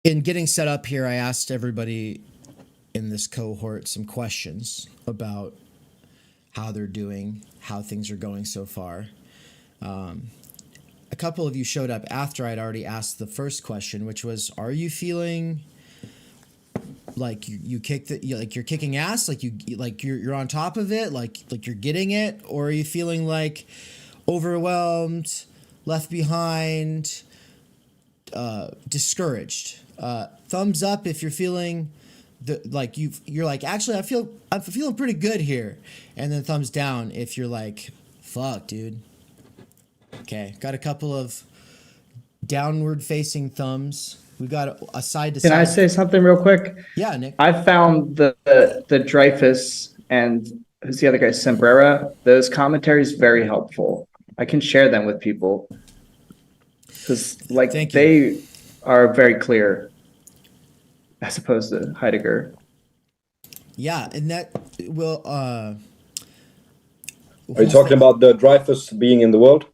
In getting set up here, I asked everybody in this cohort some questions about how they're doing, how things are going so far. A couple of you showed up after I'd already asked the first question, which was, are you feeling like you kick like you're kicking ass, like you're on top of it, like you're getting it, or are you feeling like overwhelmed, left behind, discouraged? Thumbs up if you're feeling like you're like, actually I'm feeling pretty good here, and then thumbs down if you're like, fuck, dude. Okay, got a couple of downward facing thumbs. We got a side to Can I side. say something real quick? Yeah, Nick. I found the Dreyfus and who's the other guy, Sombrera, those commentaries very helpful. I can share them with people because like Thank you. they are very clear as opposed to Heidegger. Yeah, and that will Are you talking about the Dreyfus being in the world?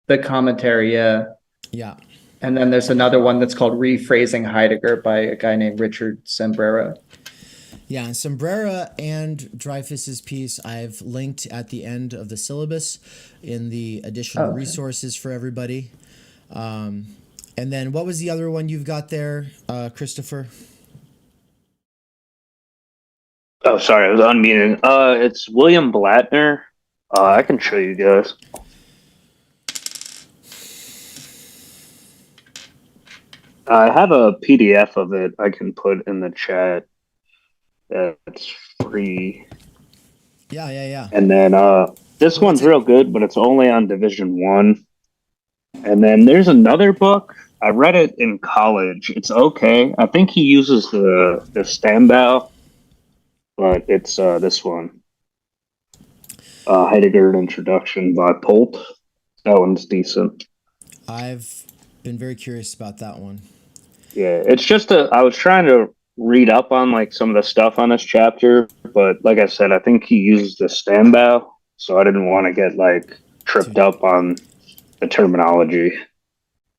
The commentary, yeah. Yeah. And then there's another one that's called Rephrasing Heidegger by a guy named Richard Sombrera. Yeah, and Sombrera and Dreyfus's piece I've linked at the end of the syllabus in the additional resources for everybody. And then what was the other one you've got there, Christopher? Oh, sorry, I was unmuting. It's William Blattner. I can show you guys. I have a PDF of it I can put in the chat. It's free. Yeah. And then this one's real good, but it's only on Division 1. And then there's another book. I read it in college. It's okay. I think he uses the Stambau, but it's this one. Heidegger An Introduction by Polt. That one's decent. I've been very curious about that one. Yeah, it's just I was trying to read up on like some of the stuff on this chapter, but like I said, I think he uses the Stambau, so I didn't want to get like tripped up on the terminology.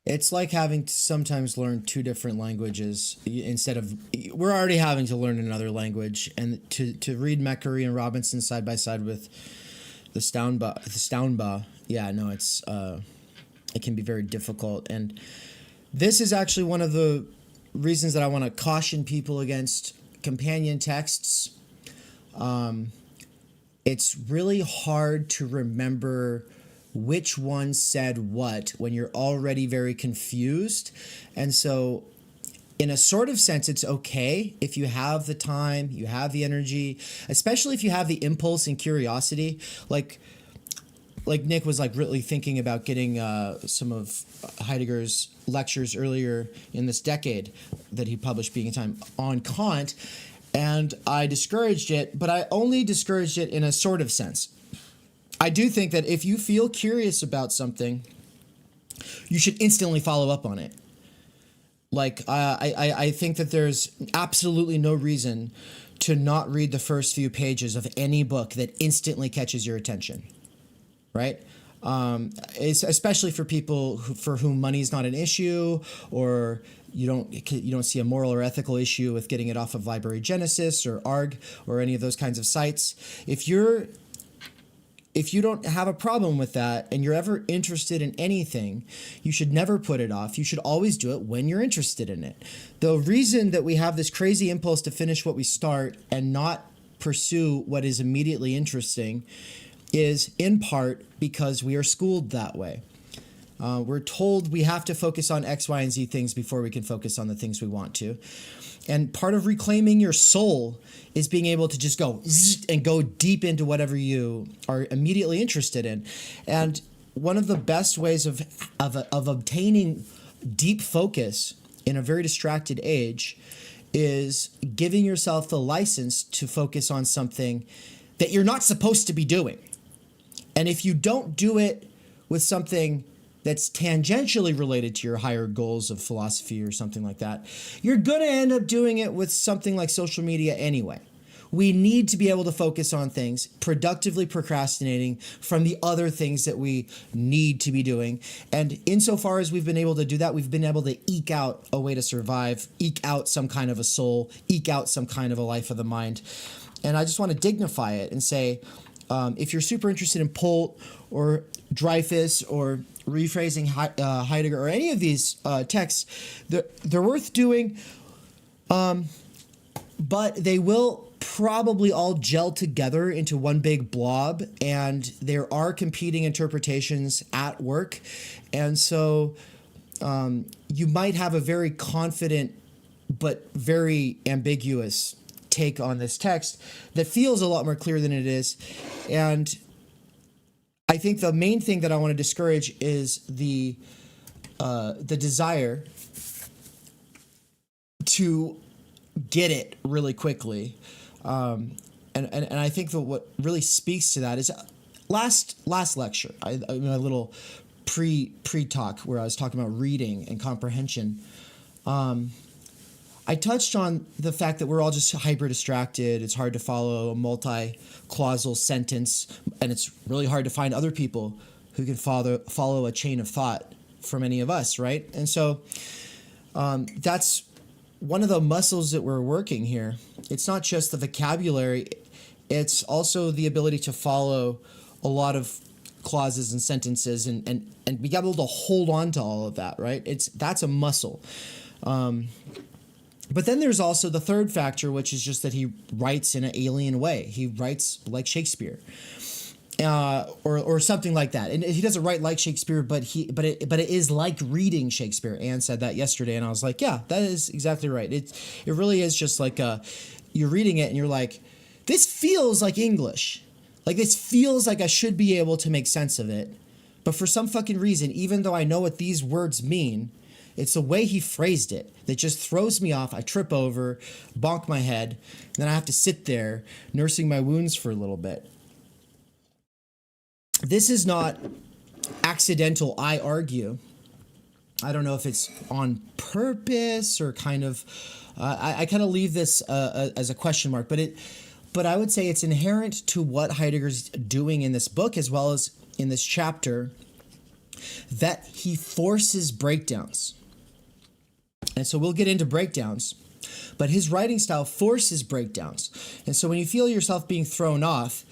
It's like having to sometimes learn two different languages instead of, we're already having to learn another language, and to read Meckery and Robinson side by side with the Staunba, yeah, no, it can be very difficult. And this is actually one of the reasons that I want to caution people against companion texts. It's really hard to remember which one said what when you're already very confused. And so in a sort of sense, it's okay if you have the time, you have the energy, especially if you have the impulse and curiosity. Like Nick was like really thinking about getting some of Heidegger's lectures earlier in this decade that he published, Being and Time, on Kant. And I discouraged it, but I only discouraged it in a sort of sense. I do think that if you feel curious about something, you should instantly follow up on it. Like, I think that there's absolutely no reason to not read the first few pages of any book that instantly catches your attention, right? It's especially for people for whom money is not an issue, or you don't see a moral or ethical issue with getting it off of Library Genesis or ARG or any of those kinds of sites. If you don't have a problem with that and you're ever interested in anything, you should never put it off. You should always do it when you're interested in it. The reason that we have this crazy impulse to finish what we start and not pursue what is immediately interesting is in part because we are schooled that way. We're told we have to focus on X, Y, and Z things before we can focus on the things we want to. And part of reclaiming your soul is being able to just go and go deep into whatever you are immediately interested in. And one of the best ways of obtaining deep focus in a very distracted age is giving yourself the license to focus on something that you're not supposed to be doing. And if you don't do it with something that's tangentially related to your higher goals of philosophy or something like that, you're going to end up doing it with something like social media anyway, we need to be able to focus on things, productively procrastinating from the other things that we need to be doing. And insofar as we've been able to do that, we've been able to eke out a way to survive, eke out some kind of a soul, eke out some kind of a life of the mind. And I just want to dignify it and say, if you're super interested in Polt or Dreyfus or rephrasing Heidegger or any of these texts, they're worth doing, but they will probably all gel together into one big blob, and there are competing interpretations at work. And so you might have a very confident but very ambiguous take on this text that feels a lot more clear than it is. And I think the main thing that I want to discourage is the desire to get it really quickly. And I think that what really speaks to that is last lecture, my little pre-talk where I was talking about reading and comprehension. I touched on the fact that we're all just hyper distracted. It's hard to follow a multi-clausal sentence, and it's really hard to find other people who can follow a chain of thought from any of us, right? And so that's one of the muscles that we're working here. It's not just the vocabulary, it's also the ability to follow a lot of clauses and sentences and be able to hold on to all of that, right? That's a muscle. But then there's also the third factor, which is just that he writes in an alien way. He writes like Shakespeare, or something like that. And he doesn't write like Shakespeare, but it is like reading Shakespeare. Anne said that yesterday, and I was like, yeah, that is exactly right. It really is just like you're reading it and you're like, this feels like English. Like this feels like I should be able to make sense of it. But for some fucking reason, even though I know what these words mean, it's the way he phrased it that just throws me off. I trip over, bonk my head, and then I have to sit there nursing my wounds for a little bit. This is not accidental, I argue. I don't know if it's on purpose or kind of, I kind of leave this as a question mark, but I would say it's inherent to what Heidegger's doing in this book as well as in this chapter, that he forces breakdowns. And so we'll get into breakdowns, but his writing style forces breakdowns. And so when you feel yourself being thrown off,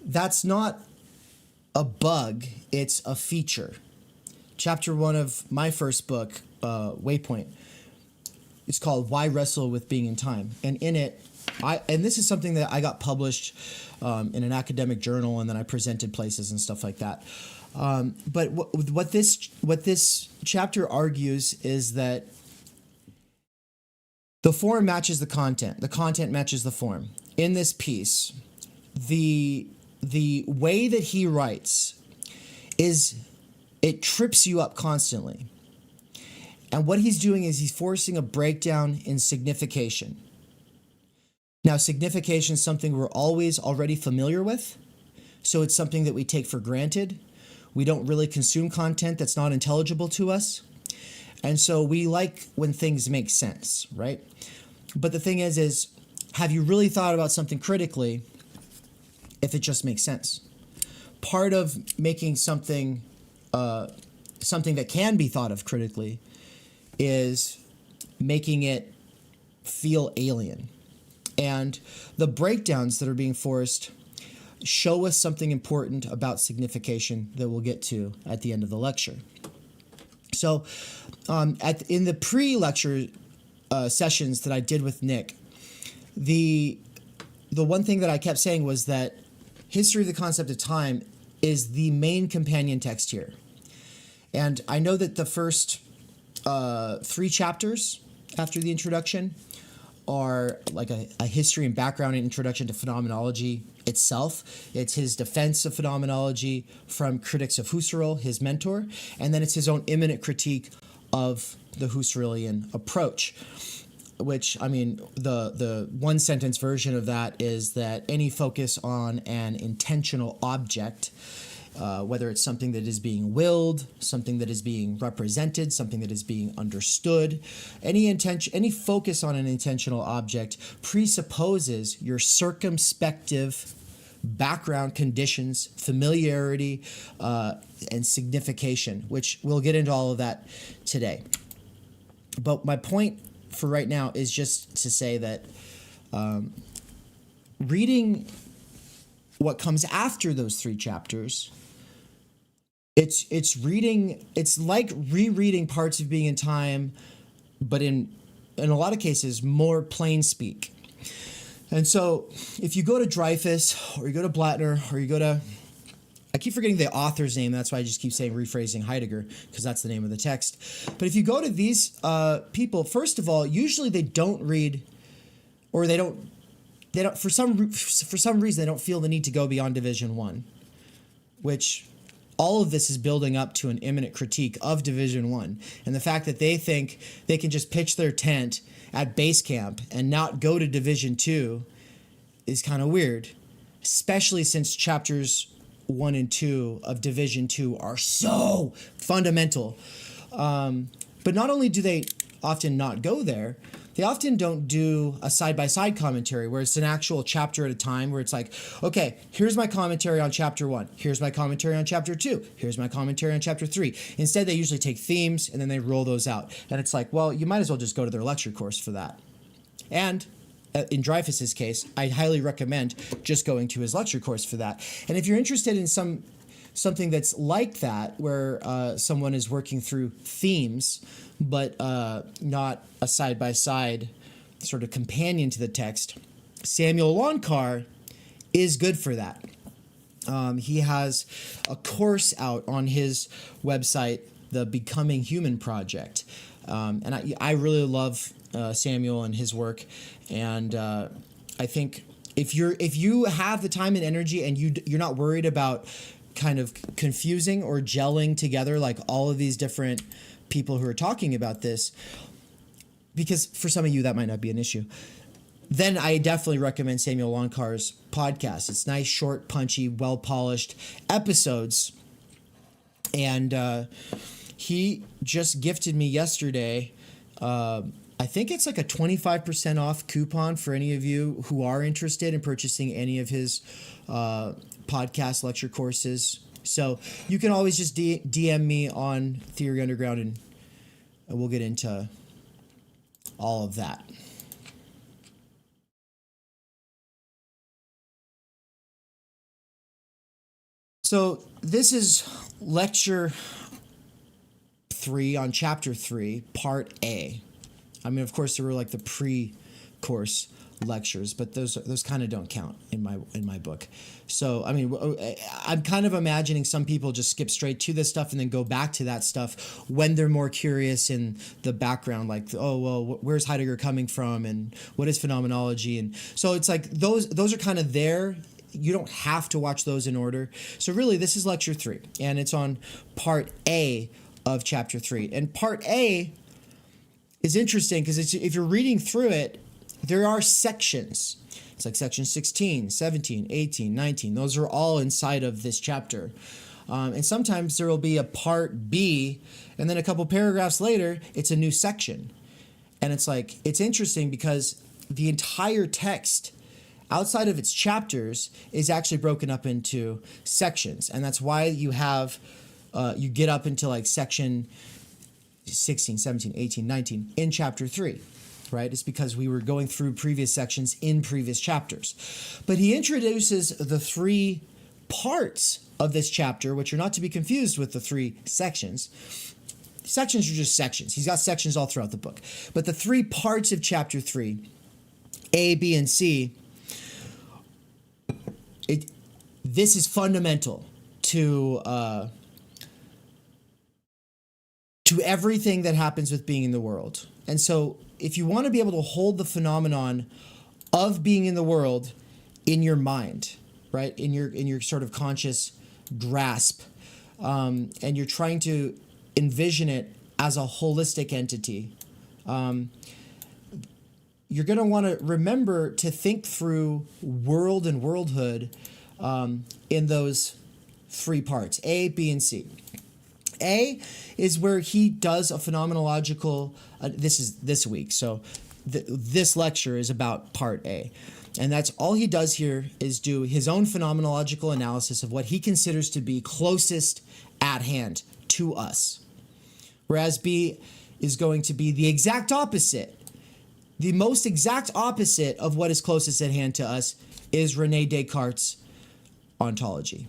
that's not a bug, it's a feature. Chapter 1 of my first book, Waypoint, it's called Why Wrestle with Being in Time. And in it, and this is something that I got published in an academic journal, and then I presented places and stuff like that. But what this chapter argues is that the form matches the content matches the form. In this piece, the way that he writes it trips you up constantly. And what he's doing is he's forcing a breakdown in signification. Now, signification is something we're always already familiar with, so it's something that we take for granted. We don't really consume content that's not intelligible to us. And so we like when things make sense, right? But the thing is have you really thought about something critically if it just makes sense? Part of making something that can be thought of critically is making it feel alien. And the breakdowns that are being forced show us something important about signification that we'll get to at the end of the lecture. So in the pre-lecture sessions that I did with Nick, the one thing that I kept saying was that History of the Concept of Time is the main companion text here. And I know that the first 3 chapters after the introduction are like a history and background and introduction to phenomenology itself. It's his defense of phenomenology from critics of Husserl, his mentor, and then it's his own immanent critique of the Husserlian approach, which, I mean, the one sentence version of that is that any focus on an intentional object whether it's something that is being willed, something that is being represented, something that is being understood. Any focus on an intentional object presupposes your circumspective background conditions, familiarity, and signification, which we'll get into all of that today. But my point for right now is just to say that reading what comes after those 3 chapters, it's like rereading parts of Being in Time, but in a lot of cases more plain speak. And so if you go to Dreyfus, or you go to Blattner, or you go to, I keep forgetting the author's name, that's why I just keep saying rephrasing Heidegger, because that's the name of the text. But if you go to these people, first of all, usually they don't read, or they don't for some reason they don't feel the need to go beyond Division 1, which all of this is building up to an imminent critique of Division 1, and the fact that they think they can just pitch their tent at base camp and not go to Division 2 is kind of weird, especially since chapters 1 and 2 of Division 2 are so fundamental. But not only do they often not go there, they often don't do a side-by-side commentary where it's an actual chapter at a time, where it's like, okay, here's my commentary on chapter 1, here's my commentary on chapter 2, here's my commentary on chapter 3. Instead, they usually take themes and then they roll those out. And it's like, well, you might as well just go to their lecture course for that. And in Dreyfus's case, I highly recommend just going to his lecture course for that. And if you're interested in something that's like that, where someone is working through themes, but not a side-by-side sort of companion to the text, Samuel Lonkar is good for that. He has a course out on his website, the Becoming Human Project. And I really love Samuel and his work. And I think if you have the time and energy, and you're not worried about kind of confusing or gelling together like all of these different people who are talking about this, because for some of you that might not be an issue, then I definitely recommend Samuel Lonkar's podcast. It's nice, short, punchy, well-polished episodes. And he just gifted me yesterday, I think it's like a 25% off coupon for any of you who are interested in purchasing any of his podcast lecture courses. So you can always just DM me on Theory Underground, and we'll get into all of that. So this is lecture 3 on chapter 3, part A. I mean, of course, there were like the pre-course lectures, but those kind of don't count in my book. So I mean, I'm kind of imagining some people just skip straight to this stuff and then go back to that stuff when they're more curious in the background, like, oh well, where's Heidegger coming from, and what is phenomenology, and so it's like those are kind of there. You don't have to watch those in order. So really, this is lecture 3, and it's on part A of chapter 3. And part A is interesting because if you're reading through it, there are sections. It's like section 16, 17, 18, 19. Those are all inside of this chapter. And sometimes there will be a part B, and then a couple paragraphs later, it's a new section. And it's like, it's interesting because the entire text outside of its chapters is actually broken up into sections. And that's why you have, you get up into like section 16, 17, 18, 19 in chapter 3. Right? It's because we were going through previous sections in previous chapters. But he introduces the 3 parts of this chapter, which are not to be confused with the 3 sections. Sections are just sections. He's got sections all throughout the book. But the 3 parts of chapter 3, A, B, and C, this is fundamental to everything that happens with being in the world. And so if you want to be able to hold the phenomenon of being in the world in your mind, right, in your sort of conscious grasp, and you're trying to envision it as a holistic entity, you're going to want to remember to think through world and worldhood in those three parts: A, B, and C. A is where he does a phenomenological, this is this week, so this lecture is about part A. And that's all he does here is do his own phenomenological analysis of what he considers to be closest at hand to us. Whereas B is going to be the exact opposite. The most exact opposite of what is closest at hand to us is Rene Descartes' ontology.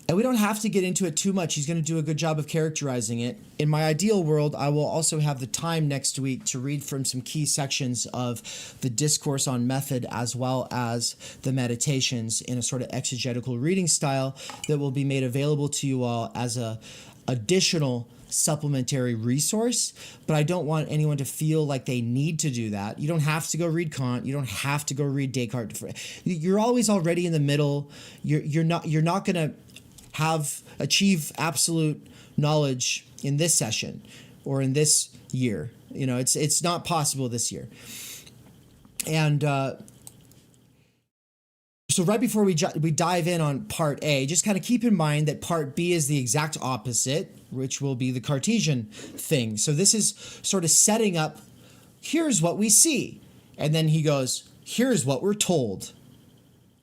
And we don't have to get into it too much. He's going to do a good job of characterizing it. In my ideal world, I will also have the time next week to read from some key sections of the Discourse on Method as well as the Meditations in a sort of exegetical reading style that will be made available to you all as a additional supplementary resource. But I don't want anyone to feel like they need to do that. You don't have to go read Kant. You don't have to go read Descartes. You're always already in the middle. You're not going to achieve absolute knowledge in this session or in this year. You know, it's not possible this year. And so right before we dive in on part A, just kind of keep in mind that part B is the exact opposite, which will be the Cartesian thing. So this is sort of setting up, here's what we see. And then he goes, here's what we're told.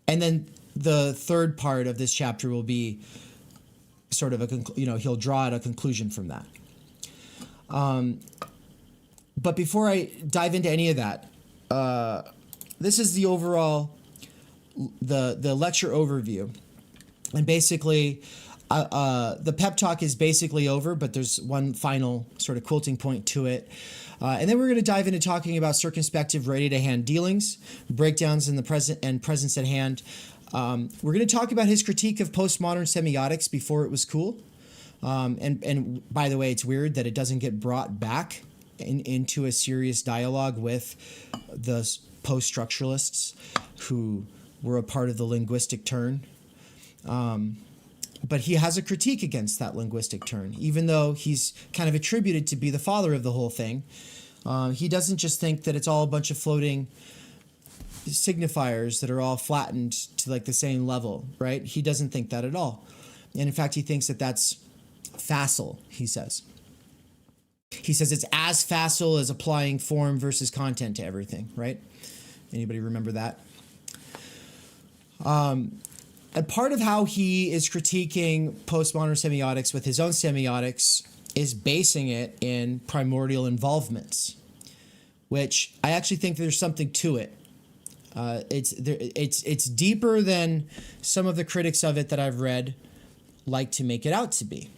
And then the third part of this chapter will be sort of he'll draw out a conclusion from that. But before I dive into any of that, this is the overall, the lecture overview. And basically, the pep talk is basically over, but there's one final sort of quilting point to it. And then we're going to dive into talking about circumspective ready-to-hand dealings, breakdowns in the present and presence at hand. We're going to talk about his critique of postmodern semiotics before it was cool. And by the way, it's weird that it doesn't get brought back into a serious dialogue with the post-structuralists who were a part of the linguistic turn. But he has a critique against that linguistic turn, even though he's kind of attributed to be the father of the whole thing. He doesn't just think that it's all a bunch of floating signifiers that are all flattened to like the same level, right? He doesn't think that at all. And in fact, he thinks that that's facile, he says. He says it's as facile as applying form versus content to everything, right? Anybody remember that? And part of how he is critiquing postmodern semiotics with his own semiotics is basing it in primordial involvements, which I actually think there's something to it. It's deeper than some of the critics of it that I've read like to make it out to be.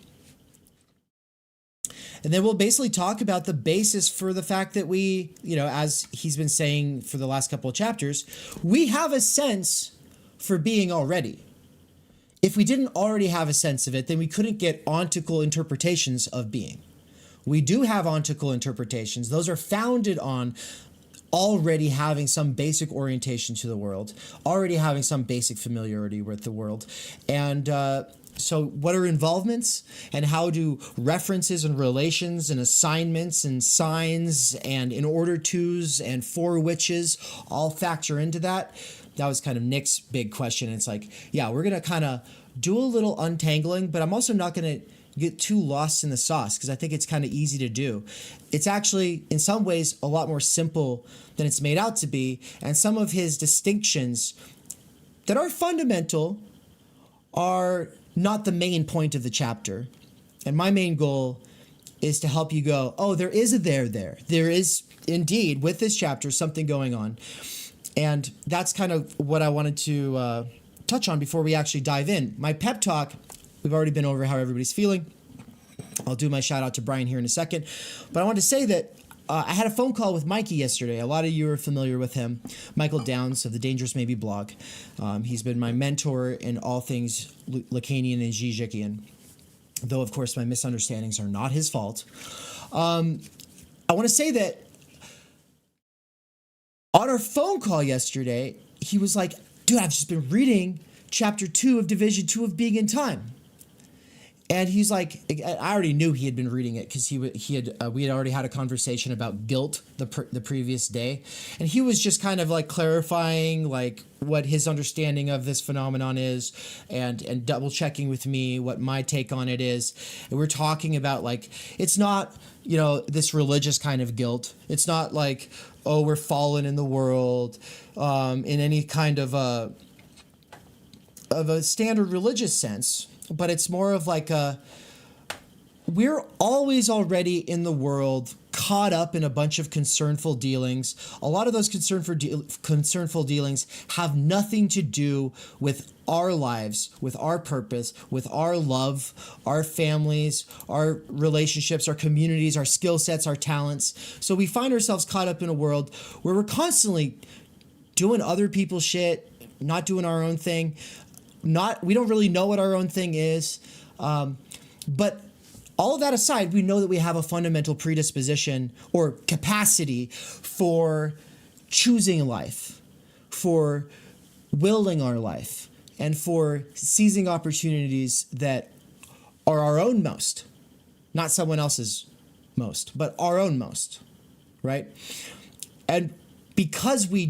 And then we'll basically talk about the basis for the fact that we, as he's been saying for the last couple of chapters, we have a sense for being already. If we didn't already have a sense of it, then we couldn't get ontical interpretations of being. We do have ontical interpretations. Those are founded on already having some basic orientation to the world, already having some basic familiarity with the world. And so what are involvements, and how do references and relations and assignments and signs and in order tos and for whiches all factor into that? That was kind of Nick's big question. It's like, yeah, we're going to kind of do a little untangling, but I'm also not going to get too lost in the sauce because I think it's kind of easy to do. It's actually, in some ways, a lot more simple than it's made out to be. And some of his distinctions that are fundamental are not the main point of the chapter. And my main goal is to help you go, oh, there is a there. There is indeed, with this chapter, something going on. And that's kind of what I wanted to touch on before we actually dive in. My pep talk, we've already been over how everybody's feeling. I'll do my shout out to Brian here in a second. But I wanted to say that I had a phone call with Mikey yesterday. A lot of you are familiar with him. Michael Downs of the Dangerous Maybe blog. He's been my mentor in all things Lacanian and Zizekian. Though, of course, my misunderstandings are not his fault. I want to say that on our phone call yesterday, he was like, dude, I've just been reading chapter 2 of Division 2 of Being in Time. And he's like, I already knew he had been reading it because we had already had a conversation about guilt the previous day, and he was just kind of like clarifying like what his understanding of this phenomenon is, and double checking with me what my take on it is. And we're talking about like it's not this religious kind of guilt. It's not like, oh, we're fallen in the world, in any kind of a standard religious sense. But it's more of like we're always already in the world caught up in a bunch of concernful dealings. A lot of those concernful dealings have nothing to do with our lives, with our purpose, with our love, our families, our relationships, our communities, our skill sets, our talents. So we find ourselves caught up in a world where we're constantly doing other people's shit, not doing our own thing. We don't really know what our own thing is. But all of that aside, we know that we have a fundamental predisposition or capacity for choosing life, for willing our life, and for seizing opportunities that are our own most, not someone else's most, but our own most, right? And because we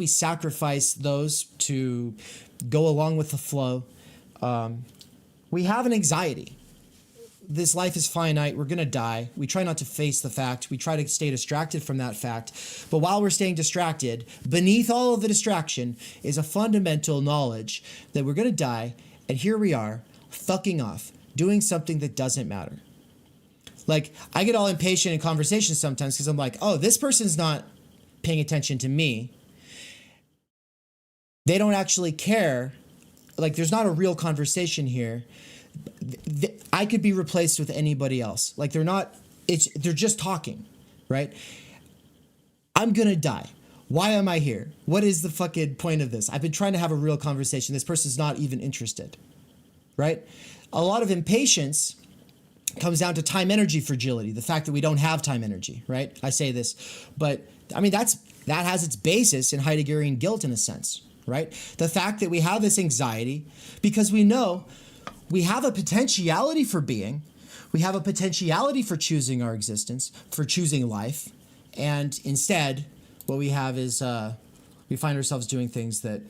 sacrifice those to go along with the flow, we have an anxiety. This life is finite. We're going to die. We try not to face the fact. We try to stay distracted from that fact. But while we're staying distracted, beneath all of the distraction is a fundamental knowledge that we're going to die. And here we are, fucking off, doing something that doesn't matter. Like, I get all impatient in conversations sometimes because I'm like, oh, this person's not paying attention to me. They don't actually care. Like, there's not a real conversation here. I could be replaced with anybody else. Like, they're just talking, right? I'm gonna die. Why am I here? What is the fucking point of this? I've been trying to have a real conversation. This person's not even interested, right? A lot of impatience comes down to time energy fragility, the fact that we don't have time energy, right? I say this, but I mean, that has its basis in Heideggerian guilt in a sense, right? The fact that we have this anxiety because we know we have a potentiality for being, we have a potentiality for choosing our existence, for choosing life, and instead, what we have is we find ourselves doing things that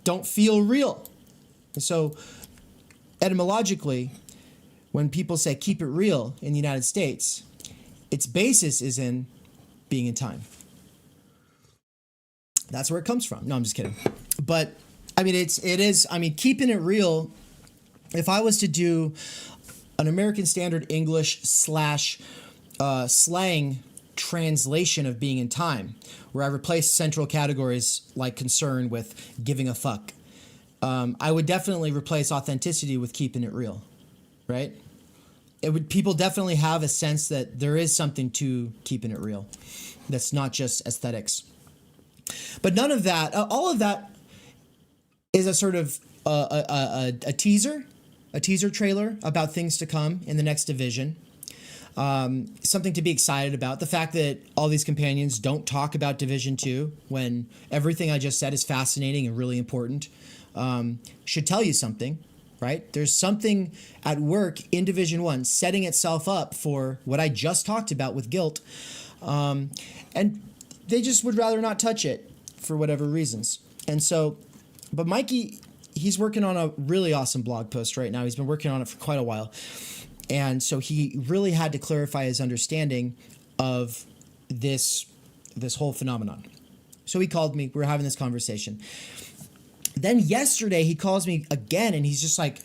don't feel real. And so, etymologically, when people say keep it real in the United States, its basis is in being in time. That's where it comes from. No, I'm just kidding. But I mean, it is. I mean, keeping it real. If I was to do an American Standard English / slang translation of being in time, where I replace central categories like concern with giving a fuck, I would definitely replace authenticity with keeping it real, right? People definitely have a sense that there is something to keeping it real. That's not just aesthetics. But none of that, all of that is a sort of a teaser trailer about things to come in the next division. Something to be excited about. The fact that all these companions don't talk about Division 2 when everything I just said is fascinating and really important should tell you something, right? There's something at work in Division 1 setting itself up for what I just talked about with guilt. And they just would rather not touch it for whatever reasons. And so, but Mikey, he's working on a really awesome blog post right now. He's been working on it for quite a while. And so he really had to clarify his understanding of this whole phenomenon. So he called me. We were having this conversation. Then yesterday he calls me again and he's just like,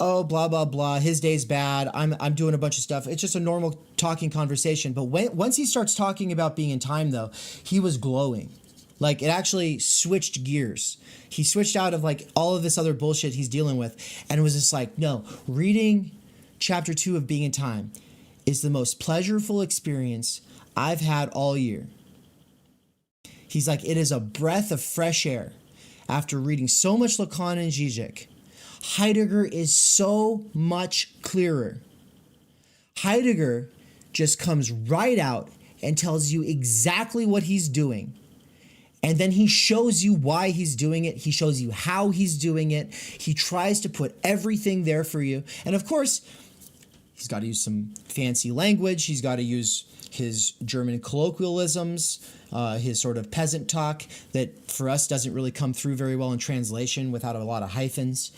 oh, blah, blah, blah. His day's bad. I'm doing a bunch of stuff. It's just a normal talking conversation. But once he starts talking about being in time, though, he was glowing. Like, it actually switched gears. He switched out of, like, all of this other bullshit he's dealing with and was just like, no, reading chapter 2 of Being in Time is the most pleasurable experience I've had all year. He's like, it is a breath of fresh air after reading so much Lacan and Zizek. Heidegger is so much clearer. Heidegger just comes right out and tells you exactly what he's doing. And then he shows you why he's doing it. He shows you how he's doing it. He tries to put everything there for you. And of course, he's got to use some fancy language. He's got to use his German colloquialisms, his sort of peasant talk that for us doesn't really come through very well in translation without a lot of hyphens.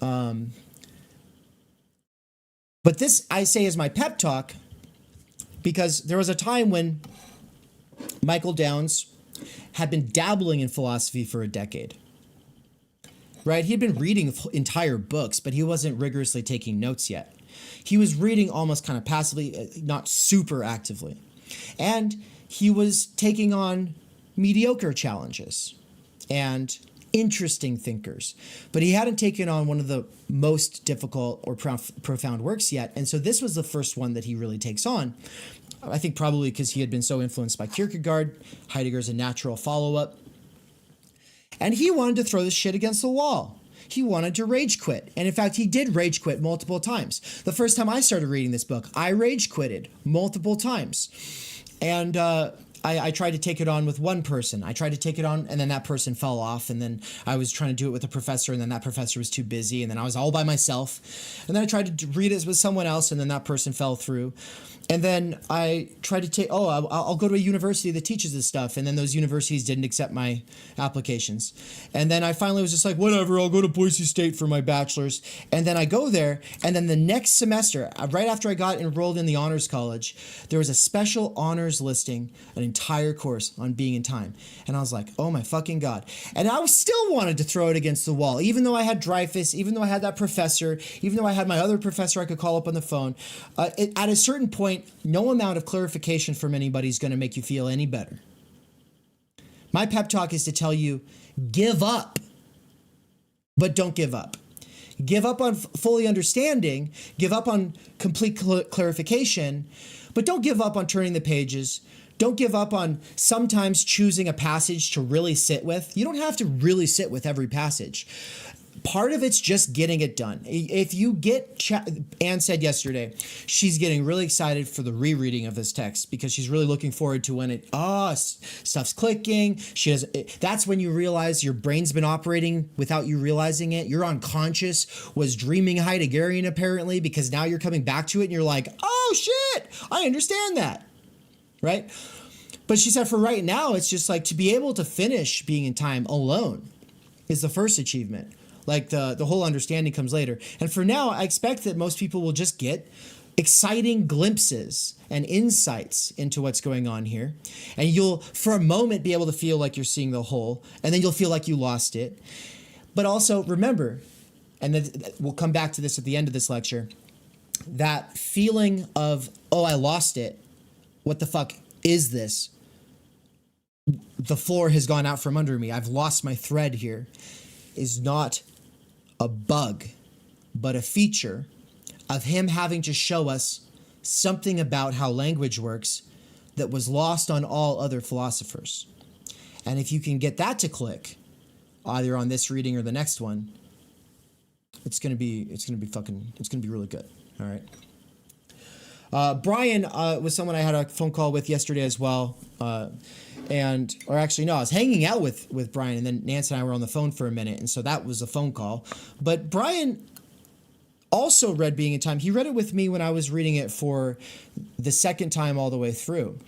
But this, I say, is my pep talk because there was a time when Michael Downs had been dabbling in philosophy for a decade. Right? He'd been reading entire books, but he wasn't rigorously taking notes yet. He was reading almost kind of passively, not super actively. And he was taking on mediocre challenges and interesting thinkers. But he hadn't taken on one of the most difficult or profound works yet. And so this was the first one that he really takes on. I think probably because he had been so influenced by Kierkegaard. Heidegger's a natural follow-up. And he wanted to throw this shit against the wall. He wanted to rage quit. And in fact, he did rage quit multiple times. The first time I started reading this book, I rage quitted multiple times. And I tried to take it on with one person. I tried to take it on, and then that person fell off. And then I was trying to do it with a professor, and then that professor was too busy. And then I was all by myself. And then I tried to read it with someone else, and then that person fell through. And then I tried to take, I'll go to a university that teaches this stuff. And then those universities didn't accept my applications. And then I finally was just like, whatever, I'll go to Boise State for my bachelor's. And then I go there. And then the next semester, right after I got enrolled in the honors college, there was a special honors listing, an entire course on being in time. And I was like, oh my fucking God. And I still wanted to throw it against the wall, even though I had Dreyfus, even though I had that professor, even though I had my other professor I could call up on the phone. At a certain point, no amount of clarification from anybody is going to make you feel any better. My pep talk is to tell you, give up, but don't give up. Give up on fully understanding, give up on complete clarification, but don't give up on turning the pages. Don't give up on sometimes choosing a passage to really sit with. You don't have to really sit with every passage. Part of it's just getting it done. If you get, Anne said yesterday, she's getting really excited for the rereading of this text because she's really looking forward to when stuff's clicking. That's when you realize your brain's been operating without you realizing it. Your unconscious was dreaming Heideggerian apparently because now you're coming back to it and you're like, oh shit, I understand that, right? But she said for right now, it's just like to be able to finish Being in Time alone is the first achievement. Like the whole understanding comes later. And for now, I expect that most people will just get exciting glimpses and insights into what's going on here. And you'll, for a moment, be able to feel like you're seeing the whole, and then you'll feel like you lost it. But also remember, and then we'll come back to this at the end of this lecture, that feeling of, oh, I lost it. What the fuck is this? The floor has gone out from under me. I've lost my thread here. Is not a bug, but a feature of him having to show us something about how language works that was lost on all other philosophers. And if you can get that to click, either on this reading or the next one, it's gonna be really good. All right. Brian was someone I had a phone call with yesterday as well. I was hanging out with Brian, and then Nance and I were on the phone for a minute, and so that was a phone call. But Brian also read Being in Time. He read it with me when I was reading it for the second time all the way through.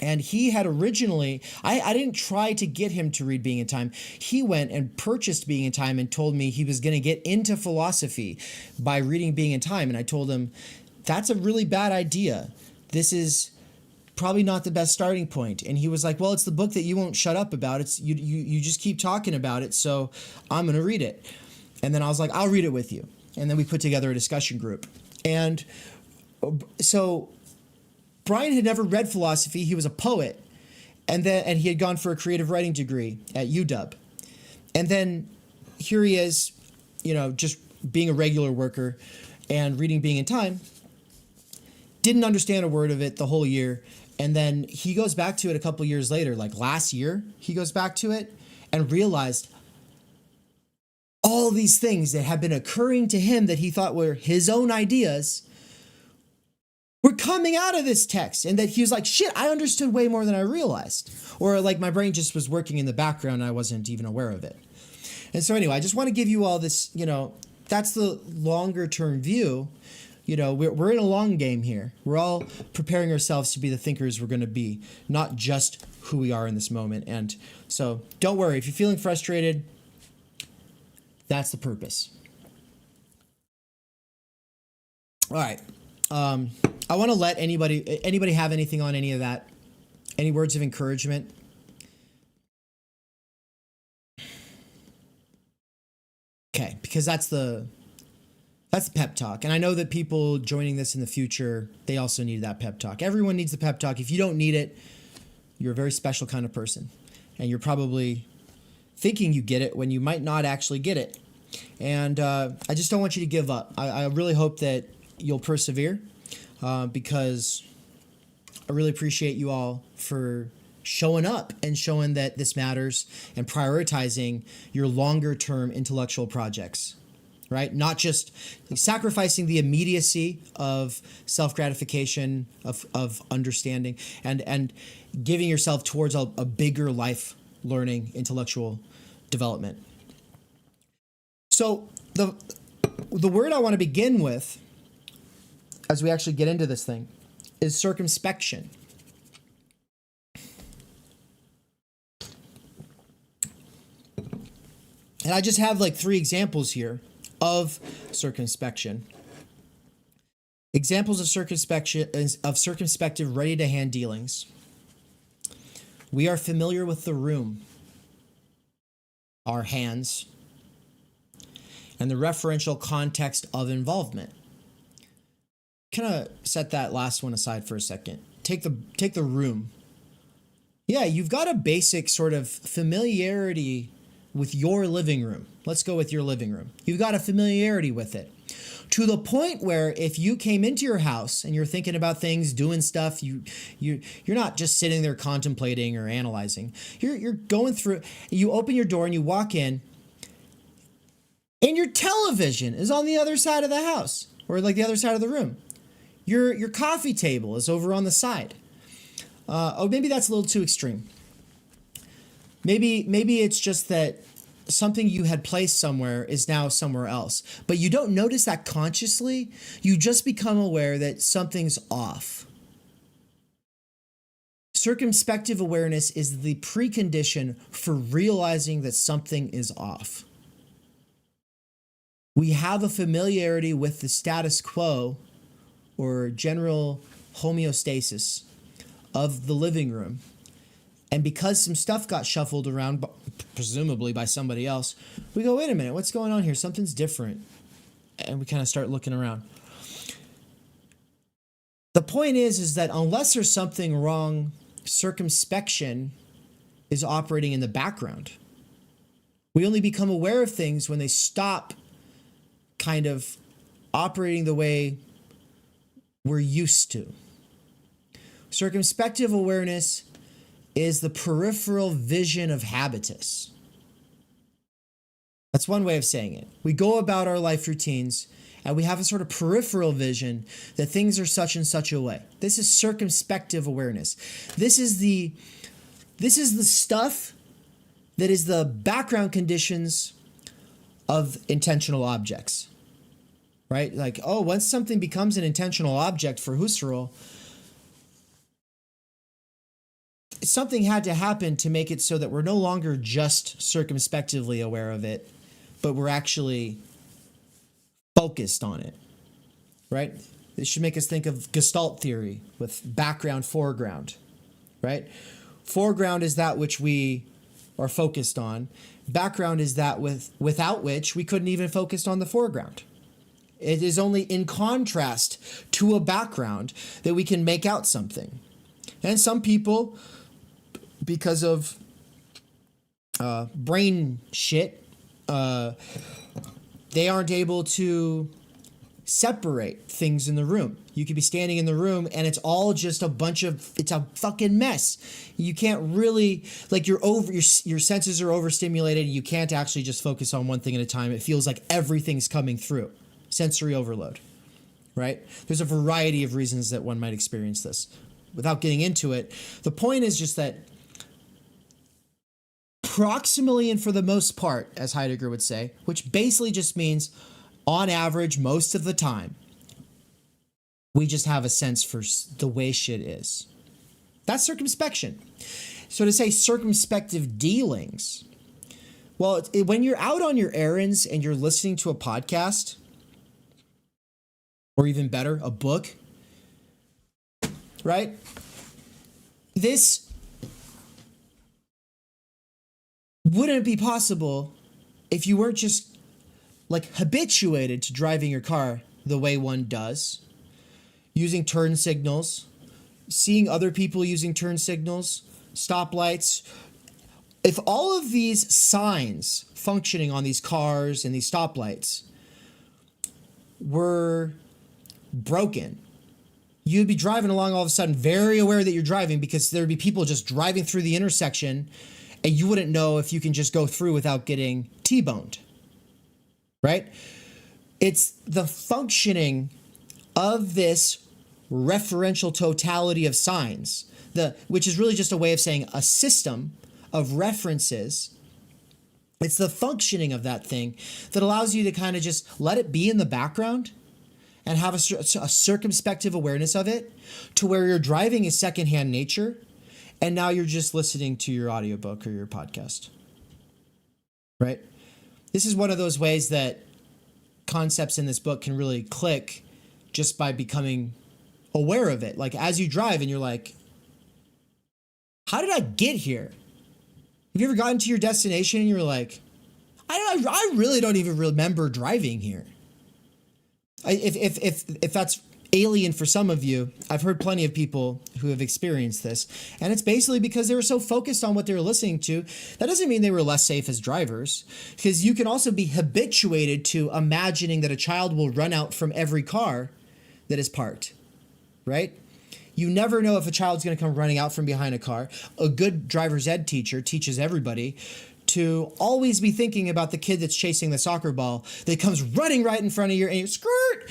And he had originally, I didn't try to get him to read Being in Time. He went and purchased Being in Time and told me he was going to get into philosophy by reading Being in Time. And I told him, that's a really bad idea. This is probably not the best starting point. And he was like, well, it's the book that you won't shut up about. It's you just keep talking about it, so I'm going to read it. And then I was like, I'll read it with you. And then we put together a discussion group. And so Brian had never read philosophy. He was a poet. And he had gone for a creative writing degree at UW. And then here he is, just being a regular worker and reading Being in Time. Didn't understand a word of it the whole year. And then he goes back to it a couple years later, like last year, he goes back to it and realized all these things that had been occurring to him that he thought were his own ideas we're coming out of this text. And that he was like, shit, I understood way more than I realized. Or like my brain just was working in the background and I wasn't even aware of it. And so anyway, I just want to give you all this, that's the longer term view. We're in a long game here. We're all preparing ourselves to be the thinkers we're going to be, not just who we are in this moment. And so don't worry, if you're feeling frustrated, that's the purpose. All right. I want to let anybody have anything on any of that? Any words of encouragement? Okay, because that's the pep talk. And I know that people joining this in the future, they also need that pep talk. Everyone needs the pep talk. If you don't need it, you're a very special kind of person. And you're probably thinking you get it when you might not actually get it. And I just don't want you to give up. I really hope that you'll persevere because I really appreciate you all for showing up and showing that this matters and prioritizing your longer term intellectual projects, right? Not just sacrificing the immediacy of self-gratification, of understanding, and giving yourself towards a bigger life learning intellectual development. So the word I want to begin with, as we actually get into this thing, is circumspection. And I just have like 3 examples here of circumspection. Examples of circumspective ready-to-hand dealings. We are familiar with the room, our hands, and the referential context of involvement. Kind of set that last one aside for a second. Take the room. Yeah, you've got a basic sort of familiarity with your living room. Let's go with your living room. You've got a familiarity with it. To the point where if you came into your house and you're thinking about things, doing stuff, you're not just sitting there contemplating or analyzing. You're going through, you open your door and you walk in, and your television is on the other side of the house, or like the other side of the room. Your coffee table is over on the side. Maybe that's a little too extreme. Maybe it's just that something you had placed somewhere is now somewhere else, but you don't notice that consciously. You just become aware that something's off. Circumspective awareness is the precondition for realizing that something is off. We have a familiarity with the status quo or general homeostasis of the living room. And because some stuff got shuffled around, presumably by somebody else, we go, wait a minute, what's going on here? Something's different. And we kind of start looking around. The point is that unless there's something wrong, circumspection is operating in the background. We only become aware of things when they stop kind of operating the way we're used to. Circumspective awareness is the peripheral vision of habitus. That's one way of saying it. We go about our life routines and we have a sort of peripheral vision that things are such and such a way. This is circumspective awareness. This is the stuff that is the background conditions of intentional objects, right? Like, once something becomes an intentional object for Husserl, something had to happen to make it so that we're no longer just circumspectively aware of it, but we're actually focused on it, right? This should make us think of Gestalt theory with background, foreground, right? Foreground is that which we are focused on. Background is that without which we couldn't even focus on the foreground. It is only in contrast to a background that we can make out something. And some people, because of brain shit, they aren't able to separate things in the room. You could be standing in the room and it's all just it's a fucking mess. You can't really, like, your senses are overstimulated. You can't actually just focus on one thing at a time. It feels like everything's coming through. Sensory overload, right? There's a variety of reasons that one might experience this. Without getting into it, the point is just that proximally and for the most part, as Heidegger would say, which basically just means on average, most of the time, we just have a sense for the way shit is. That's circumspection. So to say circumspective dealings, well, when you're out on your errands and you're listening to a podcast, or even better, a book, right? This wouldn't be possible if you weren't just like habituated to driving your car the way one does, using turn signals, seeing other people using turn signals, stoplights. If all of these signs functioning on these cars and these stoplights were broken, you'd be driving along all of a sudden very aware that you're driving, because there'd be people just driving through the intersection and you wouldn't know if you can just go through without getting T-boned, right? It's the functioning of this referential totality of signs, which is really just a way of saying a system of references. It's the functioning of that thing that allows you to kind of just let it be in the background and have a circumspective awareness of it, to where your driving is secondhand nature, and now you're just listening to your audiobook or your podcast, right? This is one of those ways that concepts in this book can really click just by becoming aware of it. Like as you drive and you're like, how did I get here? Have you ever gotten to your destination and you're like, I really don't even remember driving here? If that's alien for some of you, I've heard plenty of people who have experienced this, and it's basically because they were so focused on what they were listening to. That doesn't mean they were less safe as drivers, because you can also be habituated to imagining that a child will run out from every car that is parked, right? You never know if a child's going to come running out from behind a car. A good driver's ed teacher teaches everybody to always be thinking about the kid that's chasing the soccer ball that comes running right in front of you and you skirt.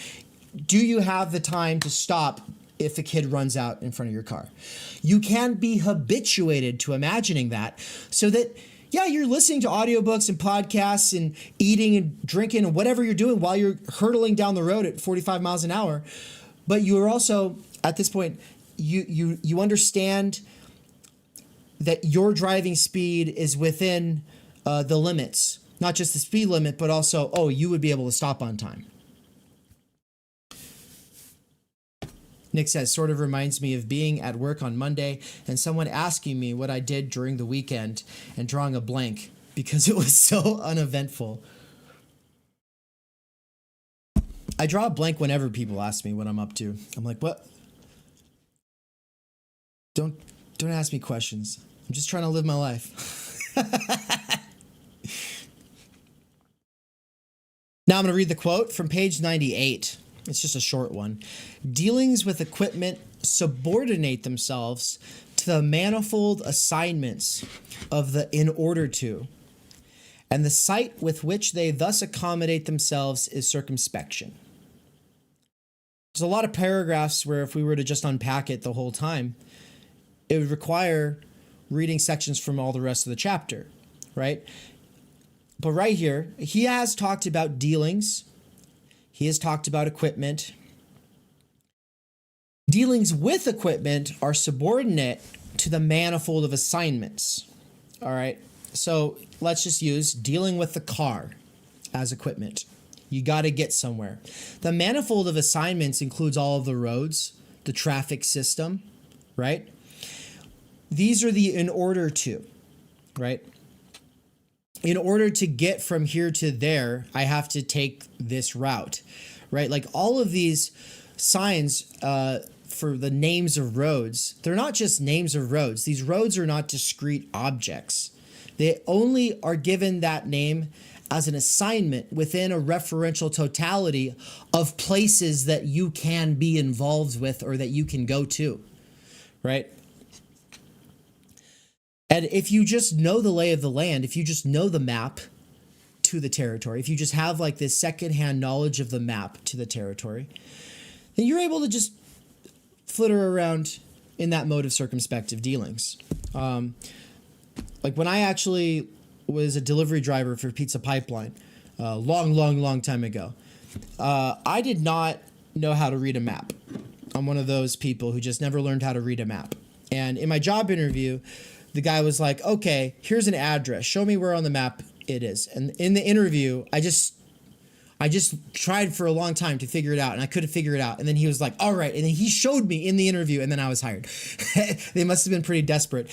Do you have the time to stop if the kid runs out in front of your car? You can be habituated to imagining that, so that, yeah, you're listening to audiobooks and podcasts and eating and drinking and whatever you're doing while you're hurtling down the road at 45 miles an hour. But you are also, at this point, you understand that your driving speed is within the limits, not just the speed limit, but also, you would be able to stop on time. Nick says, sort of reminds me of being at work on Monday and someone asking me what I did during the weekend and drawing a blank because it was so uneventful. I draw a blank whenever people ask me what I'm up to. I'm like, what? Don't ask me questions. I'm just trying to live my life. Now I'm going to read the quote from page 98. It's just a short one. Dealings with equipment subordinate themselves to the manifold assignments of the in order to, and the sight with which they thus accommodate themselves is circumspection. There's a lot of paragraphs where if we were to just unpack it the whole time, it would require reading sections from all the rest of the chapter, right? But right here, he has talked about dealings. He has talked about equipment. Dealings with equipment are subordinate to the manifold of assignments. All right. So let's just use dealing with the car as equipment. You got to get somewhere. The manifold of assignments includes all of the roads, the traffic system, right? These are the in order to, right? In order to get from here to there, I have to take this route, right? Like all of these signs for the names of roads, they're not just names of roads. These roads are not discrete objects. They only are given that name as an assignment within a referential totality of places that you can be involved with or that you can go to, right? And if you just know the lay of the land, if you just know the map to the territory, if you just have like this secondhand knowledge of the map to the territory, then you're able to just flitter around in that mode of circumspective dealings. Like when I actually was a delivery driver for Pizza Pipeline, long time ago, I did not know how to read a map. I'm one of those people who just never learned how to read a map. And in my job interview, the guy was like, okay, here's an address. Show me where on the map it is. And in the interview, I just tried for a long time to figure it out, and I couldn't figure it out. And then he was like, all right. And then he showed me in the interview, and then I was hired. They must have been pretty desperate.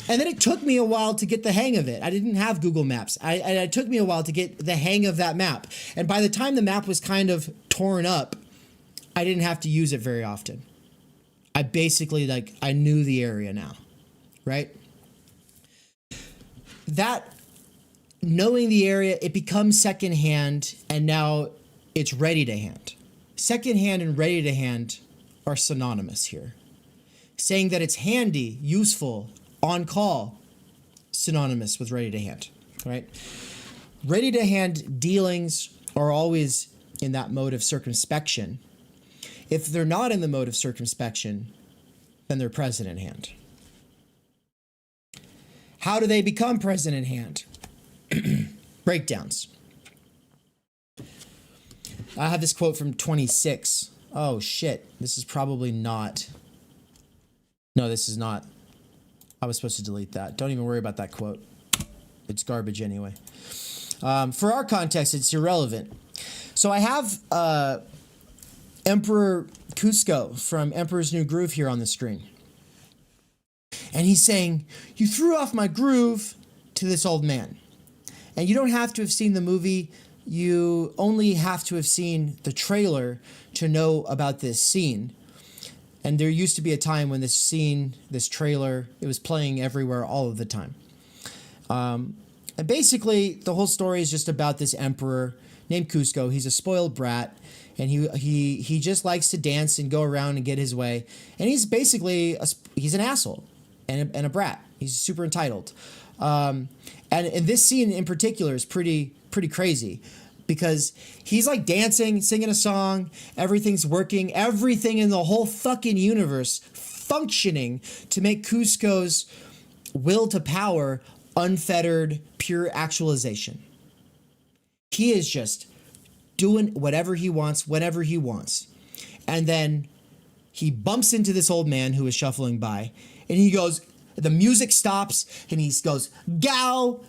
And then it took me a while to get the hang of it. I didn't have Google Maps. It took me a while to get the hang of that map. And by the time the map was kind of torn up, I didn't have to use it very often. I basically, like, I knew the area now, right? That knowing the area, it becomes secondhand, and now it's ready to hand. Secondhand and ready to hand are synonymous here. Saying that it's handy, useful, on call, synonymous with ready to hand, right? Ready to hand dealings are always in that mode of circumspection. If they're not in the mode of circumspection, then they're present in hand. How do they become present in hand? Breakdowns. I have this quote from 26. Oh shit, this is probably not. No, this is not. I was supposed to delete that. Don't even worry about that quote. It's garbage anyway. For our context, it's irrelevant. So I have Emperor Cusco from Emperor's New Groove here on the screen. And he's saying, you threw off my groove to this old man. And you don't have to have seen the movie. You only have to have seen the trailer to know about this scene. And there used to be a time when this scene, this trailer, it was playing everywhere all of the time. And basically, the whole story is just about this emperor named Cusco. He's a spoiled brat, and he just likes to dance and go around and get his way. And he's basically, he's an asshole and a brat. He's super entitled. And this scene in particular is pretty crazy, because he's like dancing, singing a song, everything's working, everything in the whole fucking universe functioning to make Cusco's will to power unfettered, pure actualization. He is just doing whatever he wants, whenever he wants. And then he bumps into this old man who is shuffling by, and he goes, the music stops, and he goes, "Gow!"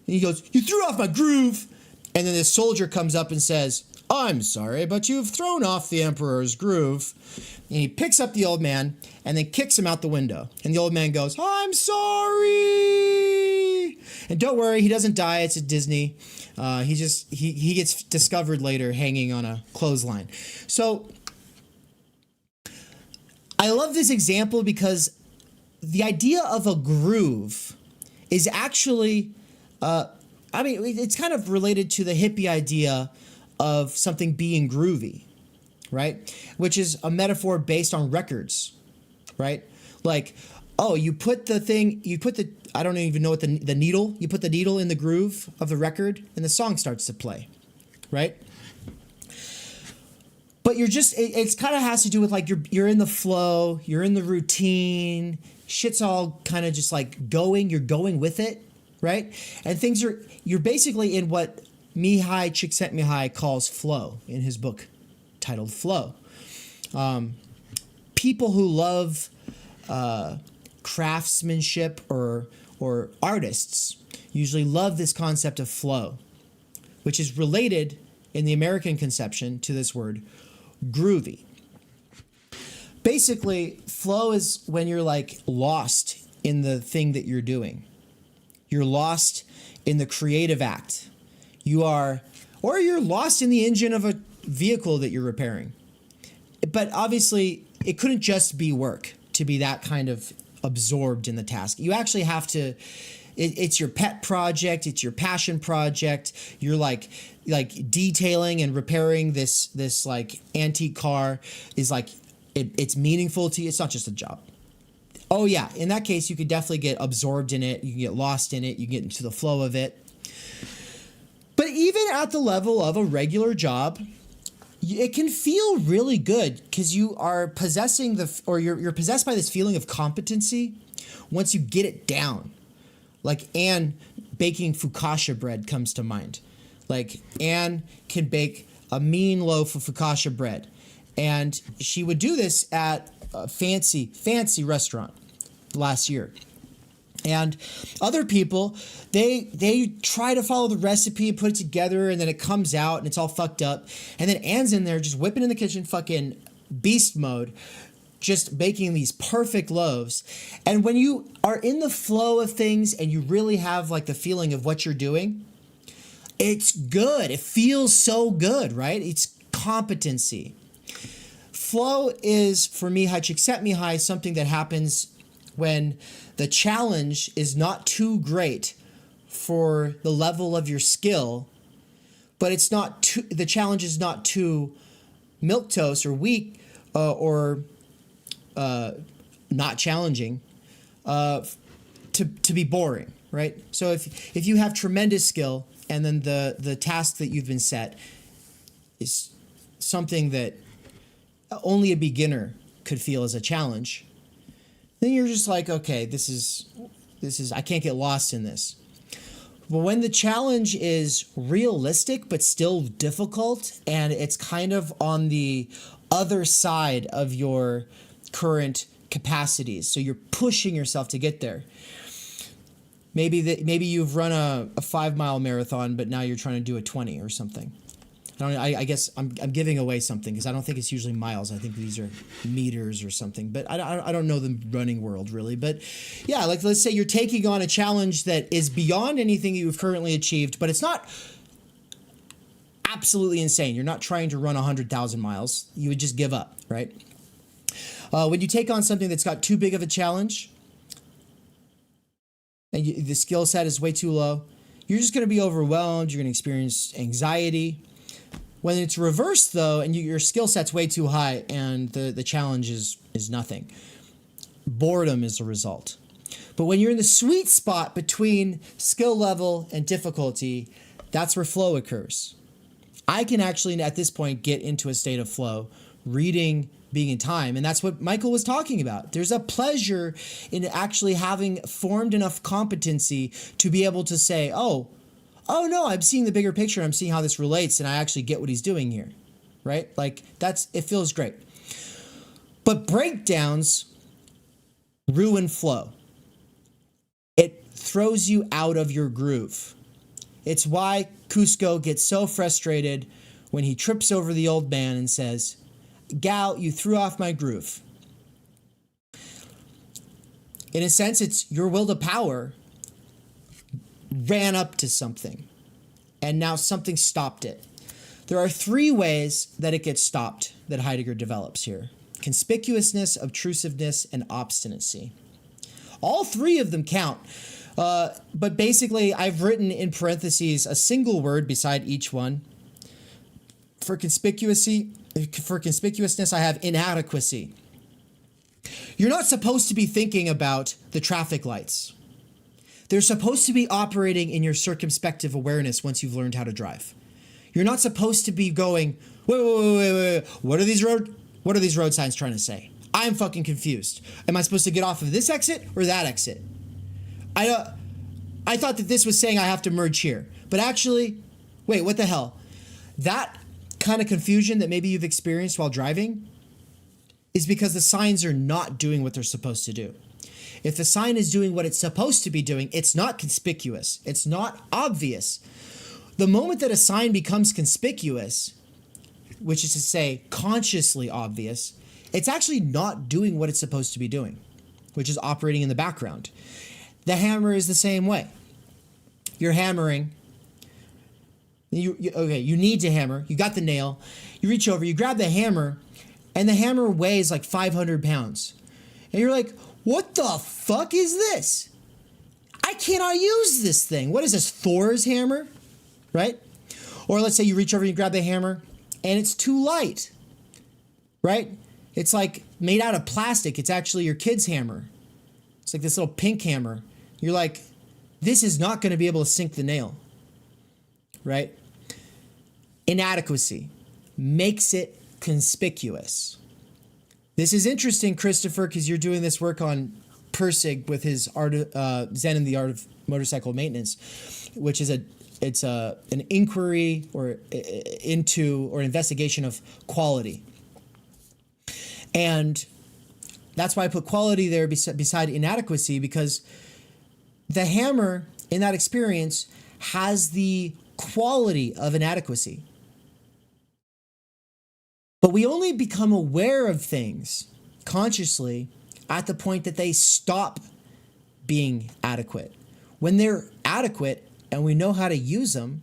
And he goes, "You threw off my groove." And then this soldier comes up and says, "I'm sorry, but you've thrown off the emperor's groove." And he picks up the old man and then kicks him out the window. And the old man goes, "I'm sorry." And don't worry, he doesn't die. It's at Disney. He gets discovered later hanging on a clothesline. So I love this example because the idea of a groove is actually, it's kind of related to the hippie idea of something being groovy, right? Which is a metaphor based on records, right? Like, oh, I don't even know what the needle, you put the needle in the groove of the record and the song starts to play, right? But it's kind of has to do with like you're in the flow, you're in the routine, shit's all kind of just like you're going with it, right? And you're basically in what Mihai Csikszentmihalyi calls flow in his book titled Flow. People who love craftsmanship or artists usually love this concept of flow, which is related in the American conception to this word groovy. Basically, flow is when you're like lost in the thing that you're doing. You're lost in the creative act. Or you're lost in the engine of a vehicle that you're repairing. But obviously, it couldn't just be work to be that kind of absorbed in the task. You actually have to, it's your pet project, it's your passion project. You're like detailing and repairing this like antique car is like, it's meaningful to you. It's not just a job. Oh yeah, in that case, you could definitely get absorbed in it. You can get lost in it. You can get into the flow of it. But even at the level of a regular job, it can feel really good because you are possessing you're possessed by this feeling of competency once you get it down. Like Anne baking focaccia bread comes to mind. Like Anne can bake a mean loaf of focaccia bread, and she would do this at a fancy restaurant last year. And other people, they try to follow the recipe and put it together, and then it comes out and it's all fucked up. And then Anne's in there just whipping in the kitchen, fucking beast mode, just baking these perfect loaves. And when you are in the flow of things and you really have like the feeling of what you're doing, it's good. It feels so good, right? It's competency. Flow is, for me, Csikszentmihalyi, something that happens when the challenge is not too great for the level of your skill, but it's not too, the challenge is not too milquetoast or weak or not challenging to be boring, right? So if you have tremendous skill and then the task that you've been set is something that only a beginner could feel as a challenge, then you're just like, okay, this is I can't get lost in this. But when the challenge is realistic but still difficult, and it's kind of on the other side of your current capacities, so you're pushing yourself to get there. Maybe you've run a 5-mile marathon, but now you're trying to do a 20 or something. I guess I'm giving away something because I don't think it's usually miles. I think these are meters or something. But I don't know the running world really. But yeah, like let's say you're taking on a challenge that is beyond anything you've currently achieved, but it's not absolutely insane. You're not trying to run 100,000 miles. You would just give up, right? When you take on something that's got too big of a challenge and the skill set is way too low, you're just going to be overwhelmed. You're going to experience anxiety. When it's reversed, though, and your skill set's way too high and the challenge is nothing, boredom is the result. But when you're in the sweet spot between skill level and difficulty, that's where flow occurs. I can actually, at this point, get into a state of flow, reading, being in time, and that's what Michael was talking about. There's a pleasure in actually having formed enough competency to be able to say, oh no, I'm seeing the bigger picture. I'm seeing how this relates, and I actually get what he's doing here, right? Like it feels great. But breakdowns ruin flow. It throws you out of your groove. It's why Kuzco gets so frustrated when he trips over the old man and says, "Gal, you threw off my groove." In a sense, it's your will to power ran up to something, and now something stopped it. There are 3 ways that it gets stopped that Heidegger develops here: conspicuousness, obtrusiveness, and obstinacy. All 3 of them count, but basically I've written in parentheses a single word beside each one. For conspicuousness, I have inadequacy. You're not supposed to be thinking about the traffic lights. They're supposed to be operating in your circumspective awareness once you've learned how to drive. You're not supposed to be going, wait. What are these road signs trying to say? I'm fucking confused. Am I supposed to get off of this exit or that exit? I thought that this was saying I have to merge here. But actually, wait, what the hell? That kind of confusion that maybe you've experienced while driving is because the signs are not doing what they're supposed to do. If the sign is doing what it's supposed to be doing, it's not conspicuous. It's not obvious. The moment that a sign becomes conspicuous, which is to say consciously obvious, it's actually not doing what it's supposed to be doing, which is operating in the background. The hammer is the same way. You're hammering. You need to hammer. You got the nail. You reach over, you grab the hammer, and the hammer weighs like 500 pounds. And you're like, what the fuck is this? I cannot use this thing. What is this, Thor's hammer? Right? Or let's say you reach over and you grab the hammer and it's too light. Right? It's like made out of plastic. It's actually your kid's hammer. It's like this little pink hammer. You're like, this is not going to be able to sink the nail. Right? Inadequacy. makes it conspicuous. This is interesting, Christopher, because you're doing this work on Pirsig with his art, Zen and the Art of Motorcycle Maintenance, which is an inquiry or into or investigation of quality. And that's why I put quality there beside inadequacy, because the hammer in that experience has the quality of inadequacy. But we only become aware of things consciously at the point that they stop being adequate. When they're adequate and we know how to use them,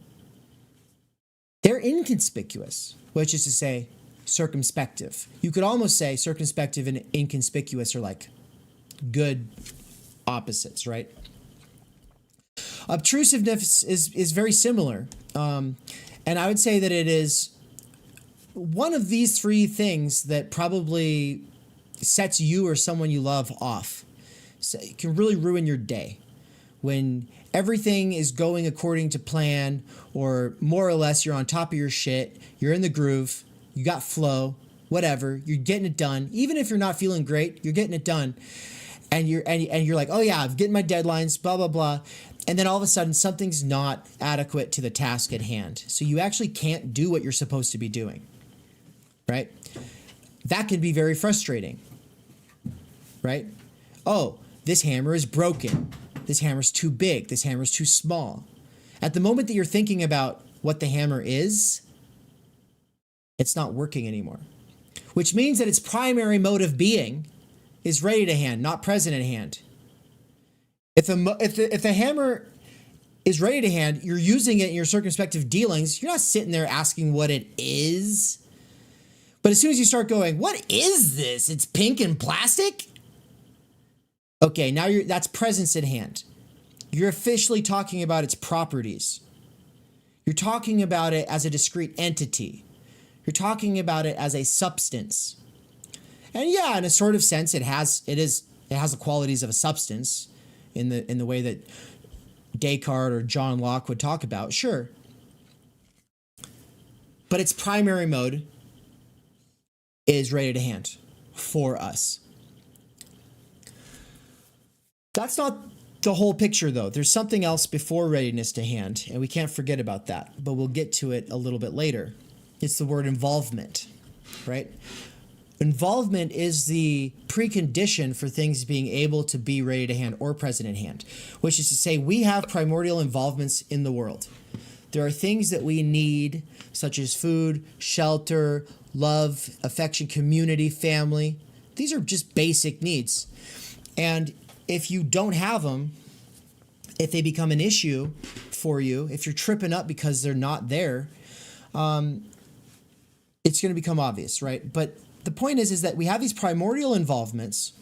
they're inconspicuous, which is to say, circumspective. You could almost say circumspective and inconspicuous are like good opposites, right? Obtrusiveness is very similar. And I would say that it is one of these three things that probably sets you or someone you love off. So it can really ruin your day. When everything is going according to plan, or more or less you're on top of your shit, you're in the groove, you got flow, whatever, you're getting it done. Even if you're not feeling great, you're getting it done. And you're like, oh yeah, I'm getting my deadlines, blah, blah, blah. And then all of a sudden something's not adequate to the task at hand. So you actually can't do what you're supposed to be doing, right? That can be very frustrating, right? Oh, this hammer is broken. This hammer's too big. This hammer's too small. At the moment that you're thinking about what the hammer is, it's not working anymore, which means that its primary mode of being is ready to hand, not present at hand. If the hammer is ready to hand, you're using it in your circumspective dealings. You're not sitting there asking what it is. But as soon as you start going, what is this? It's pink and plastic? Okay, now that's presence at hand. You're officially talking about its properties. You're talking about it as a discrete entity. You're talking about it as a substance. And yeah, in a sort of sense, it has the qualities of a substance in the way that Descartes or John Locke would talk about, sure. But its primary mode is ready to hand for us. That's not the whole picture, though. There's something else before readiness to hand, and we can't forget about that, but we'll get to it a little bit later. It's the word involvement, right? Involvement is the precondition for things being able to be ready to hand or present at hand, which is to say we have primordial involvements in the world. There are things that we need, such as food, shelter, love, affection, community, family. These are just basic needs. And if you don't have them, if they become an issue for you, if you're tripping up because they're not there, it's going to become obvious, right? But the point is that we have these primordial involvements,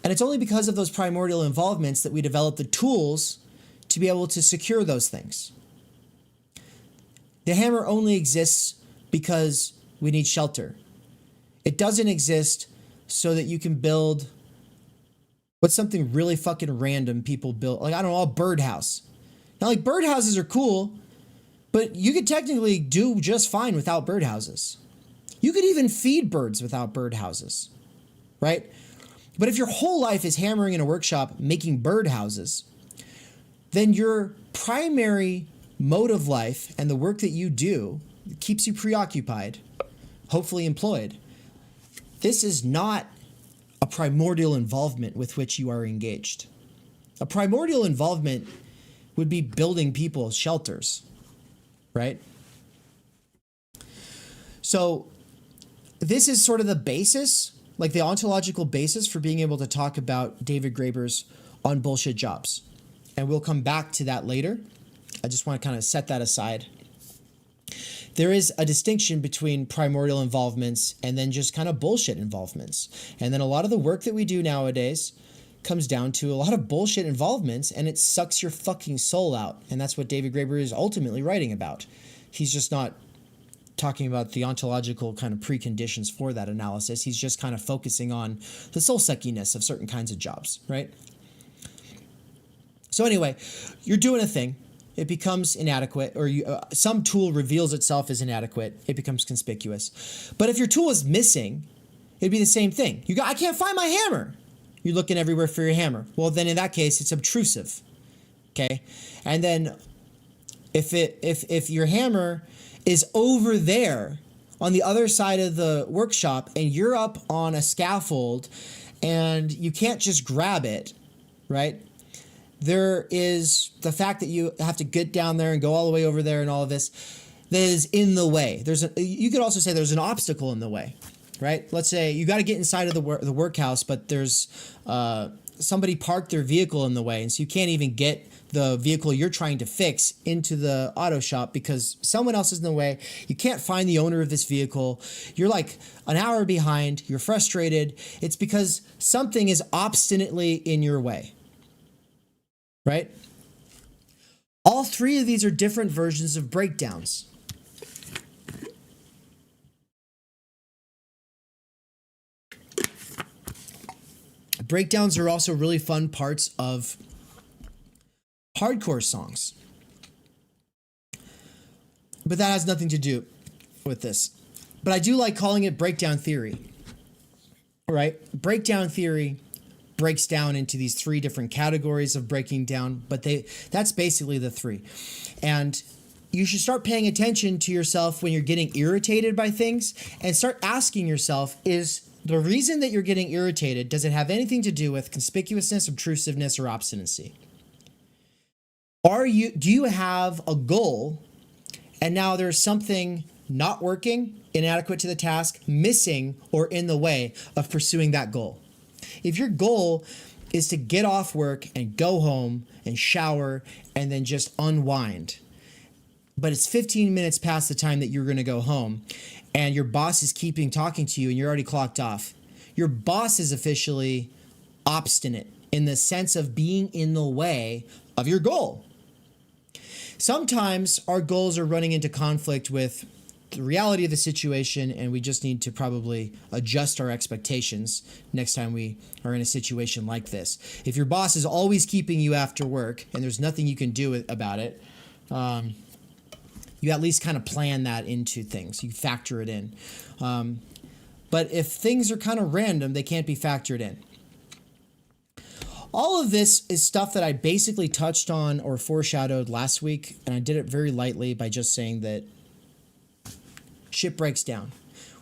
and it's only because of those primordial involvements that we develop the tools to be able to secure those things. The hammer only exists because we need shelter. It doesn't exist so that you can build what's something really fucking random people build. Like, I don't know, a birdhouse. Now, like, birdhouses are cool, but you could technically do just fine without birdhouses. You could even feed birds without birdhouses, right? But if your whole life is hammering in a workshop making birdhouses, then your primary mode of life and the work that you do keeps you preoccupied, hopefully employed. This is not a primordial involvement with which you are engaged. A primordial involvement would be building people shelters, right? So this is sort of the basis, like the ontological basis for being able to talk about David Graeber's On Bullshit Jobs. And we'll come back to that later. I just want to kind of set that aside. There is a distinction between primordial involvements and then just kind of bullshit involvements. And then a lot of the work that we do nowadays comes down to a lot of bullshit involvements, and it sucks your fucking soul out. And that's what David Graeber is ultimately writing about. He's just not talking about the ontological kind of preconditions for that analysis. He's just kind of focusing on the soul suckiness of certain kinds of jobs, right? So anyway, you're doing a thing. it becomes inadequate, or some tool reveals itself as inadequate, it becomes conspicuous. But if your tool is missing, it'd be the same thing. I can't find my hammer. You're looking everywhere for your hammer. Well, then in that case, it's obtrusive. Okay, and then if your hammer is over there on the other side of the workshop, and you're up on a scaffold, and you can't just grab it, right? There is the fact that you have to get down there and go all the way over there, and all of this that is in the way. You could also say there's an obstacle in the way, right? Let's say you got to get inside of the workhouse, but there's somebody parked their vehicle in the way, and so you can't even get the vehicle you're trying to fix into the auto shop because someone else is in the way. You can't find the owner of this vehicle. You're like an hour behind. You're frustrated. It's because something is obstinately in your way, right? All three of these are different versions of breakdowns. Breakdowns are also really fun parts of hardcore songs. But that has nothing to do with this. But I do like calling it breakdown theory. All right? Breakdown theory breaks down into these three different categories of breaking down, but that's basically the three. And you should start paying attention to yourself when you're getting irritated by things and start asking yourself, is the reason that you're getting irritated, does it have anything to do with conspicuousness, obtrusiveness, or obstinacy? Do you have a goal and now there's something not working, inadequate to the task, missing, or in the way of pursuing that goal? If your goal is to get off work and go home and shower and then just unwind, but it's 15 minutes past the time that you're going to go home and your boss is keeping talking to you and you're already clocked off, your boss is officially obstinate in the sense of being in the way of your goal. Sometimes our goals are running into conflict with the reality of the situation, and we just need to probably adjust our expectations next time we are in a situation like this. If your boss is always keeping you after work and there's nothing you can do about it, you at least kind of plan that into things. You factor it in. But if things are kind of random, they can't be factored in. All of this is stuff that I basically touched on or foreshadowed last week, and I did it very lightly by just saying that shit breaks down.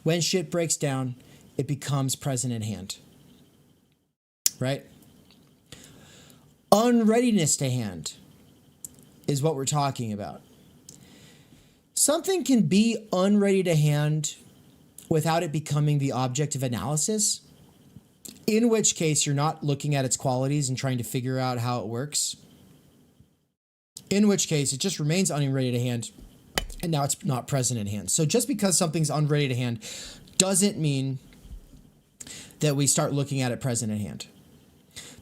When shit breaks down, it becomes present in hand, right? Unreadiness to hand is what we're talking about. Something can be unready to hand without it becoming the object of analysis, in which case you're not looking at its qualities and trying to figure out how it works. In which case it just remains unready to hand, and now it's not present in hand. So just because something's unready to hand doesn't mean that we start looking at it present in hand.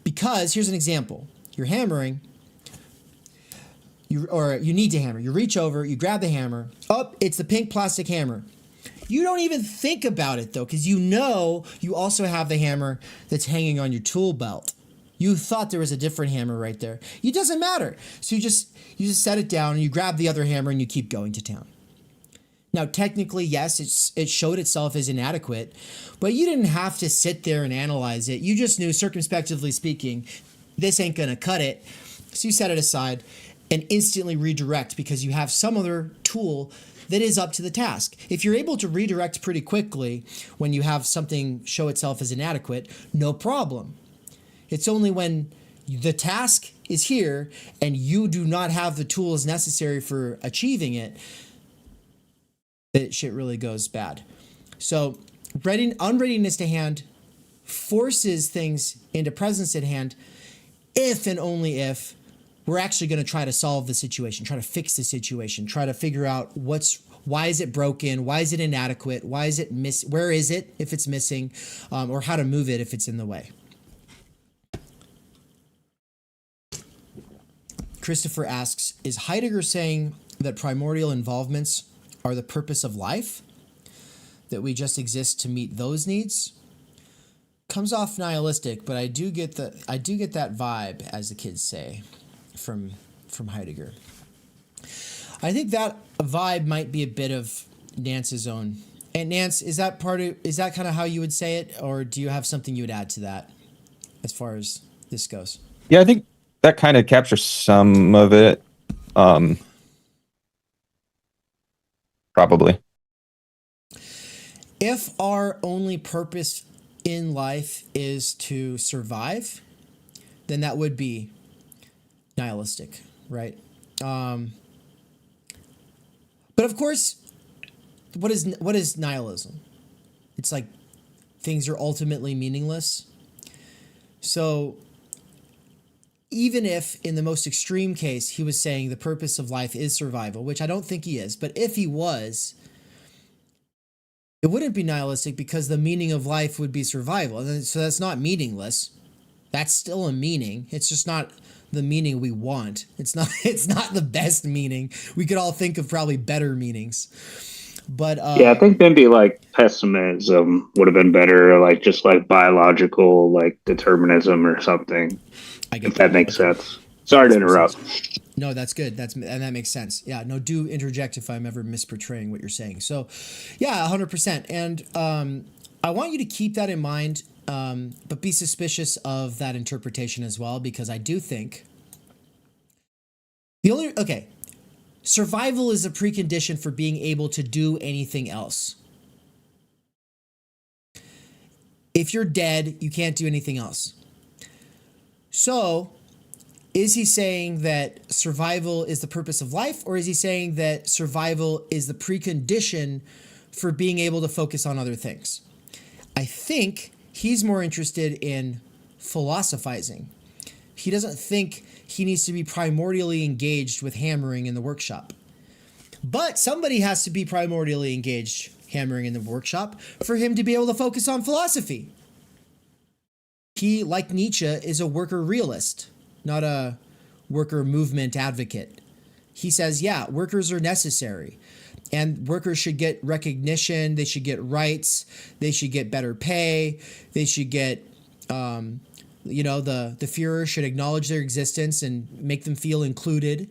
Because here's an example. You're hammering, you need to hammer. You reach over, you grab the hammer. Oh, it's the pink plastic hammer. You don't even think about it though, because you know you also have the hammer that's hanging on your tool belt. You thought there was a different hammer right there. It doesn't matter. So you just set it down and you grab the other hammer and you keep going to town. Now, technically, yes, it showed itself as inadequate, but you didn't have to sit there and analyze it. You just knew, circumspectively speaking, this ain't gonna cut it. So you set it aside and instantly redirect because you have some other tool that is up to the task. If you're able to redirect pretty quickly when you have something show itself as inadequate, no problem. It's only when the task is here and you do not have the tools necessary for achieving it that shit really goes bad. So unreadiness to hand forces things into presence at hand if and only if we're actually going to try to solve the situation, try to fix the situation, try to figure out why is it broken, why is it inadequate, why is it where is it if it's missing, or how to move it if it's in the way. Christopher asks, is Heidegger saying that primordial involvements are the purpose of life? That we just exist to meet those needs? Comes off nihilistic, but I do get that vibe, as the kids say, from Heidegger. I think that vibe might be a bit of Nance's own. And Nance, is that kind of how you would say it, or do you have something you would add to that as far as this goes? Yeah, I think that kind of captures some of it. Probably. If our only purpose in life is to survive, then that would be nihilistic, right? But of course, what is nihilism? It's like things are ultimately meaningless. So even if in the most extreme case he was saying the purpose of life is survival, which I don't think he is, but if he was, it wouldn't be nihilistic because the meaning of life would be survival. And so that's not meaningless. That's still a meaning. It's just not the meaning we want. It's not the best meaning. We could all think of probably better meanings. But yeah, I think maybe like pessimism would have been better, like just like biological like determinism or something. I get If that makes sense. Sorry to interrupt. No, that's good. And that makes sense. Yeah, no, do interject if I'm ever misportraying what you're saying. So, yeah, 100%. And I want you to keep that in mind, but be suspicious of that interpretation as well, because I do think survival is a precondition for being able to do anything else. If you're dead, you can't do anything else. So, is he saying that survival is the purpose of life, or is he saying that survival is the precondition for being able to focus on other things? I think he's more interested in philosophizing. He doesn't think he needs to be primordially engaged with hammering in the workshop. But somebody has to be primordially engaged hammering in the workshop for him to be able to focus on philosophy. He, like Nietzsche, is a worker realist, not a worker movement advocate. He says, yeah, workers are necessary, and workers should get recognition. They should get rights. They should get better pay. They should get, the Führer should acknowledge their existence and make them feel included.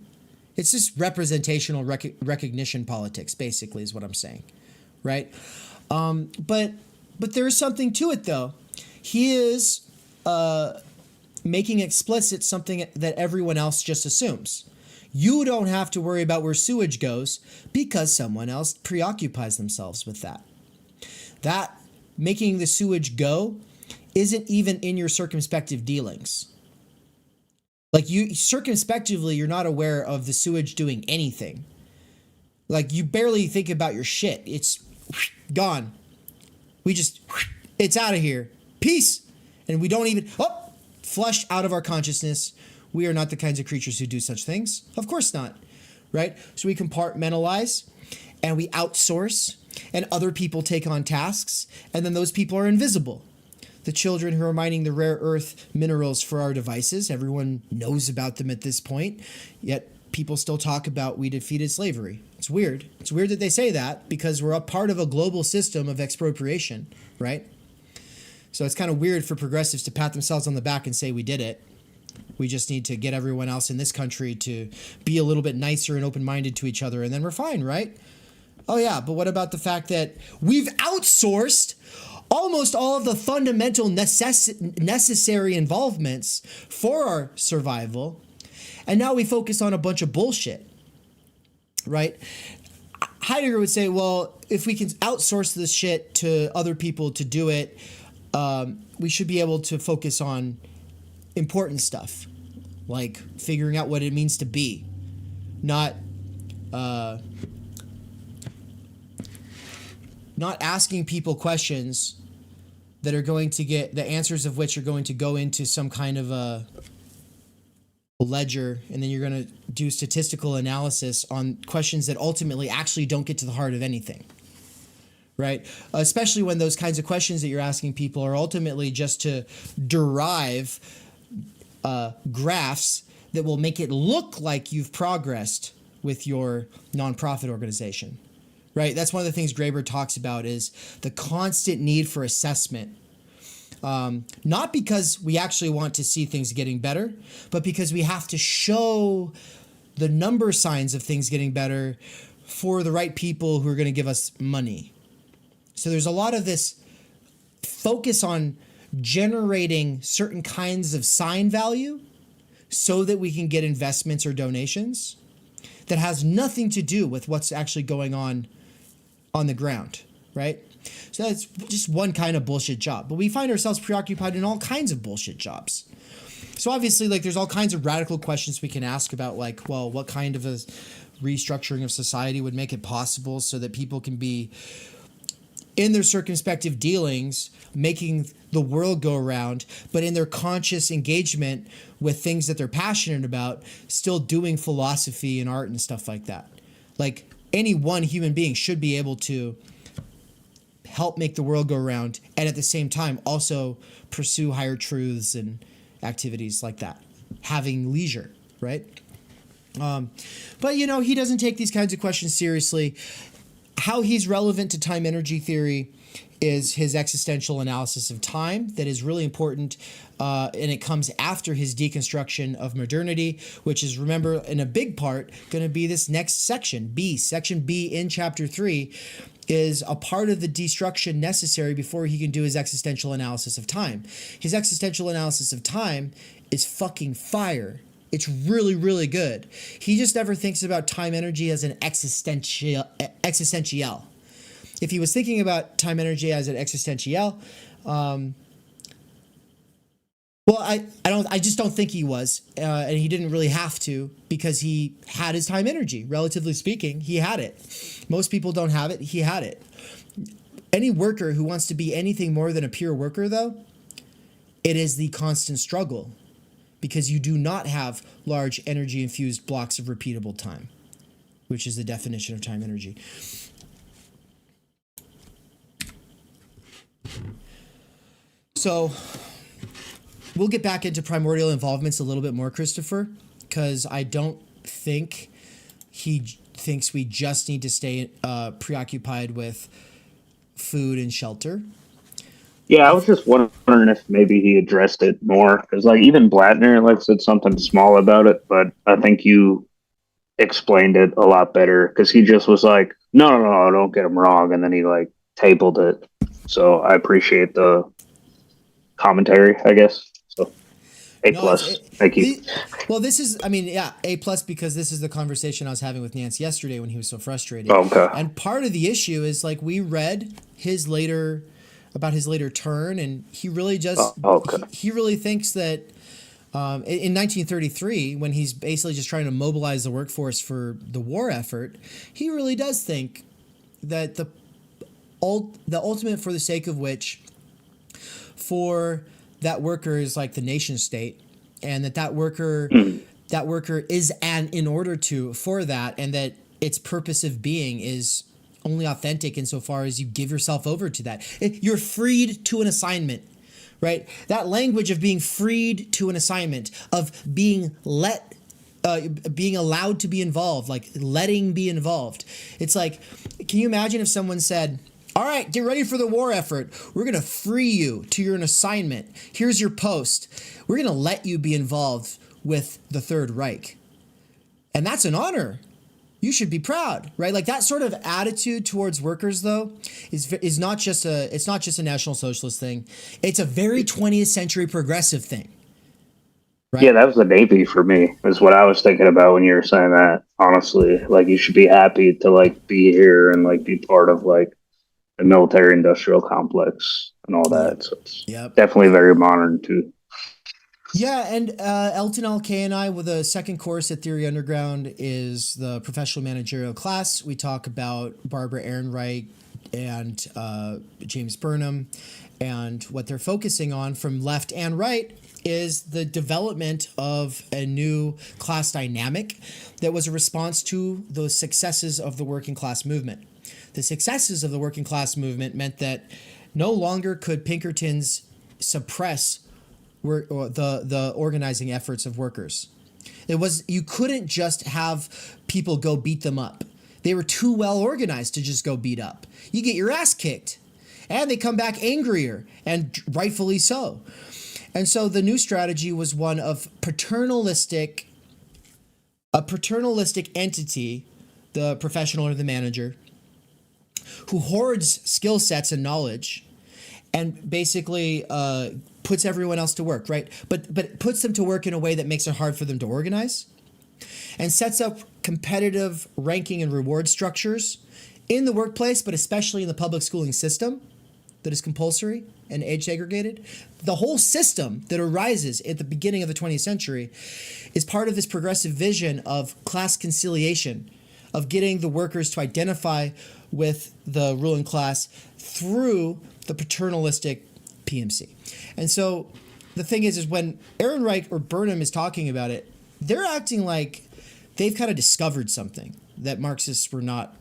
It's just representational recognition politics, basically, is what I'm saying, right? But there is something to it, though. He is making explicit something that everyone else just assumes. You don't have to worry about where sewage goes because someone else preoccupies themselves with that. That making the sewage go isn't even in your circumspective dealings. Like you circumspectively, you're not aware of the sewage doing anything. Like you barely think about your shit. It's gone. It's out of here. Peace. And we don't even, flushed out of our consciousness. We are not the kinds of creatures who do such things. Of course not, right? So we compartmentalize and we outsource and other people take on tasks and then those people are invisible. The children who are mining the rare earth minerals for our devices, everyone knows about them at this point, yet people still talk about we defeated slavery. It's weird. It's weird that they say that because we're a part of a global system of expropriation, right? So it's kind of weird for progressives to pat themselves on the back and say we did it. We just need to get everyone else in this country to be a little bit nicer and open-minded to each other, and then we're fine, right? Oh yeah, but what about the fact that we've outsourced almost all of the fundamental necessary involvements for our survival, and now we focus on a bunch of bullshit, right? Heidegger would say, well, if we can outsource this shit to other people to do it, we should be able to focus on important stuff, like figuring out what it means to be, not asking people questions that are going to get the answers of which are going to go into some kind of a ledger, and then you're going to do statistical analysis on questions that ultimately actually don't get to the heart of anything. Right? Especially when those kinds of questions that you're asking people are ultimately just to derive graphs that will make it look like you've progressed with your nonprofit organization. Right? That's one of the things Graeber talks about is the constant need for assessment. Not because we actually want to see things getting better, but because we have to show the number signs of things getting better for the right people who are going to give us money. So there's a lot of this focus on generating certain kinds of sign value so that we can get investments or donations that has nothing to do with what's actually going on the ground, right? So that's just one kind of bullshit job. But we find ourselves preoccupied in all kinds of bullshit jobs. So obviously, like, there's all kinds of radical questions we can ask about, like, well, what kind of a restructuring of society would make it possible so that people can be in their circumspective dealings, making the world go around, but in their conscious engagement with things that they're passionate about, still doing philosophy and art and stuff like that. Like, any one human being should be able to help make the world go around and at the same time also pursue higher truths and activities like that, having leisure, right? But, you know, he doesn't take these kinds of questions seriously. How he's relevant to time energy theory is his existential analysis of time that is really important, and it comes after his deconstruction of modernity, which is, remember, in a big part going to be this next section, B. Section B in chapter 3 is a part of the destruction necessary before he can do his existential analysis of time. His existential analysis of time is fucking fire. It's really, really good. He just never thinks about time energy as an existential. If he was thinking about time energy as an existential, well, I just don't think he was, and he didn't really have to, because he had his time energy. Relatively speaking, he had it. Most people don't have it. He had it. Any worker who wants to be anything more than a pure worker, though, it is the constant struggle, because you do not have large energy-infused blocks of repeatable time, which is the definition of time energy. So we'll get back into primordial involvements a little bit more, Christopher, because I don't think he thinks we just need to stay preoccupied with food and shelter. Yeah, I was just wondering if maybe he addressed it more, because like even Blattner like said something small about it, but I think you explained it a lot better, because he just was like, no, don't get him wrong, and then he like tabled it. So I appreciate the commentary, I guess. So A plus, thank you. Well, this is, I mean, yeah, A plus, because this is the conversation I was having with Nance yesterday when he was so frustrated. Oh, okay. And part of the issue is, like, we read his later turn, and he really just he really thinks that in 1933, when he's basically just trying to mobilize the workforce for the war effort, he really does think that the ultimate for the sake of which for that worker is like the nation state, and that worker is an in order to for that, and that its purpose of being is only authentic insofar as you give yourself over to that. You're freed to an assignment, right? That language of being freed to an assignment, of being being allowed to be involved, like letting be involved. It's like, can you imagine if someone said, all right, get ready for the war effort. We're going to free you to your assignment. Here's your post. We're going to let you be involved with the Third Reich. And that's an honor. You should be proud, right? Like, that sort of attitude towards workers, though, is not just a National Socialist thing. It's a very 20th century progressive thing. Right? Yeah, that was the Navy for me, is what I was thinking about when you were saying that. Honestly, like, you should be happy to like be here and like be part of like the military industrial complex and all that. So it's definitely very modern too. Yeah, and Elton LK and I, with a second course at Theory Underground, is the professional managerial class. We talk about Barbara Ehrenreich and James Burnham, and what they're focusing on from left and right is the development of a new class dynamic that was a response to those successes of the working class movement. The successes of the working class movement meant that no longer could Pinkertons suppress the organizing efforts of workers. You couldn't just have people go beat them up. They were too well organized to just go beat up. You get your ass kicked, and they come back angrier, and rightfully so. And so the new strategy was one of paternalistic a paternalistic entity, the professional or the manager, who hoards skill sets and knowledge and basically puts everyone else to work, right? But puts them to work in a way that makes it hard for them to organize and sets up competitive ranking and reward structures in the workplace, but especially in the public schooling system that is compulsory and age segregated. The whole system that arises at the beginning of the 20th century is part of this progressive vision of class conciliation, of getting the workers to identify with the ruling class through the paternalistic PMC. And so the thing is when Ehrenreich or Burnham is talking about it, they're acting like they've kind of discovered something that Marxists were not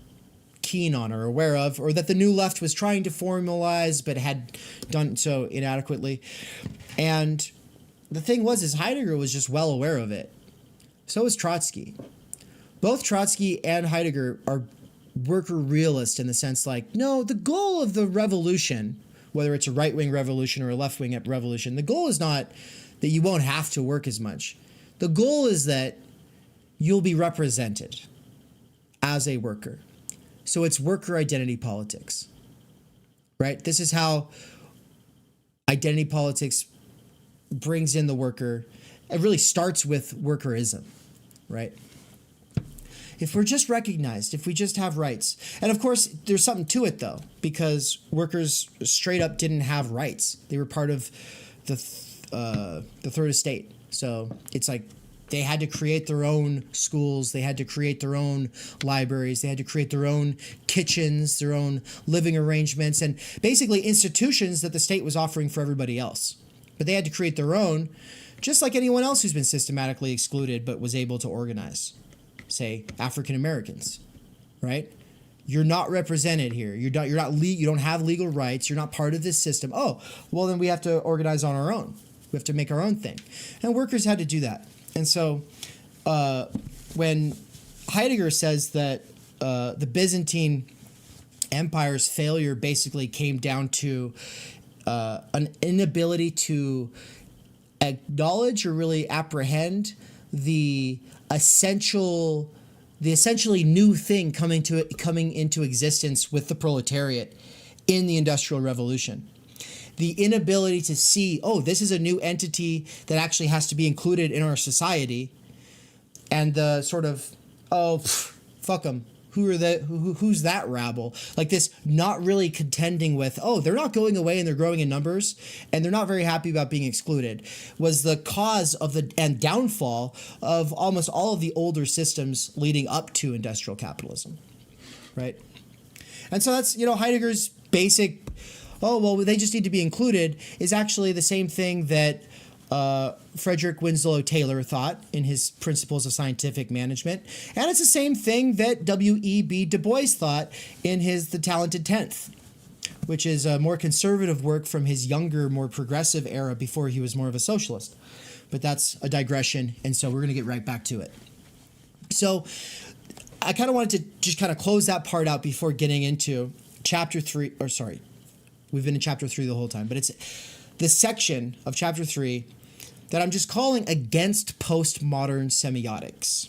keen on or aware of, or that the New Left was trying to formalize but had done so inadequately. And the thing is Heidegger was just well aware of it. So is Trotsky. Both Trotsky and Heidegger are worker realists in the sense like, no, the goal of the revolution, whether it's a right-wing revolution or a left-wing revolution, the goal is not that you won't have to work as much. The goal is that you'll be represented as a worker. So it's worker identity politics, right? This is how identity politics brings in the worker. It really starts with workerism, right? If we're just recognized, if we just have rights, and of course there's something to it though, because workers straight up didn't have rights. They were part of the third estate. So it's like they had to create their own schools. They had to create their own libraries. They had to create their own kitchens, their own living arrangements, and basically institutions that the state was offering for everybody else. But they had to create their own, just like anyone else who's been systematically excluded but was able to organize. Say African Americans, right? You're not represented here. You don't have legal rights. You're not part of this system. Oh, well then we have to organize on our own. We have to make our own thing. And workers had to do that. And so when Heidegger says that the Byzantine Empire's failure basically came down to an inability to acknowledge or really apprehend the essentially new thing coming into existence with the proletariat in the Industrial Revolution. The inability to see, oh, this is a new entity that actually has to be included in our society, and the sort of, oh, fuck them. Who's that rabble? Like this, not really contending with, oh, they're not going away and they're growing in numbers and they're not very happy about being excluded, was the cause of and downfall of almost all of the older systems leading up to industrial capitalism, right? And so that's, Heidegger's basic, oh, well, they just need to be included, is actually the same thing that Frederick Winslow Taylor thought in his Principles of Scientific Management. And it's the same thing that W.E.B. Du Bois thought in his The Talented Tenth, which is a more conservative work from his younger, more progressive era before he was more of a socialist. But that's a digression, and so we're going to get right back to it. So I kind of wanted to just kind of close that part out before getting into chapter 3, or sorry, we've been in chapter 3 the whole time, but it's this section of chapter 3 that I'm just calling Against Postmodern Semiotics.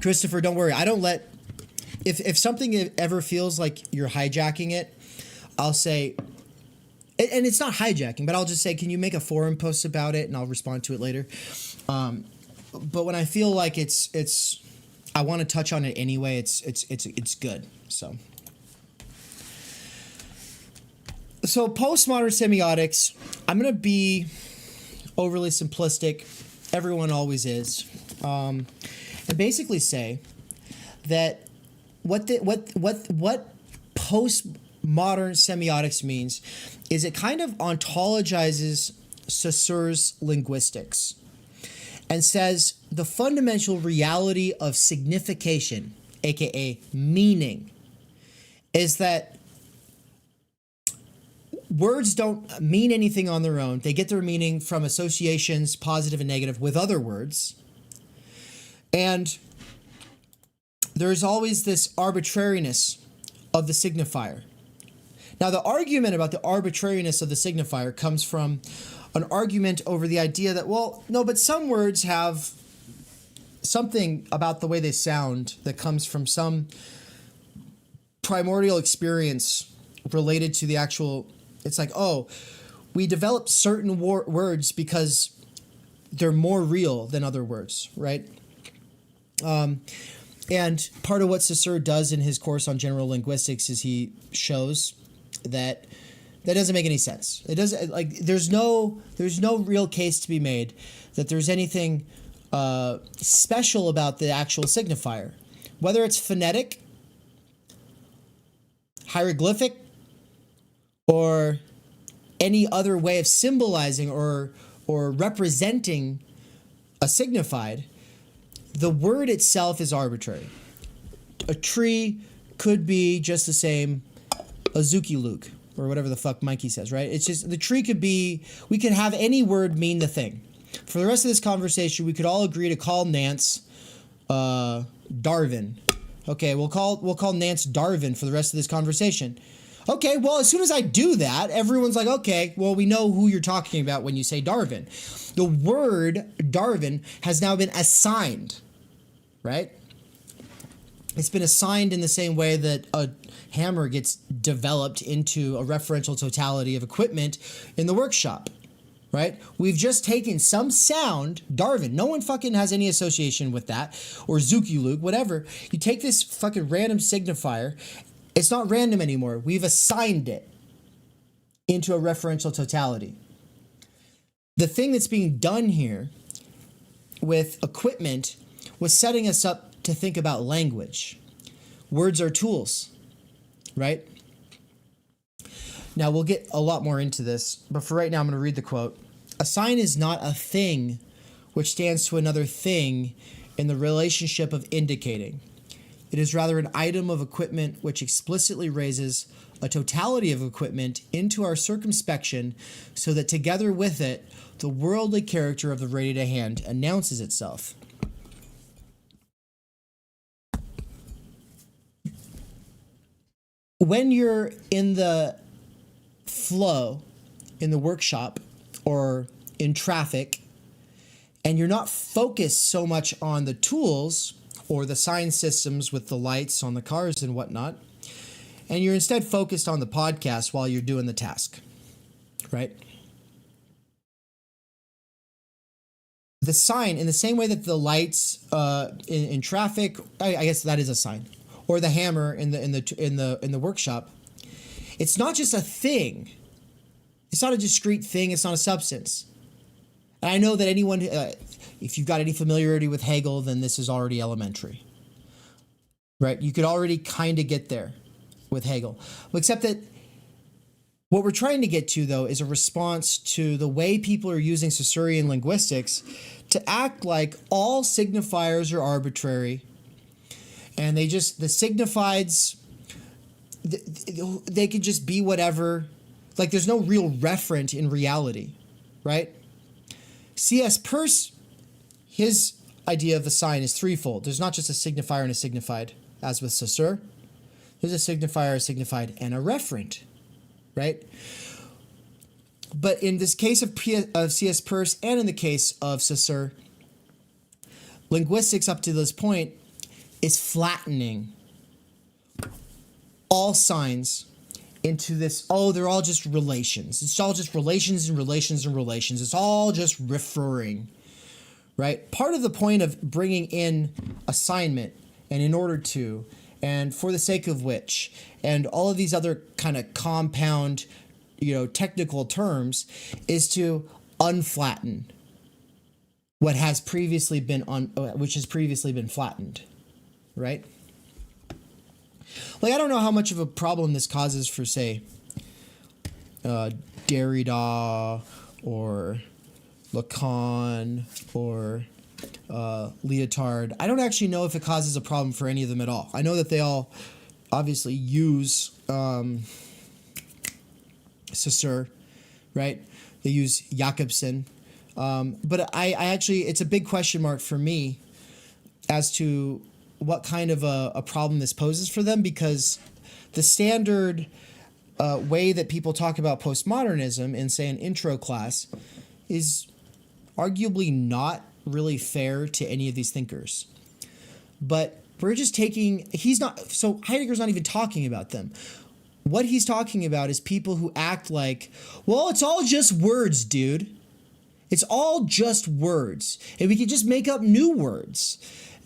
Christopher, don't worry. I don't let, if something ever feels like you're hijacking it, I'll say, and it's not hijacking, but I'll just say, can you make a forum post about it? And I'll respond to it later. But when I feel like it's, I want to touch on it anyway, it's good. So postmodern semiotics, I'm going to be overly simplistic. Everyone always is. And basically say that what postmodern semiotics means is it kind of ontologizes Saussure's linguistics and says the fundamental reality of signification, aka meaning, is that words don't mean anything on their own. They get their meaning from associations, positive and negative, with other words. And there's always this arbitrariness of the signifier. Now, the argument about the arbitrariness of the signifier comes from an argument over the idea that, well, no, but some words have something about the way they sound that comes from some primordial experience related to the actual. It's like, oh, we develop certain words because they're more real than other words, right? And part of what Saussure does in his course on general linguistics is he shows that doesn't make any sense. It doesn't, like, there's no real case to be made that there's anything special about the actual signifier, whether it's phonetic, hieroglyphic, or any other way of symbolizing or representing a signified. The word itself is arbitrary. A tree could be just the same Azuki Luke, or whatever the fuck Mikey says, right? It's just, the tree could be, we could have any word mean the thing. For the rest of this conversation, we could all agree to call Nance Darwin. Okay, we'll call Nance Darwin for the rest of this conversation. Okay, well, as soon as I do that, everyone's like, okay, well, we know who you're talking about when you say Darwin. The word Darwin has now been assigned, right? It's been assigned in the same way that a hammer gets developed into a referential totality of equipment in the workshop, right? We've just taken some sound, Darwin, no one fucking has any association with that, or Zuki Luke, whatever. You take this fucking random signifier, it's not random anymore. We've assigned it into a referential totality. The thing that's being done here with equipment was setting us up to think about language. Words are tools, right? Now, we'll get a lot more into this, but for right now, I'm going to read the quote. A sign is not a thing which stands to another thing in the relationship of indicating. It is rather an item of equipment which explicitly raises a totality of equipment into our circumspection so that together with it, the worldly character of the ready to hand announces itself. When you're in the flow, in the workshop, or in traffic, and you're not focused so much on the tools or the sign systems with the lights on the cars and whatnot, and you're instead focused on the podcast while you're doing the task, right? The sign, in the same way that the lights in traffic, I guess that is a sign, or the hammer in the workshop, it's not just a thing. It's not a discrete thing. It's not a substance. And I know that anyone, if you've got any familiarity with Hegel, then this is already elementary, right? You could already kind of get there with Hegel, except that what we're trying to get to, though, is a response to the way people are using Saussurean linguistics to act like all signifiers are arbitrary, and the signifieds, they could just be whatever. Like, there's no real referent in reality, right? C.S. Peirce, his idea of the sign is threefold. There's not just a signifier and a signified, as with Saussure. There's a signifier, a signified, and a referent, right? But in this case of C.S. Peirce and in the case of Saussure, linguistics up to this point is flattening all signs into this, oh, they're all just relations. It's all just relations and relations and relations. It's all just referring, right? Part of the point of bringing in assignment and in order to and for the sake of which and all of these other kind of compound, technical terms is to unflatten what has previously been which has previously been flattened, right? Like, I don't know how much of a problem this causes for, say, Derrida or Lacan or Lyotard. I don't actually know if it causes a problem for any of them at all. I know that they all obviously use Saussure, right? They use Jakobson. But I actually, it's a big question mark for me as to what kind of a problem this poses for them, because the standard way that people talk about postmodernism in, say, an intro class is arguably not really fair to any of these thinkers. But we're just taking, so Heidegger's not even talking about them. What he's talking about is people who act like, well, it's all just words, dude. It's all just words. And we can just make up new words.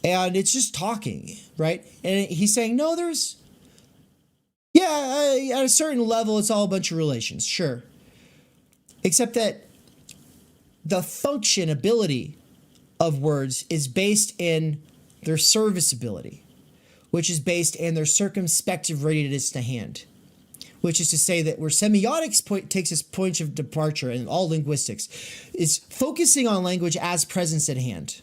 And it's just talking, right? And he's saying, no, at a certain level, it's all a bunch of relations, sure. Except that the functionability of words is based in their serviceability, which is based in their circumspective readiness to hand, which is to say that where semiotics takes its point of departure in all linguistics is focusing on language as presence at hand.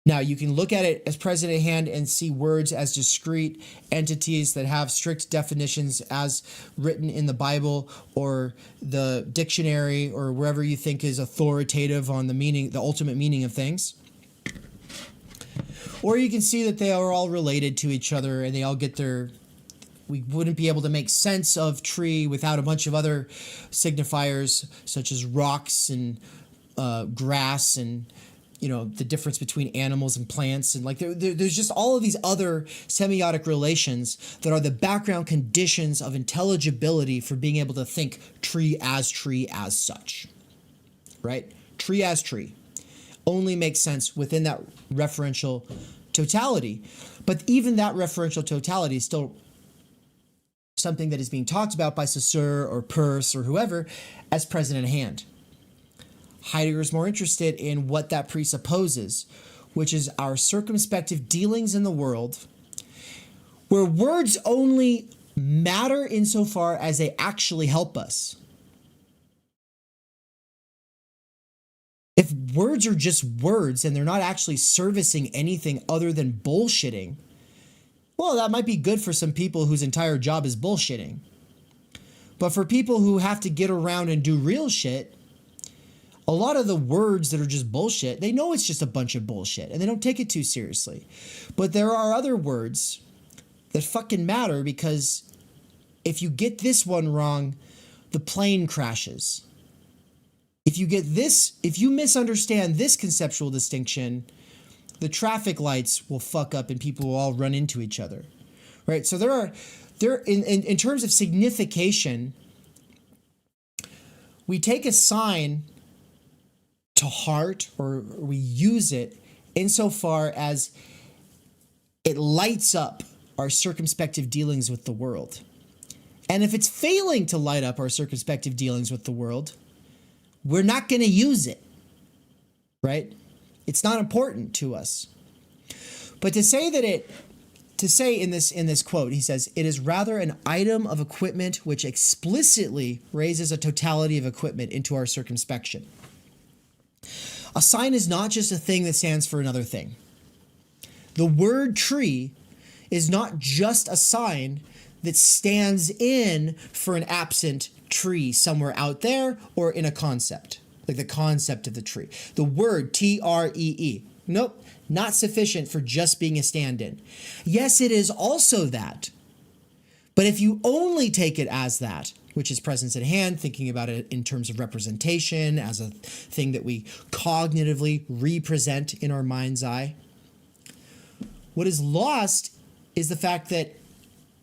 Now, you can look at it as present at hand and see words as discrete entities that have strict definitions as written in the Bible or the dictionary or wherever you think is authoritative on the meaning, the ultimate meaning of things. Or you can see that they are all related to each other and they all get we wouldn't be able to make sense of tree without a bunch of other signifiers such as rocks and grass and the difference between animals and plants, and like there's just all of these other semiotic relations that are the background conditions of intelligibility for being able to think tree as such, right? Tree as tree only makes sense within that referential totality, but even that referential totality is still something that is being talked about by Saussure or Peirce or whoever as present at hand. Heidegger is more interested in what that presupposes, which is our circumspective dealings in the world, where words only matter insofar as they actually help us. If words are just words and they're not actually servicing anything other than bullshitting, well, that might be good for some people whose entire job is bullshitting. But for people who have to get around and do real shit, a lot of the words that are just bullshit, they know it's just a bunch of bullshit and they don't take it too seriously. But there are other words that fucking matter, because if you get this one wrong, the plane crashes. If you misunderstand this conceptual distinction, the traffic lights will fuck up and people will all run into each other, right? So in terms of signification, we take a sign to heart, or we use it insofar as it lights up our circumspective dealings with the world. And if it's failing to light up our circumspective dealings with the world, we're not going to use it, right? It's not important to us. But to say in this quote, he says, it is rather an item of equipment which explicitly raises a totality of equipment into our circumspection. A sign is not just a thing that stands for another thing. The word tree is not just a sign that stands in for an absent tree somewhere out there or in a concept, like the concept of the tree. The word T-R-E-E. Nope, not sufficient for just being a stand-in. Yes, it is also that. But if you only take it as that, which is presence at hand, thinking about it in terms of representation as a thing that we cognitively represent in our mind's eye, what is lost is the fact that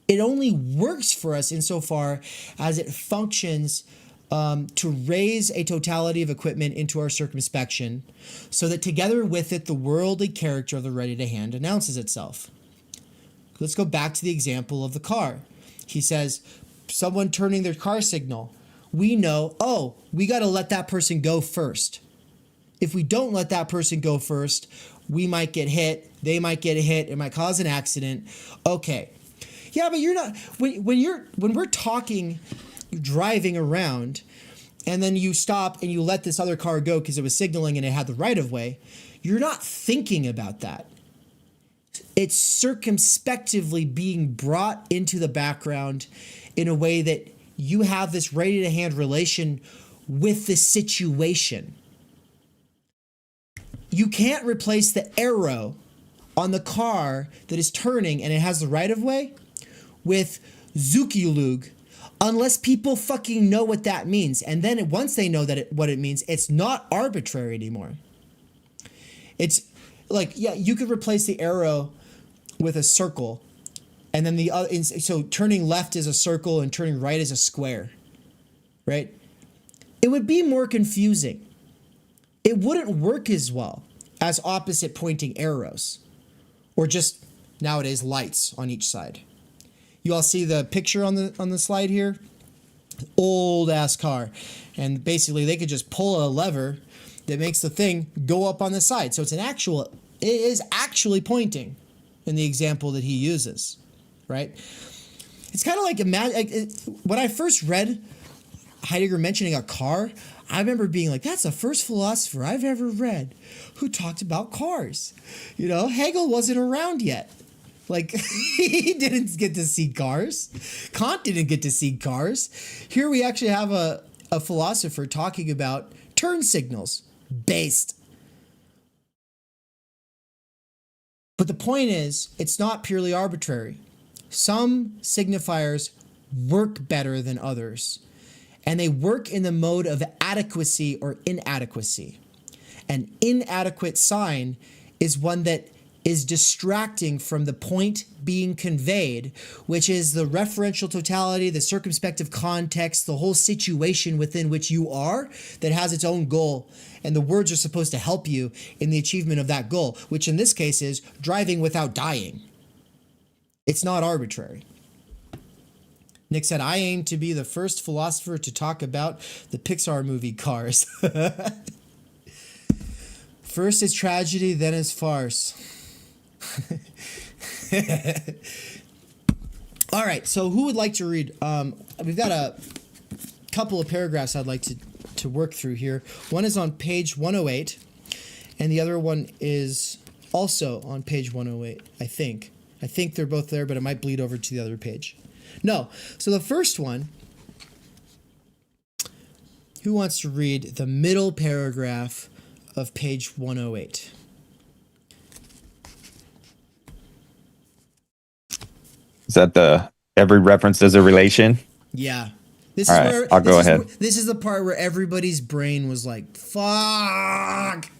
it only works for us insofar as it functions to raise a totality of equipment into our circumspection, so that together with it, the worldly character of the ready to hand announces itself. Let's go back to the example of the car. He says, someone turning their car signal. We know, we got to let that person go first. If we don't let that person go first, we might get hit. They might get hit. It might cause an accident. Okay. Yeah, but you're not, when we're talking, driving around, and then you stop and you let this other car go because it was signaling and it had the right of way, you're not thinking about that. It's circumspectively being brought into the background in a way that you have this ready to hand relation with the situation. You can't replace the arrow on the car that is turning and it has the right of way with Zukilug unless people fucking know what that means. And then once they know what it means, it's not arbitrary anymore. It's like, yeah, you could replace the arrow with a circle, and then the other, so turning left is a circle and turning right is a square, right? It would be more confusing. It wouldn't work as well as opposite pointing arrows, or just nowadays lights on each side. You all see the picture on the slide here? Old ass car. And basically they could just pull a lever that makes the thing go up on the side. So it is actually pointing in the example that he uses, right? It's kind of like, when I first read Heidegger mentioning a car, I remember being like, that's the first philosopher I've ever read who talked about cars. You know, Hegel wasn't around yet. Like, he didn't get to see cars. Kant didn't get to see cars. Here we actually have a philosopher talking about turn signals based. But the point is, it's not purely arbitrary. Some signifiers work better than others, and they work in the mode of adequacy or inadequacy. An inadequate sign is one that is distracting from the point being conveyed, which is the referential totality, the circumspective context, the whole situation within which you are, that has its own goal. And the words are supposed to help you in the achievement of that goal, which in this case is driving without dying. It's not arbitrary. Nick said, I aim to be the first philosopher to talk about the Pixar movie Cars. First is tragedy, then is farce. All right, so who would like to read? We've got a couple of paragraphs I'd like to work through here. One is on page 108, and the other one is also on page 108, I think. I think they're both there, but it might bleed over to the other page. No, so the first one, who wants to read the middle paragraph of page 108? Is that every reference is a relation? Yeah. This All is right, where I'll go ahead. This is the part where everybody's brain was like, fuck.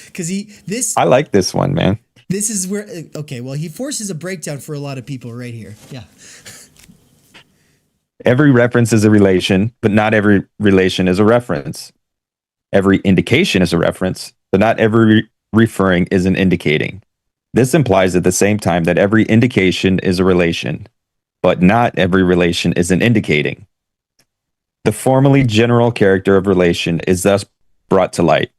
Because I like this one, man. this is where, okay, well, he forces a breakdown for a lot of people right here. Yeah. Every reference is a relation, but not every relation is a reference. Every indication is a reference, but not every referring is an indicating. This implies at the same time that every indication is a relation, but not every relation is an indicating. The formally general character of relation is thus brought to light.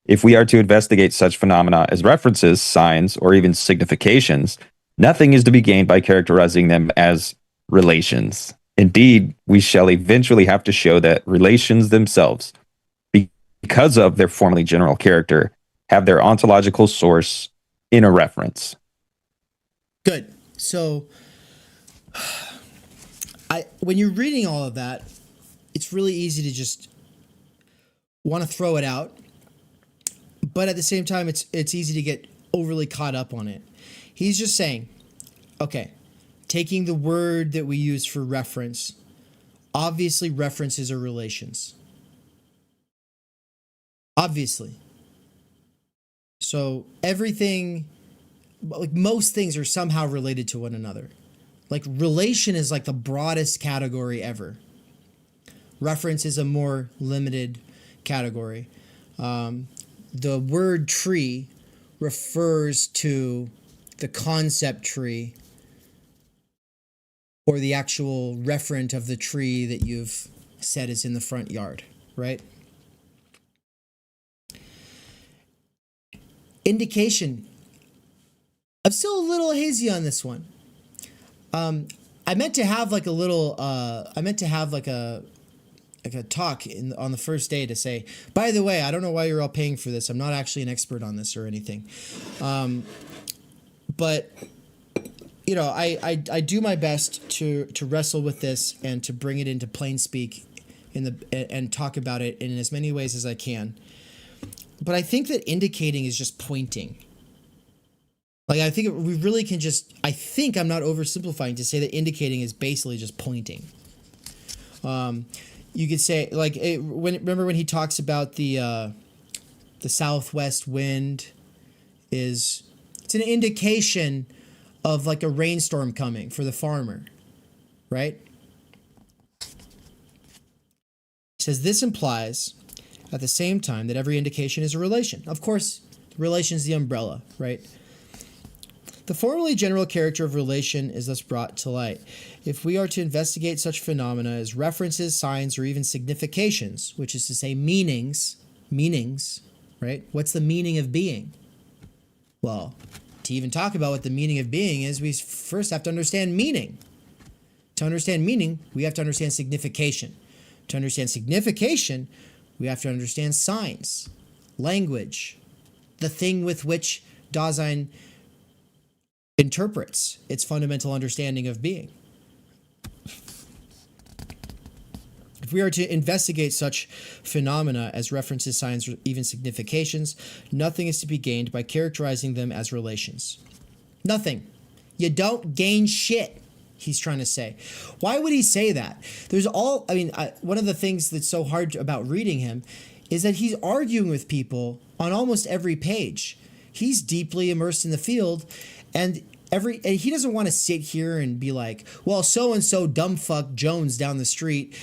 If we are to investigate such phenomena as references, signs, or even significations, nothing is to be gained by characterizing them as relations. Indeed, we shall eventually have to show that relations themselves, because of their formally general character, have their ontological source in a reference. Good. So, when you're reading all of that, it's really easy to just want to throw it out, but at the same time, it's easy to get overly caught up on it. He's just saying, okay, taking the word that we use for reference, obviously references are relations. Obviously. So everything, like most things, are somehow related to one another. Like relation is like the broadest category ever. Reference is a more limited category. The word tree refers to the concept tree or the actual referent of the tree that you've said is in the front yard, right? Indication. I'm still a little hazy on this one. I meant to have like a little, a talk on the first day to say, by the way, I don't know why you're all paying for this. I'm not actually an expert on this or anything. But you know, I do my best to wrestle with this and to bring it into plain speak and talk about it in as many ways as I can. But I think that indicating is just pointing. Like, I think we really can just, I think I'm not oversimplifying to say that indicating is basically just pointing. You could say, like, remember when he talks about the southwest wind it's an indication of like a rainstorm coming for the farmer, right? It says this implies at the same time that every indication is a relation. Of course, relation is the umbrella, right? The formally general character of relation is thus brought to light. If we are to investigate such phenomena as references, signs, or even significations, which is to say meanings, right? What's the meaning of being? Well, to even talk about what the meaning of being is, we first have to understand meaning. To understand meaning, we have to understand signification. To understand signification, we have to understand signs, language, the thing with which Dasein interprets its fundamental understanding of being. If we are to investigate such phenomena as references, signs, or even significations, nothing is to be gained by characterizing them as relations. Nothing. You don't gain shit, he's trying to say. Why would he say that? One of the things that's so hard about reading him is that he's arguing with people on almost every page. He's deeply immersed in the field, and he doesn't want to sit here and be like, well, so-and-so dumb fuck Jones down the street,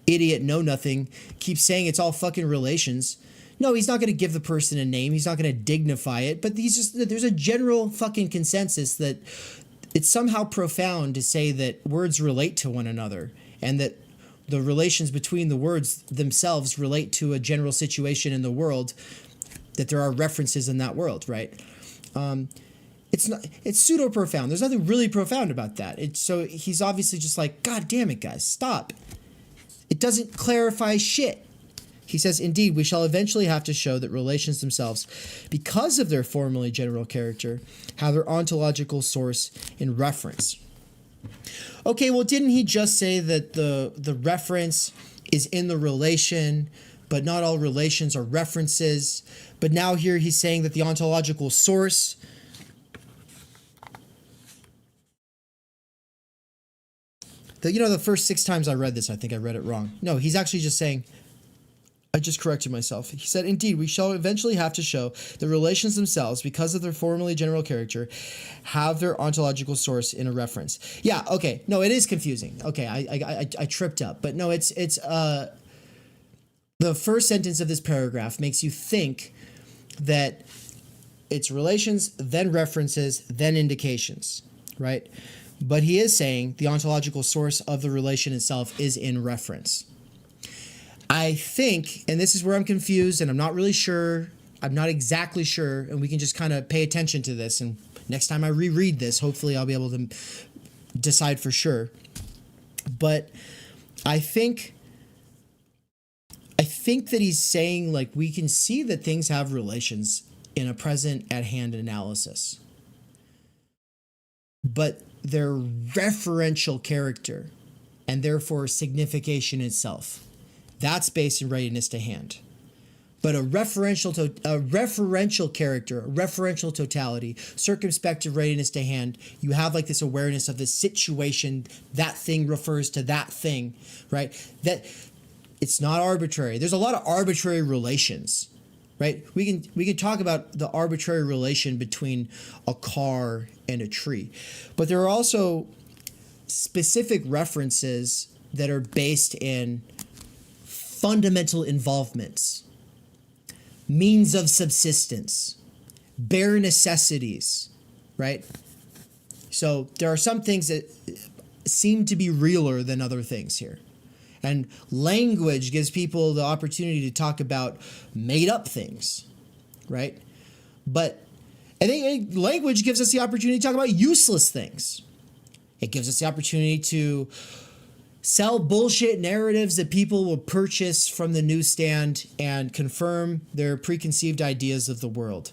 idiot know nothing, keeps saying it's all fucking relations. No, he's not going to give the person a name. He's not going to dignify it. But there's a general fucking consensus that it's somehow profound to say that words relate to one another, and that the relations between the words themselves relate to a general situation in the world, that there are references in that world, right? It's pseudo profound. There's nothing really profound about that. So he's obviously just like, God damn it, guys, stop. It doesn't clarify shit. He says, indeed, we shall eventually have to show that relations themselves, because of their formally general character, have their ontological source in reference. Okay, well, didn't he just say that the reference is in the relation, but not all relations are references? But now here he's saying that the ontological source the first 6 times I read this, I think I read it wrong. No, he's actually just saying, I just corrected myself. He said, indeed, we shall eventually have to show the relations themselves, because of their formally general character, have their ontological source in a reference. Yeah, okay. No, it is confusing. Okay, I tripped up. But no, it's the first sentence of this paragraph makes you think that it's relations, then references, then indications, right? But he is saying the ontological source of the relation itself is in reference. I think, and this is where I'm confused and I'm not really sure, I'm not exactly sure, and we can just kind of pay attention to this, and next time I reread this, hopefully I'll be able to decide for sure. But I think that he's saying, like, we can see that things have relations in a present at hand analysis, but their referential character and therefore signification itself, that's based in readiness to hand. But a referential character, a referential totality, circumspective readiness to hand, you have like this awareness of the situation, that thing refers to that thing, right? That it's not arbitrary. There's a lot of arbitrary relations, right? We can talk about the arbitrary relation between a car and a tree, but there are also specific references that are based in fundamental involvements, means of subsistence, bare necessities, right? So there are some things that seem to be realer than other things here. And language gives people the opportunity to talk about made up things, right? But I think language gives us the opportunity to talk about useless things. It gives us the opportunity to sell bullshit narratives that people will purchase from the newsstand and confirm their preconceived ideas of the world.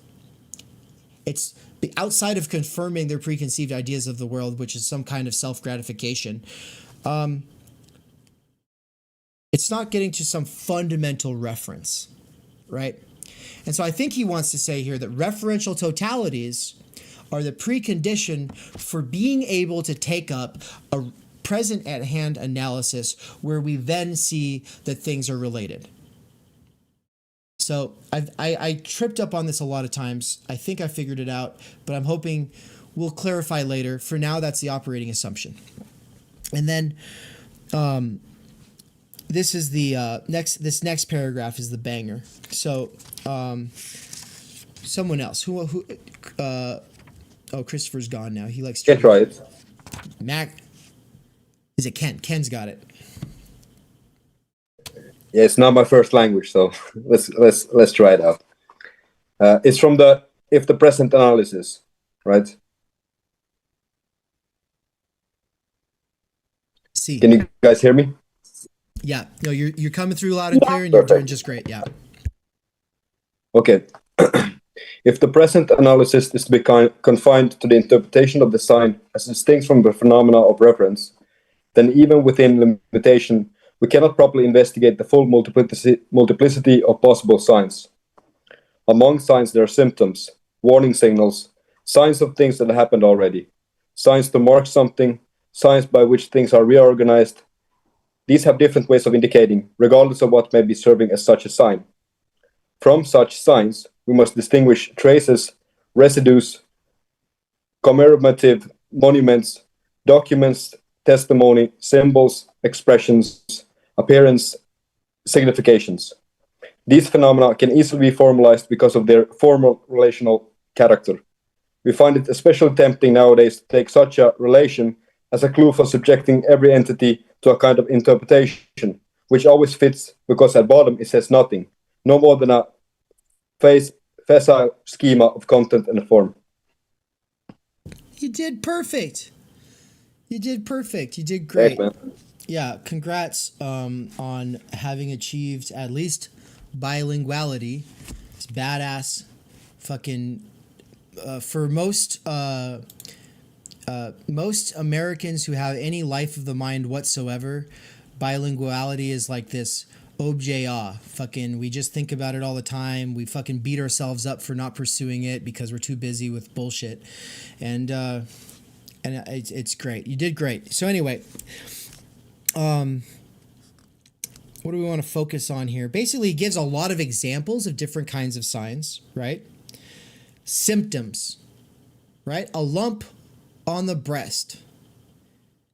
It's outside of confirming their preconceived ideas of the world, which is some kind of self-gratification. It's not getting to some fundamental reference, right? And so I think he wants to say here that referential totalities are the precondition for being able to take up a present at hand analysis where we then see that things are related. So I tripped up on this a lot of times. I think I figured it out, but I'm hoping we'll clarify later. For now, that's the operating assumption. And then this is the this next paragraph is the banger. So someone else who Christopher's gone now. He likes Can't try it. Mac. Is it Ken? Ken's got it. Yeah, it's not my first language, so let's try it out. It's from the if the present analysis, right? See. Can you guys hear me? Yeah. No, you're coming through loud and clear, and you're doing just great. Yeah. Okay. If the present analysis is to be confined to the interpretation of the sign as distinct from the phenomena of reference, then even within limitation, we cannot properly investigate the full multiplicity of possible signs. Among signs, there are symptoms, warning signals, signs of things that happened already, signs to mark something, signs by which things are reorganized. These have different ways of indicating, regardless of what may be serving as such a sign. From such signs, we must distinguish traces, residues, commemorative monuments, documents, testimony, symbols, expressions, appearance, significations. These phenomena can easily be formalized because of their formal relational character. We find it especially tempting nowadays to take such a relation as a clue for subjecting every entity to a kind of interpretation, which always fits because at bottom it says nothing, no more than a facile schema of content and form. You did perfect. You did perfect. You did great. Thanks, man. Yeah, congrats on having achieved at least bilinguality. It's badass. Fucking for most Americans who have any life of the mind whatsoever, bilinguality is like this objet. Fucking, we just think about it all the time. We fucking beat ourselves up for not pursuing it because we're too busy with bullshit, and it's great. You did great. So anyway, what do we want to focus on here? Basically, it gives a lot of examples of different kinds of signs, right? Symptoms, right? A lump on the breast.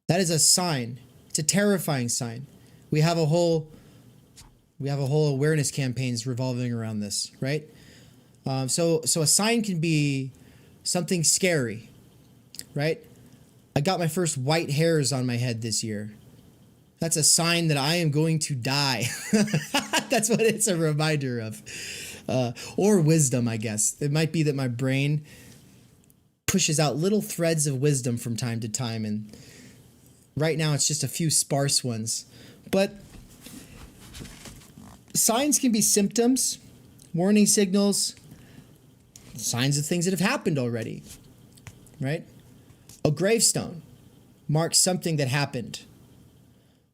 That is a sign. It's a terrifying sign. We have a whole awareness campaigns revolving around this, right? So a sign can be something scary, right? I got my first white hairs on my head this year. That's a sign that I am going to die. That's what it's a reminder of. Or wisdom, I guess. It might be that my brain pushes out little threads of wisdom from time to time, and right now it's just a few sparse ones. But signs can be symptoms, warning signals, signs of things that have happened already, right? A gravestone marks something that happened.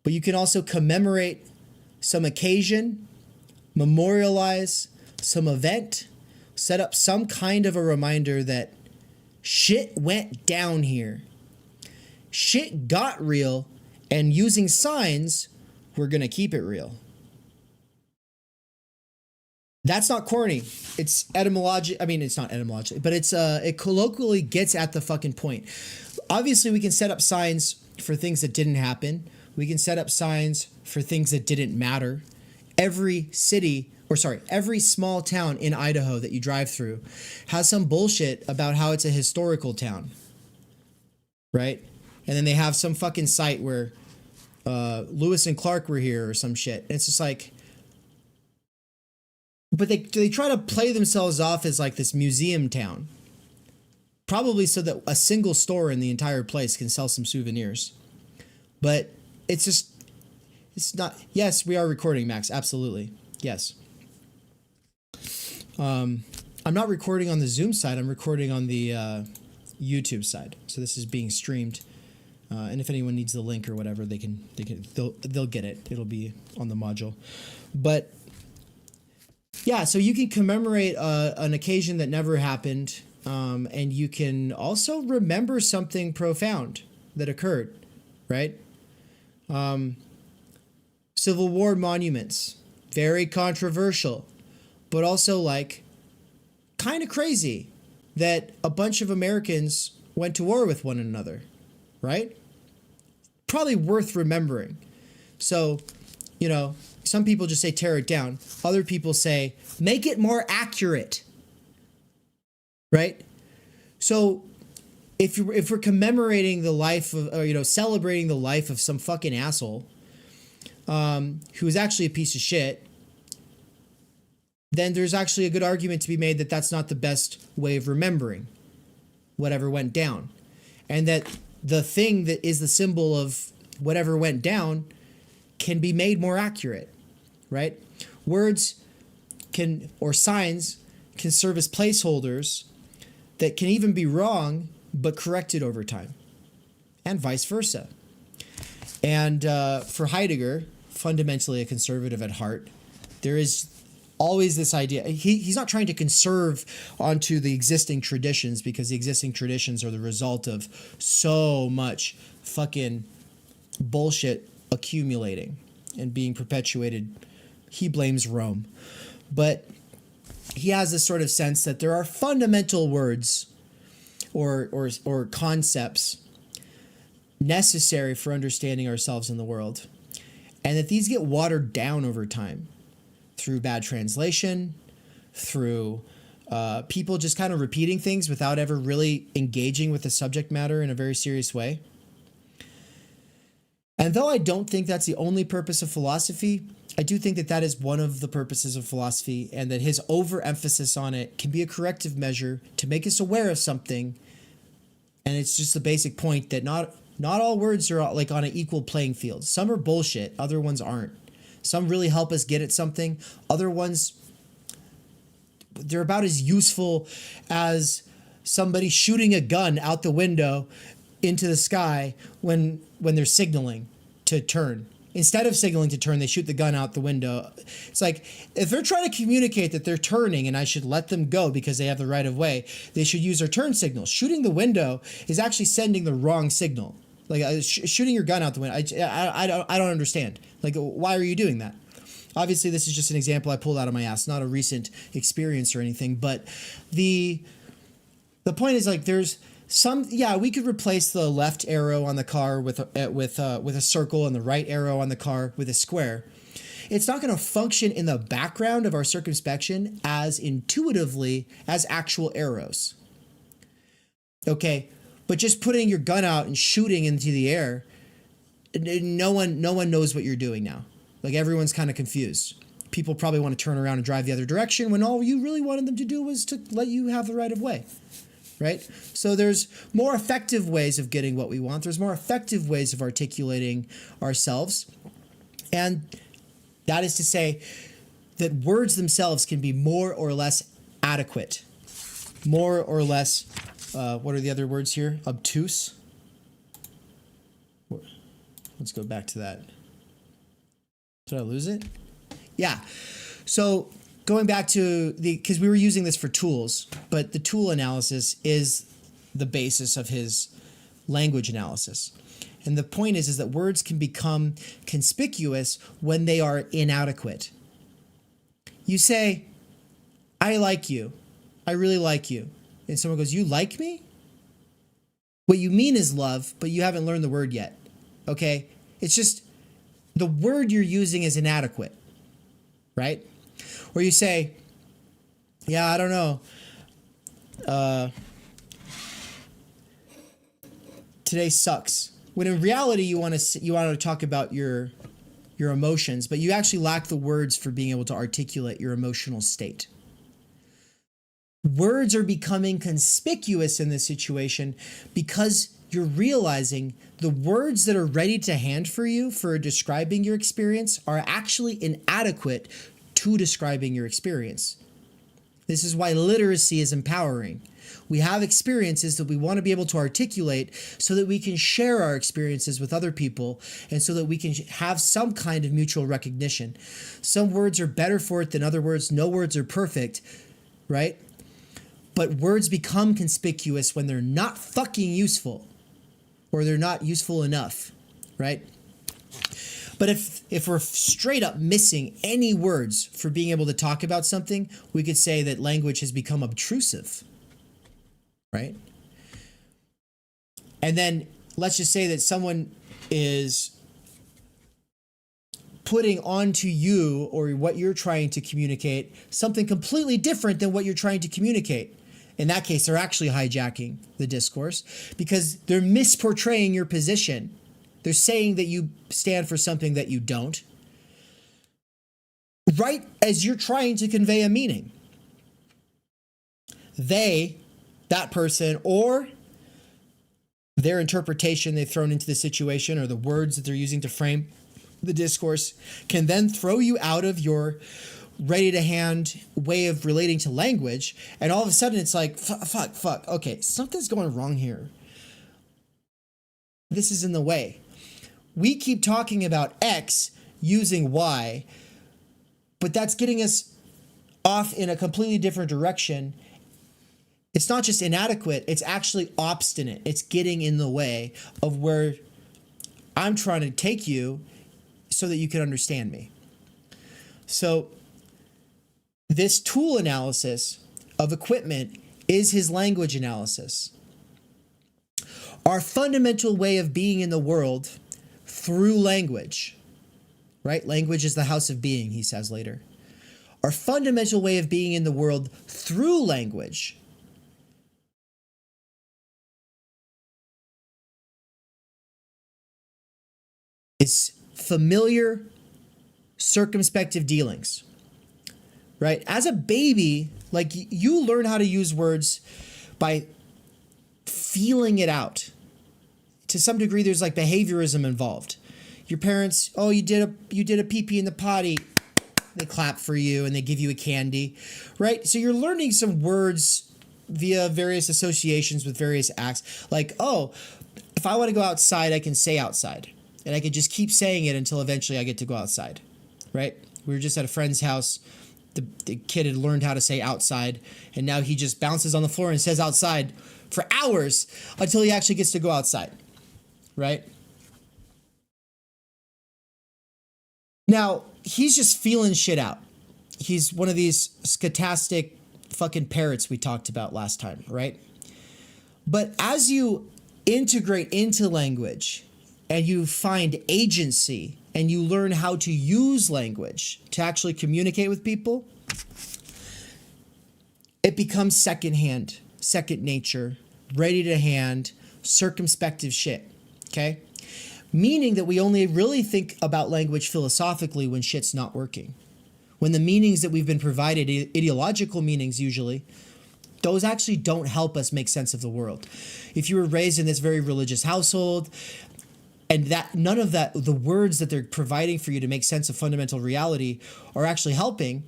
But you can also commemorate some occasion, memorialize some event, set up some kind of a reminder that shit went down here. Shit got real, and using signs, we're going to keep it real. That's not corny. It's etymologic. I mean, it's not etymologic, but it colloquially gets at the fucking point. Obviously, we can set up signs for things that didn't happen. We can set up signs for things that didn't matter. Every small town in Idaho that you drive through has some bullshit about how it's a historical town, right? And then they have some fucking site where Lewis and Clark were here or some shit. And it's just like, but they try to play themselves off as like this museum town, probably so that a single store in the entire place can sell some souvenirs. But it's not. Yes, we are recording, Max. Absolutely. Yes. I'm not recording on the Zoom side. I'm recording on the YouTube side. So this is being streamed. And if anyone needs the link or whatever, they'll get it. It'll be on the module. But yeah, so you can commemorate an occasion that never happened. And you can also remember something profound that occurred, right? Civil War monuments, very controversial, but also like kind of crazy that a bunch of Americans went to war with one another, right? Probably worth remembering. So, you know, some people just say tear it down. Other people say make it more accurate, right? So if we're commemorating the life of, or, you know, celebrating the life of some fucking asshole who is actually a piece of shit, then there's actually a good argument to be made that that's not the best way of remembering whatever went down. And that the thing that is the symbol of whatever went down can be made more accurate, right? Words can, or signs can serve as placeholders that can even be wrong, but corrected over time, and vice versa. And for Heidegger, fundamentally a conservative at heart, there is always this idea. He's not trying to conserve onto the existing traditions, because the existing traditions are the result of so much fucking bullshit accumulating and being perpetuated. He blames Rome. But he has this sort of sense that there are fundamental words or concepts necessary for understanding ourselves in the world, and that these get watered down over time through bad translation, through people just kind of repeating things without ever really engaging with the subject matter in a very serious way. And though I don't think that's the only purpose of philosophy, I do think that that is one of the purposes of philosophy, and that his overemphasis on it can be a corrective measure to make us aware of something. And it's just the basic point that not all words are like on an equal playing field. Some are bullshit, other ones aren't. Some really help us get at something. Other ones, they're about as useful as somebody shooting a gun out the window into the sky when they're signaling to turn. Instead of signaling to turn, they shoot the gun out the window. It's like, if they're trying to communicate that they're turning and I should let them go because they have the right of way, they should use their turn signal. Shooting the window is actually sending the wrong signal. Like shooting your gun out the window. I don't understand. Like, why are you doing that? Obviously, this is just an example I pulled out of my ass, not a recent experience or anything. But the point is, like, there's some, yeah, we could replace the left arrow on the car with a circle and the right arrow on the car with a square. It's not going to function in the background of our circumspection as intuitively as actual arrows. Okay, but just putting your gun out and shooting into the air, no one knows what you're doing now. Like, everyone's kind of confused. People probably want to turn around and drive the other direction when all you really wanted them to do was to let you have the right of way. Right? So there's more effective ways of getting what we want. There's more effective ways of articulating ourselves. And that is to say that words themselves can be more or less adequate. More or less, what are the other words here? Obtuse. Let's go back to that. Did I lose it? Yeah. So going back to because we were using this for tools, but the tool analysis is the basis of his language analysis. And the point is that words can become conspicuous when they are inadequate. You say, I like you. I really like you. And someone goes, you like me? What you mean is love, but you haven't learned the word yet. Okay? It's just the word you're using is inadequate, right? Or you say, yeah, I don't know. Today sucks. When in reality, you want to talk about your emotions, but you actually lack the words for being able to articulate your emotional state. Words are becoming conspicuous in this situation because you're realizing the words that are ready to hand for you for describing your experience are actually inadequate to describing your experience. This is why literacy is empowering. We have experiences that we want to be able to articulate so that we can share our experiences with other people and so that we can have some kind of mutual recognition. Some words are better for it than other words. No words are perfect, right? But words become conspicuous when they're not fucking useful, or they're not useful enough, right? But if we're straight up missing any words for being able to talk about something, we could say that language has become obtrusive, right? And then let's just say that someone is putting onto you or what you're trying to communicate something completely different than what you're trying to communicate. In that case, they're actually hijacking the discourse because they're misportraying your position. They're saying that you stand for something that you don't, right as you're trying to convey a meaning. That person, or their interpretation they've thrown into the situation, or the words that they're using to frame the discourse, can then throw you out of your ready to hand way of relating to language, and all of a sudden it's like fuck, okay, something's going wrong here. This is in the way. We keep talking about X using Y, but that's getting us off in a completely different direction. It's not just inadequate, it's actually obstinate. It's getting in the way of where I'm trying to take you so that you can understand me. So this tool analysis of equipment is his language analysis. Our fundamental way of being in the world through language, right? Language is the house of being, he says later. Our fundamental way of being in the world through language is familiar, circumspective dealings, right? As a baby, like, you learn how to use words by feeling it out. To some degree, there's like behaviorism involved. Your parents, oh, you did a pee-pee in the potty. They clap for you and they give you a candy, right? So you're learning some words via various associations with various acts. Like, oh, if I want to go outside, I can say outside. And I could just keep saying it until eventually I get to go outside, right? We were just at a friend's house. The kid had learned how to say outside, and now he just bounces on the floor and says outside for hours until he actually gets to go outside, right? Now, he's just feeling shit out. He's one of these scholastic fucking parrots we talked about last time, right? But as you integrate into language and you find agency and you learn how to use language to actually communicate with people, it becomes secondhand, second nature, ready to hand, circumspective shit, okay? Meaning that we only really think about language philosophically when shit's not working. When the meanings that we've been provided, ideological meanings usually, those actually don't help us make sense of the world. If you were raised in this very religious household, and that none of that, the words that they're providing for you to make sense of fundamental reality are actually helping,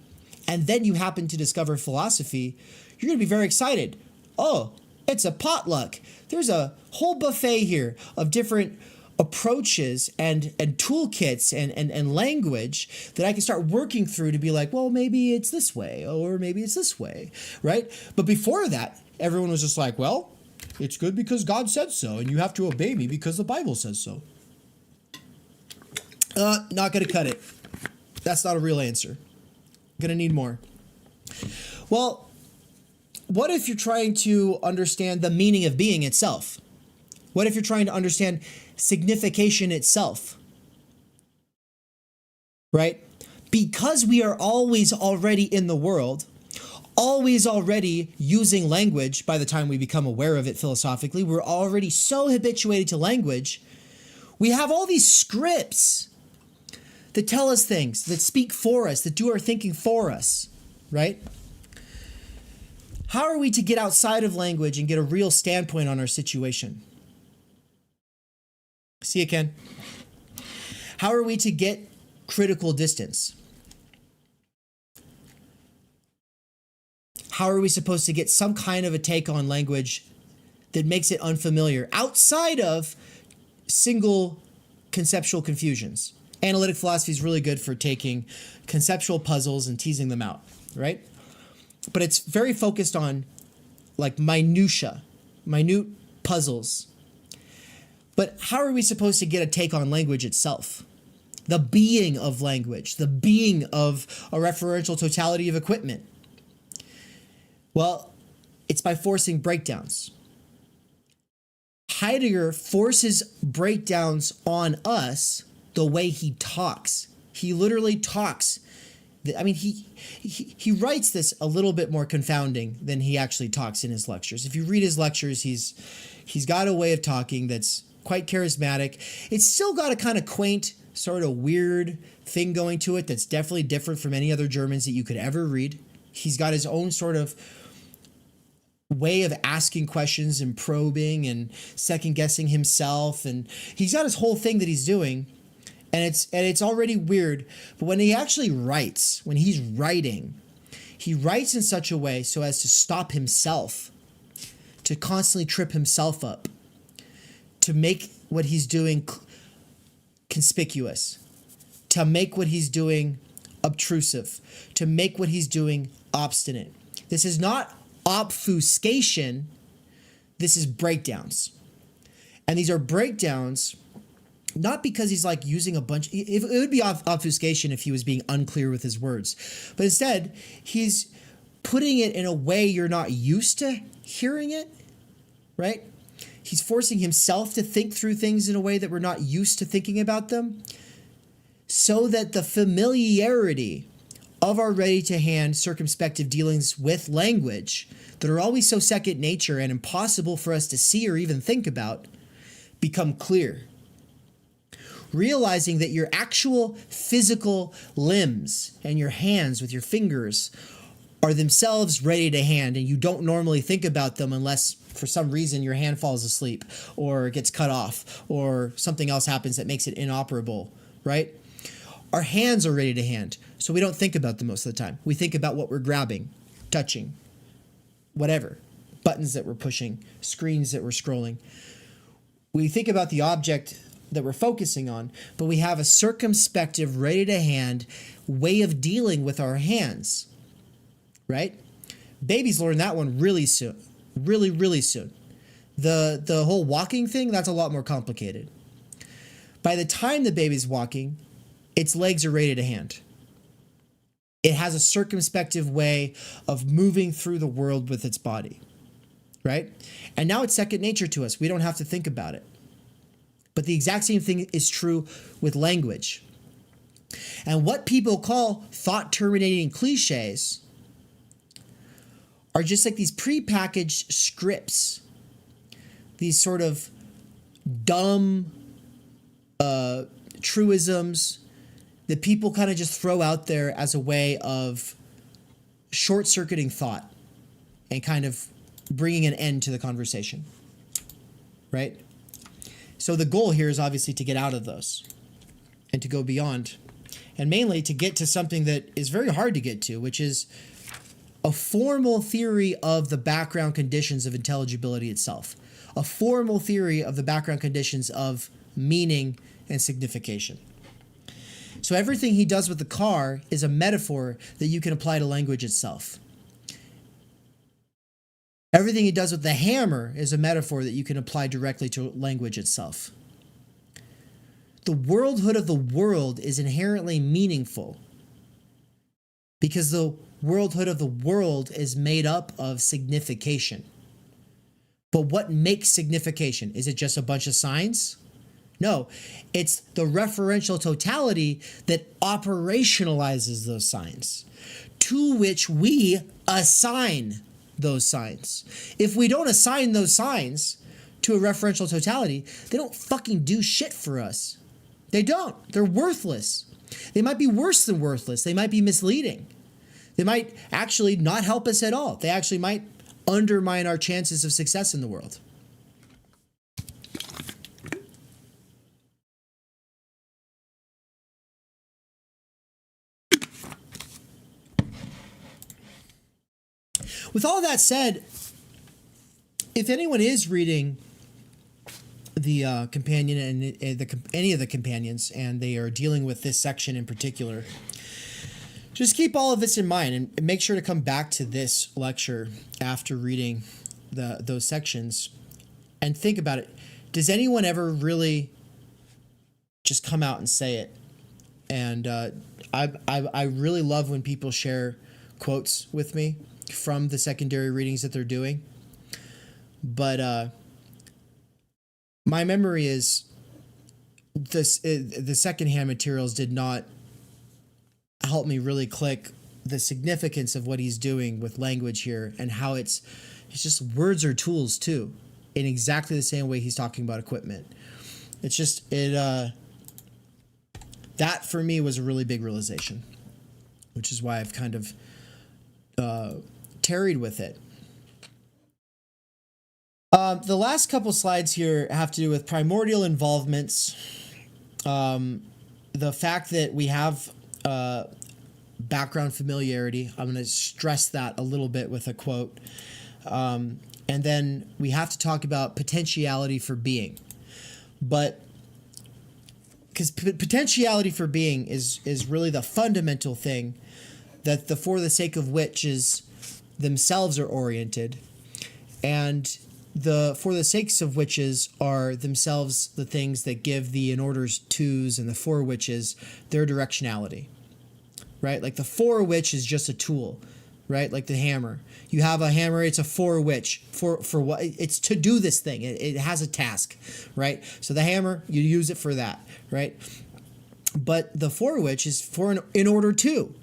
and then you happen to discover philosophy, you're going to be very excited. Oh, it's a potluck. There's a whole buffet here of different approaches and toolkits and language that I can start working through to be like, well, maybe it's this way, or maybe it's this way, right? But before that, everyone was just like, well, it's good because God said so, and you have to obey me because the Bible says so. Not gonna cut it. That's not a real answer. Gonna need more. Well, what if you're trying to understand the meaning of being itself? What if you're trying to understand signification itself? Right? Because we are always already in the world, always already using language by the time we become aware of it philosophically, we're already so habituated to language, we have all these scripts that tell us things, that speak for us, that do our thinking for us, right? How are we to get outside of language and get a real standpoint on our situation? See you, Ken. How are we to get critical distance? How are we supposed to get some kind of a take on language that makes it unfamiliar outside of single conceptual confusions? Analytic philosophy is really good for taking conceptual puzzles and teasing them out, right? But it's very focused on like minute puzzles. But how are we supposed to get a take on language itself? The being of language, the being of a referential totality of equipment. Well, it's by forcing breakdowns. Heidegger forces breakdowns on us the way he talks. He literally talks. I mean, he writes this a little bit more confounding than he actually talks in his lectures. If you read his lectures, he's got a way of talking that's quite charismatic. It's still got a kind of quaint, sort of weird thing going to it that's definitely different from any other Germans that you could ever read. He's got his own sort of way of asking questions and probing and second guessing himself, and he's got his whole thing that he's doing, and it's already weird. But when he actually writes, when he's writing, he writes in such a way so as to stop himself, to constantly trip himself up, to make what he's doing conspicuous, to make what he's doing obtrusive, to make what he's doing obstinate. This is not obfuscation, this is breakdowns. And these are breakdowns not because he's like using a bunch, it would be obfuscation if he was being unclear with his words, but instead he's putting it in a way you're not used to hearing it, right? He's forcing himself to think through things in a way that we're not used to thinking about them, so that the familiarity of our ready-to-hand circumspective dealings with language that are always so second nature and impossible for us to see or even think about become clear. Realizing that your actual physical limbs and your hands with your fingers are themselves ready to hand, and you don't normally think about them unless for some reason your hand falls asleep or gets cut off or something else happens that makes it inoperable, right? Our hands are ready to hand, so we don't think about them most of the time. We think about what we're grabbing, touching, whatever, buttons that we're pushing, screens that we're scrolling. We think about the object that we're focusing on, but we have a circumspective, ready-to-hand way of dealing with our hands, right? Babies learn that one really soon, really soon. The whole walking thing, that's a lot more complicated. By the time the baby's walking, its legs are ready to hand. It has a circumspective way of moving through the world with its body, right? And now it's second nature to us. We don't have to think about it. But the exact same thing is true with language. And what people call thought-terminating cliches are just like these prepackaged scripts, these sort of dumb truisms that people kind of just throw out there as a way of short-circuiting thought and kind of bringing an end to the conversation, right? So the goal here is obviously to get out of those and to go beyond, and mainly to get to something that is very hard to get to, which is a formal theory of the background conditions of intelligibility itself, a formal theory of the background conditions of meaning and signification. So everything he does with the car is a metaphor that you can apply to language itself. Everything he does with the hammer is a metaphor that you can apply directly to language itself. The worldhood of the world is inherently meaningful because the worldhood of the world is made up of signification. But what makes signification? Is it just a bunch of signs? No, it's the referential totality that operationalizes those signs, to which we assign those signs. If we don't assign those signs to a referential totality, they don't fucking do shit for us. They don't. They're worthless. They might be worse than worthless. They might be misleading. They might actually not help us at all. They actually might undermine our chances of success in the world. With all that said, if anyone is reading the companion and any of the companions, and they are dealing with this section in particular, just keep all of this in mind and make sure to come back to this lecture after reading those sections and think about it. Does anyone ever really just come out and say it? And I really love when people share quotes with me from the secondary readings that they're doing. But my memory is the secondhand materials did not help me really click the significance of what he's doing with language here and how it's just words are tools too, in exactly the same way he's talking about equipment. It's just that for me was a really big realization, which is why I've kind of tarried with it. The last couple slides here have to do with primordial involvements. The fact that we have background familiarity. I'm going to stress that a little bit with a quote. And then we have to talk about potentiality for being. But because potentiality for being is really the fundamental thing that the for the sake of which is themselves are oriented, and the for the sakes of whiches are themselves the things that give the in orders twos and the for whiches their directionality, right? Like the for which is just a tool, right? Like the hammer. You have a hammer, it's a for which. For what? It's to do this thing. It has a task, right? So the hammer, you use it for that, right? But the for which is for an in order to.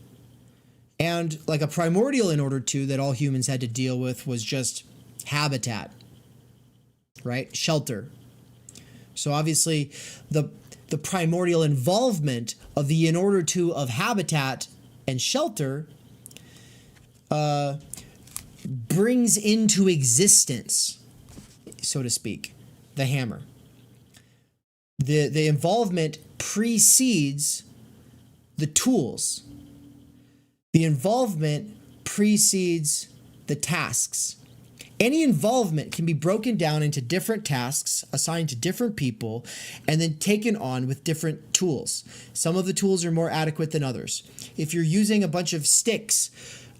And like a primordial in order to that all humans had to deal with was just habitat, right? Shelter. So obviously the primordial involvement of the in order to of habitat and shelter brings into existence, so to speak, the hammer. The involvement precedes the tools. The involvement precedes the tasks. Any involvement can be broken down into different tasks assigned to different people and then taken on with different tools. Some of the tools are more adequate than others. If you're using a bunch of sticks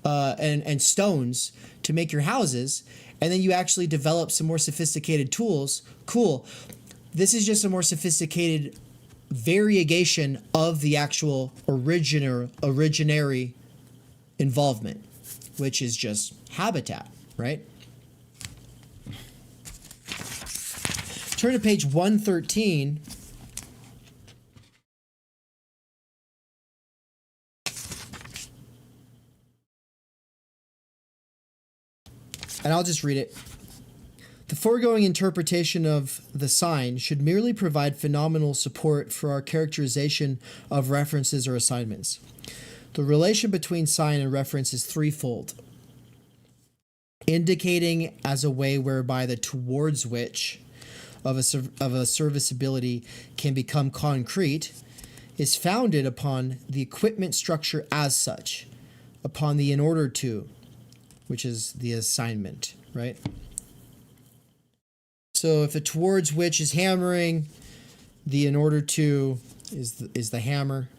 and stones to make your houses, and then you actually develop some more sophisticated tools, cool. This is just a more sophisticated variegation of the actual originary involvement, which is just habitat, right? Turn to page 113. And I'll just read it. The foregoing interpretation of the sign should merely provide phenomenal support for our characterization of references or assignments. The relation between sign and reference is threefold. Indicating as a way whereby the towards which of a serviceability can become concrete is founded upon the equipment structure as such, upon the in order to, which is the assignment, right? So if the towards which is hammering, the in order to is the hammer.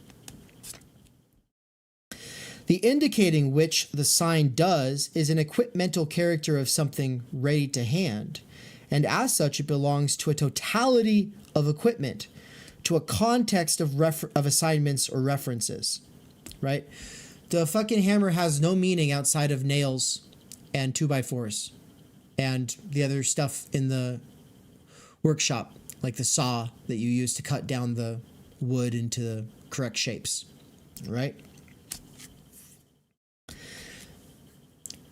The indicating which the sign does is an equipmental character of something ready to hand, and as such it belongs to a totality of equipment, to a context of assignments or references, right? The fucking hammer has no meaning outside of nails and 2x4s and the other stuff in the workshop, like the saw that you use to cut down the wood into the correct shapes, right?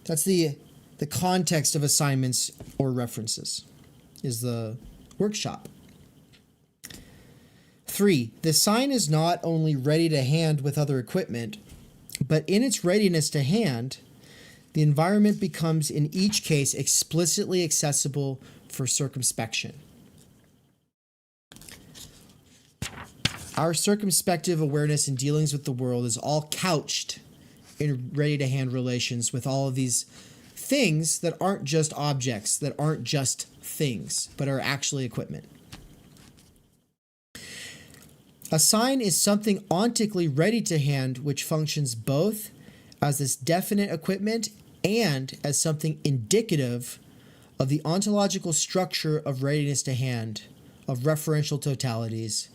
That's the context of assignments or references, is the workshop. 3, the sign is not only ready to hand with other equipment, but in its readiness to hand, the environment becomes in each case explicitly accessible for circumspection. Our circumspective awareness and dealings with the world is all couched in ready-to-hand relations with all of these things that aren't just objects, that aren't just things, but are actually equipment. A sign is something ontically ready to hand which functions both as this definite equipment and as something indicative of the ontological structure of readiness to hand, of referential totalities,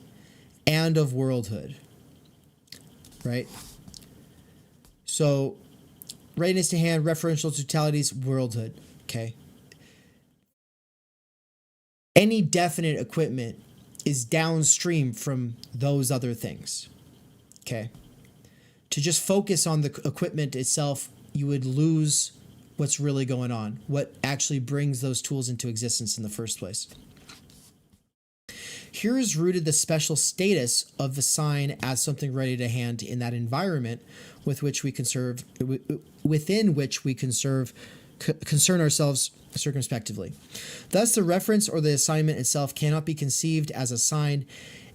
and of worldhood. Right? So, readiness to hand, referential totalities, worldhood. Okay? Any definite equipment is downstream from those other things. Okay? To just focus on the equipment itself, you would lose what's really going on, what actually brings those tools into existence in the first place. Here is rooted the special status of the sign as something ready to hand in that environment within which we concern ourselves circumspectively. Thus, the reference or the assignment itself cannot be conceived as a sign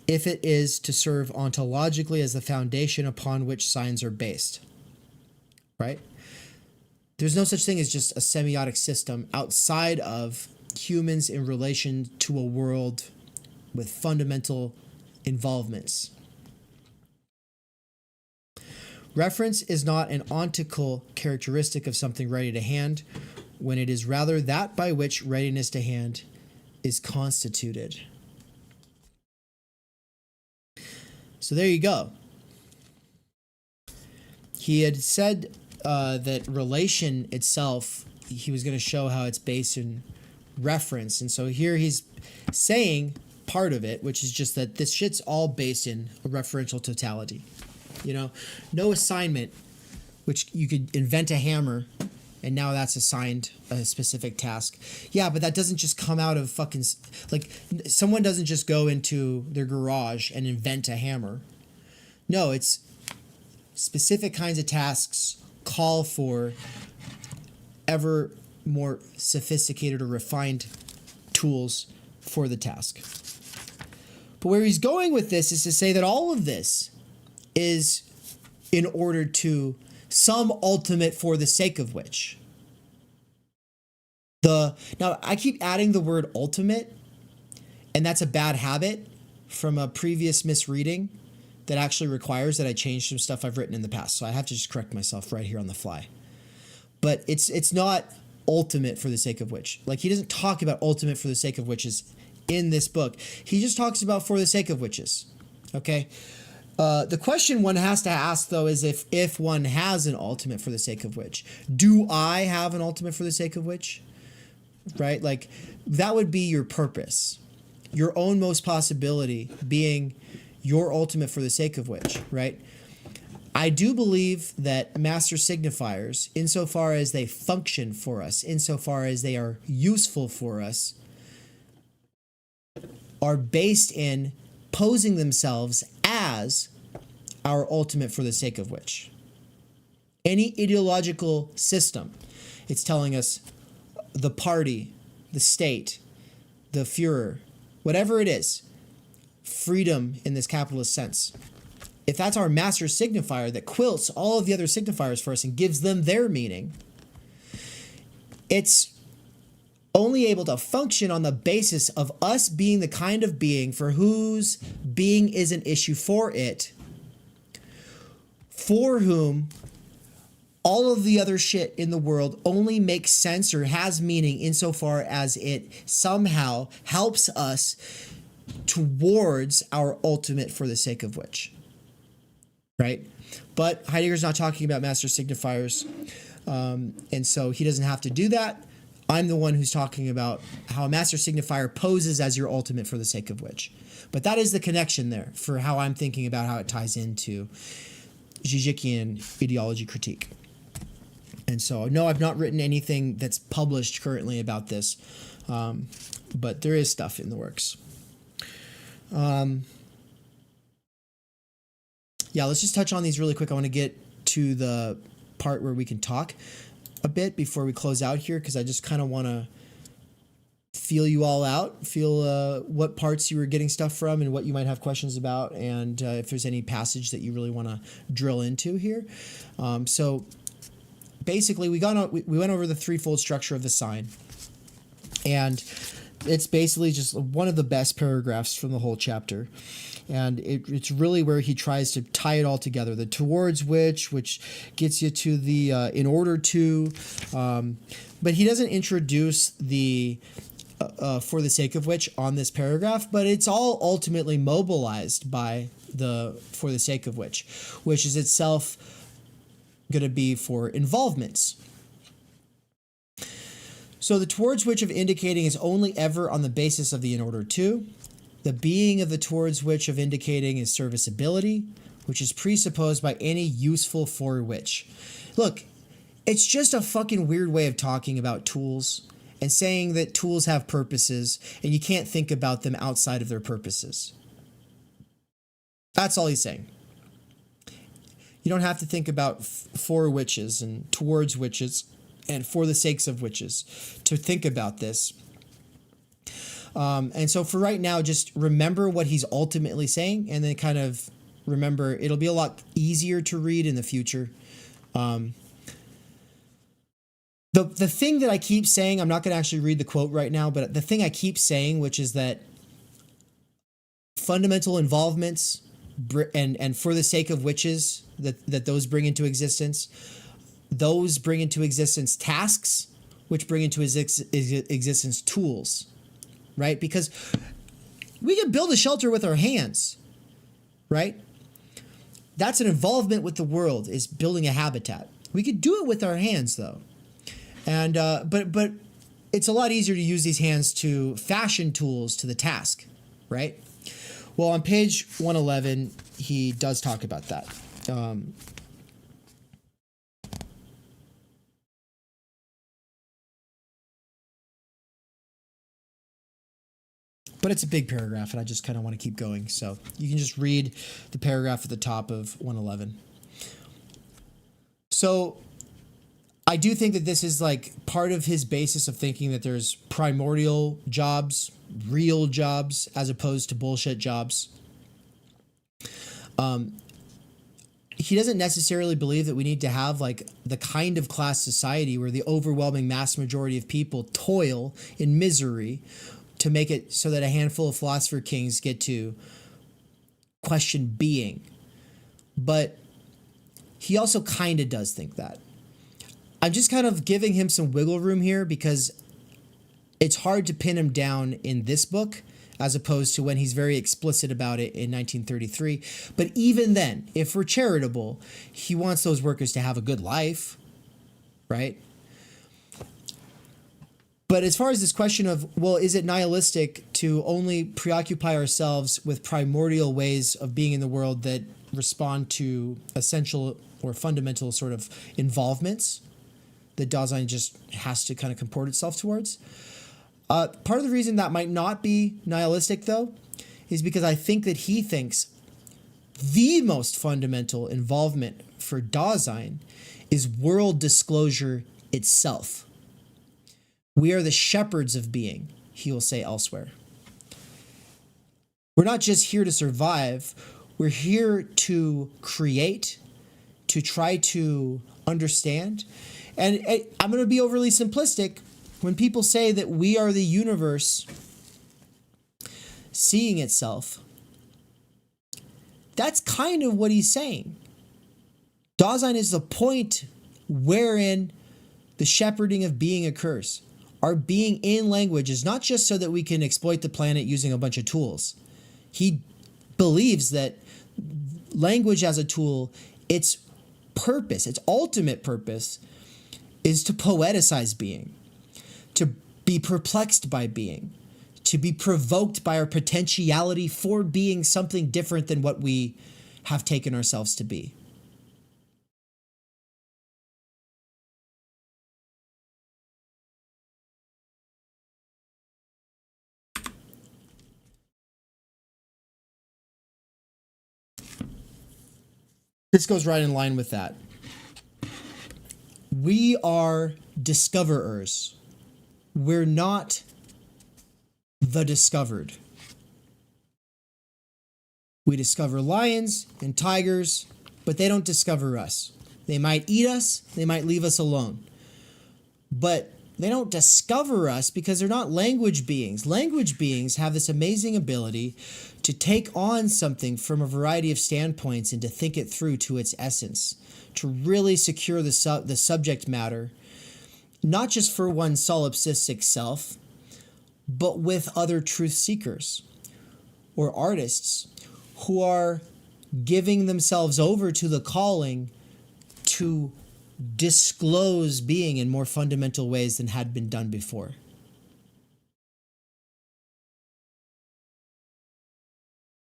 if it is to serve ontologically as the foundation upon which signs are based. Right? There's no such thing as just a semiotic system outside of humans in relation to a world with fundamental involvements. Reference is not an ontical characteristic of something ready to hand, when it is rather that by which readiness to hand is constituted. So there you go. He had said that relation itself, he was going to show how it's based in reference. And so here he's saying part of it, which is just that this shit's all based in a referential totality. You know, no assignment, which you could invent a hammer and now that's assigned a specific task. Yeah, but that doesn't just come out of fucking, like, someone doesn't just go into their garage and invent a hammer. No, it's specific kinds of tasks call for ever more sophisticated or refined tools for the task. But where he's going with this is to say that all of this is in order to some ultimate for the sake of which. Now, I keep adding the word ultimate, and that's a bad habit from a previous misreading that actually requires that I change some stuff I've written in the past. So I have to just correct myself right here on the fly. But it's not ultimate for the sake of which. Like, he doesn't talk about ultimate for the sake of whiches in this book. He just talks about for the sake of whiches. Okay? The question one has to ask, though, is if one has an ultimate for the sake of which. Do I have an ultimate for the sake of which? Right? Like, that would be your purpose. Your own most possibility being your ultimate for the sake of which, right? I do believe that master signifiers, insofar as they function for us, insofar as they are useful for us, are based in posing themselves as our ultimate for the sake of which. Any ideological system, it's telling us the party, the state, the Führer, whatever it is, freedom in this capitalist sense. If that's our master signifier that quilts all of the other signifiers for us and gives them their meaning, it's only able to function on the basis of us being the kind of being for whose being is an issue for it, for whom all of the other shit in the world only makes sense or has meaning insofar as it somehow helps us towards our ultimate for the sake of which. Right? But Heidegger's not talking about master signifiers, and so he doesn't have to do that. I'm the one who's talking about how a master signifier poses as your ultimate for the sake of which. But that is the connection there for how I'm thinking about how it ties into Zizekian ideology critique. And so, no, I've not written anything that's published currently about this, but there is stuff in the works. Yeah, let's just touch on these really quick. I want to get to the part where we can talk a bit before we close out here, because I just kind of want to feel you all out, feel what parts you were getting stuff from and what you might have questions about, and if there's any passage that you really want to drill into here. So basically, we went over the threefold structure of the sign, and it's basically just one of the best paragraphs from the whole chapter. And it's really where he tries to tie it all together. The towards which gets you to the in order to, but he doesn't introduce the for the sake of which on this paragraph, but it's all ultimately mobilized by the for the sake of which is itself going to be for involvements. So the towards which of indicating is only ever on the basis of the in order to. The being of the towards which of indicating is serviceability, which is presupposed by any useful for which. Look, it's just a fucking weird way of talking about tools and saying that tools have purposes and you can't think about them outside of their purposes. That's all he's saying. You don't have to think about for whiches and towards whiches and for the sakes of whiches to think about this. And so for right now, just remember what he's ultimately saying, and then kind of remember it'll be a lot easier to read in the future. The thing that I keep saying, I'm not going to actually read the quote right now, but the thing I keep saying, which is that fundamental involvements and for the sake of whiches that those bring into existence, those bring into existence tasks, which bring into existence tools. Right? Because we can build a shelter with our hands, right? That's an involvement with the world, is building a habitat. We could do it with our hands though. And, but it's a lot easier to use these hands to fashion tools to the task, right? Well, on page 111, he does talk about that. But it's a big paragraph, and I just kind of want to keep going. So you can just read the paragraph at the top of 111. So I do think that this is like part of his basis of thinking that there's primordial jobs, real jobs, as opposed to bullshit jobs. He doesn't necessarily believe that we need to have like the kind of class society where the overwhelming mass majority of people toil in misery to make it so that a handful of philosopher kings get to question being. But he also kind of does think that. I'm just kind of giving him some wiggle room here because it's hard to pin him down in this book as opposed to when he's very explicit about it in 1933. But even then, if we're charitable, he wants those workers to have a good life, right? But as far as this question of, well, is it nihilistic to only preoccupy ourselves with primordial ways of being in the world that respond to essential or fundamental sort of involvements that Dasein just has to kind of comport itself towards? Part of the reason that might not be nihilistic, though, is because I think that he thinks the most fundamental involvement for Dasein is world disclosure itself. We are the shepherds of being, he will say elsewhere. We're not just here to survive. We're here to create, to try to understand. And I'm going to be overly simplistic. When people say that we are the universe seeing itself, that's kind of what he's saying. Dasein is the point wherein the shepherding of being occurs. Our being in language is not just so that we can exploit the planet using a bunch of tools. He believes that language as a tool, its purpose, its ultimate purpose, is to poeticize being, to be perplexed by being, to be provoked by our potentiality for being something different than what we have taken ourselves to be. This goes right in line with that. We are discoverers. We're not the discovered. We discover lions and tigers, but they don't discover us. They might eat us, they might leave us alone. But discover us because they're not language beings. Language beings have this amazing ability to take on something from a variety of standpoints and to think it through to its essence, to really secure the subject matter, not just for one's solipsistic self, but with other truth seekers or artists who are giving themselves over to the calling to disclose being in more fundamental ways than had been done before.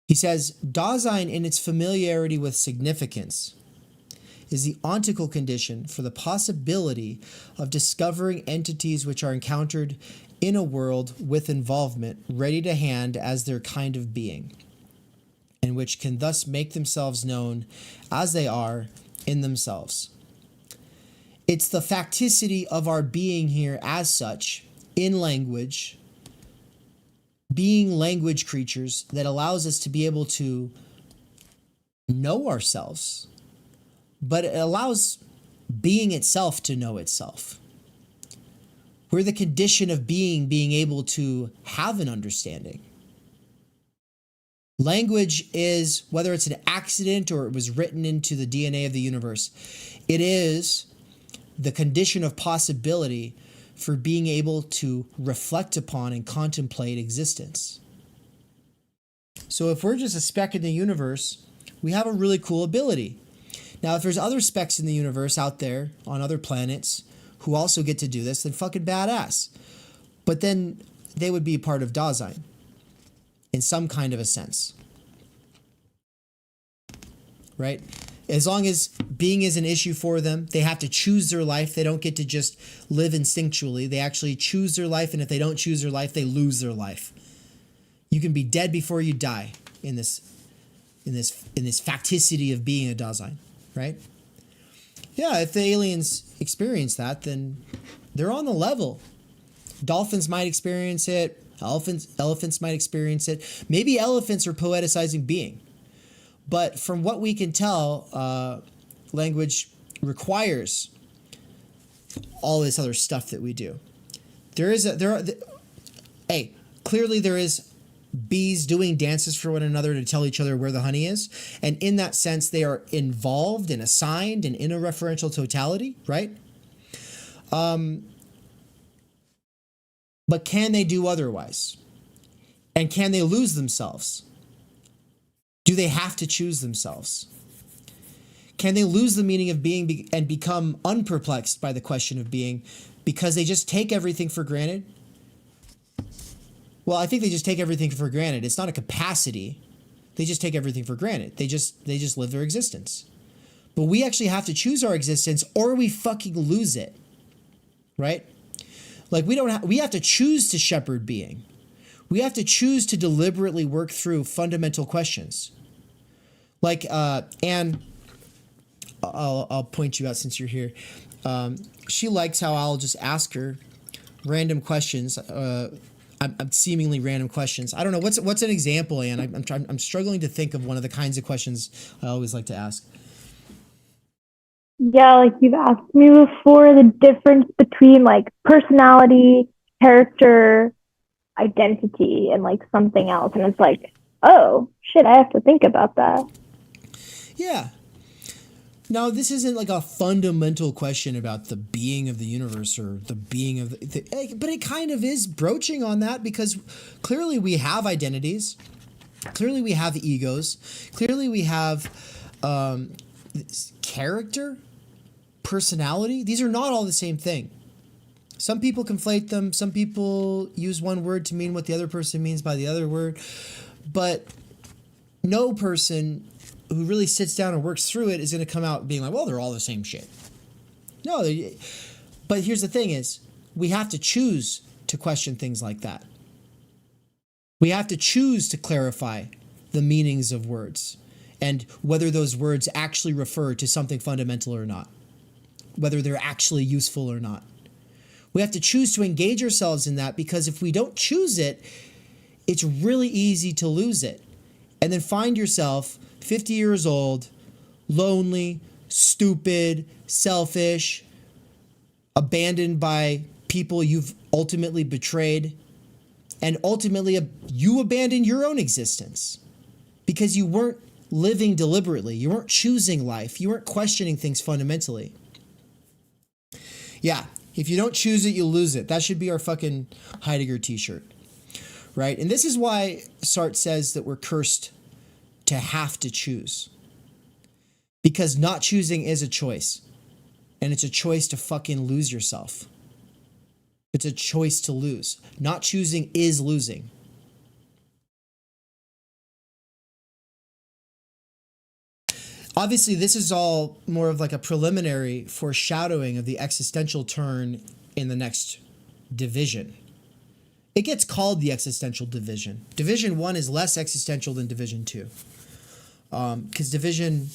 He says, Dasein in its familiarity with significance is the ontical condition for the possibility of discovering entities which are encountered in a world with involvement ready to hand as their kind of being, and which can thus make themselves known as they are in themselves. It's the facticity of our being here as such, in language, being language creatures, that allows us to be able to know ourselves, but it allows being itself to know itself. We're the condition of being able to have an understanding. Language is, whether it's an accident or it was written into the DNA of the universe, it is the condition of possibility for being able to reflect upon and contemplate existence. So if we're just a speck in the universe, we have a really cool ability. Now, if there's other specks in the universe out there on other planets who also get to do this, then fucking badass. But then they would be part of Dasein in some kind of a sense. Right? As long as being is an issue for them, they have to choose their life. They don't get to just live instinctually. They actually choose their life, and if they don't choose their life, they lose their life. You can be dead before you die in this facticity of being a Dasein, right? Yeah, if the aliens experience that, then they're on the level. Dolphins might experience it. Elephants might experience it. Maybe elephants are poeticizing being. But from what we can tell, language requires all this other stuff that we do. Clearly there is bees doing dances for one another to tell each other where the honey is. And in that sense, they are involved and assigned and in a referential totality, right? But can they do otherwise? And can they lose themselves? Do they have to choose themselves? Can they lose the meaning of being and become unperplexed by the question of being because they just take everything for granted? Well, I think they just take everything for granted. It's not a capacity. They just take everything for granted. They just live their existence. But we actually have to choose our existence or we fucking lose it. Right? Like we have to choose to shepherd being. We have to choose to deliberately work through fundamental questions. Like, Anne, I'll point you out since you're here. She likes how I'll just ask her random questions. I'm seemingly random questions. I don't know what's an example, Anne. I'm struggling to think of one of the kinds of questions I always like to ask. Yeah, like you've asked me before, the difference between like personality, character, identity, and like something else, and it's like, oh shit, I have to think about that. Yeah. Now, this isn't like a fundamental question about the being of the universe or the being of but it kind of is broaching on that because clearly we have identities, clearly we have egos, clearly we have character, personality. These are not all the same thing. Some people conflate them. Some people use one word to mean what the other person means by the other word. But no person who really sits down and works through it is going to come out being like, well, they're all the same shit. No, but here's the thing is, we have to choose to question things like that. We have to choose to clarify the meanings of words and whether those words actually refer to something fundamental or not, whether they're actually useful or not. We have to choose to engage ourselves in that because if we don't choose it, it's really easy to lose it and then find yourself 50 years old, lonely, stupid, selfish, abandoned by people you've ultimately betrayed, and ultimately you abandoned your own existence because you weren't living deliberately. You weren't choosing life. You weren't questioning things fundamentally. Yeah, if you don't choose it, you lose it. That should be our fucking Heidegger t-shirt, right? And this is why Sartre says that we're cursed to have to choose. Because not choosing is a choice. And it's a choice to fucking lose yourself. It's a choice to lose. Not choosing is losing. Obviously, this is all more of like a preliminary foreshadowing of the existential turn in the next division. It gets called the existential division. Division 1 is less existential than Division 2. Because Division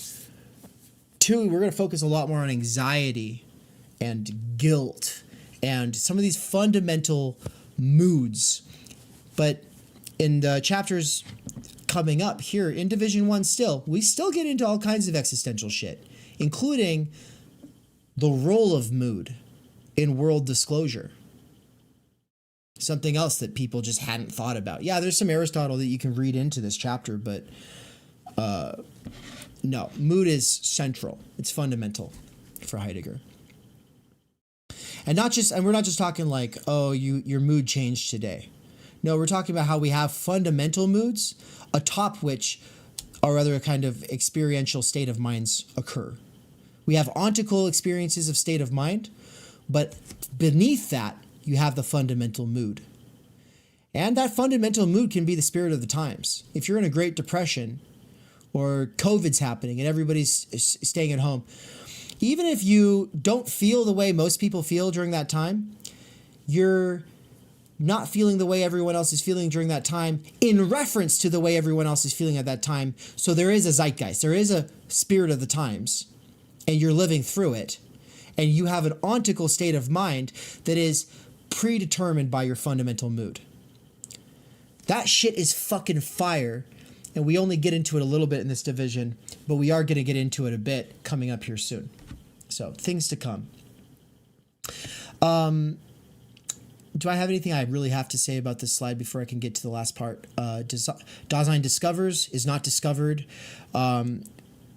2, we're going to focus a lot more on anxiety and guilt and some of these fundamental moods. But in the chapters coming up here in Division 1 we still get into all kinds of existential shit, including the role of mood in world disclosure. Something else that people just hadn't thought about. Yeah, there's some Aristotle that you can read into this chapter, but no, mood is central. It's fundamental for Heidegger. And we're not just talking like, oh, your mood changed today. No, we're talking about how we have fundamental moods, atop which or other kind of experiential state of minds occur. We have ontical experiences of state of mind, but beneath that, you have the fundamental mood. And that fundamental mood can be the spirit of the times. If you're in a Great Depression or COVID's happening and everybody's staying at home, even if you don't feel the way most people feel during that time, you're not feeling the way everyone else is feeling during that time in reference to the way everyone else is feeling at that time. So there is a zeitgeist, there is a spirit of the times, and you're living through it. And you have an ontical state of mind that is predetermined by your fundamental mood. That shit is fucking fire. And we only get into it a little bit in this division, but we are going to get into it a bit coming up here soon. So things to come. Do I have anything I really have to say about this slide before I can get to the last part? Dasein discovers, is not discovered.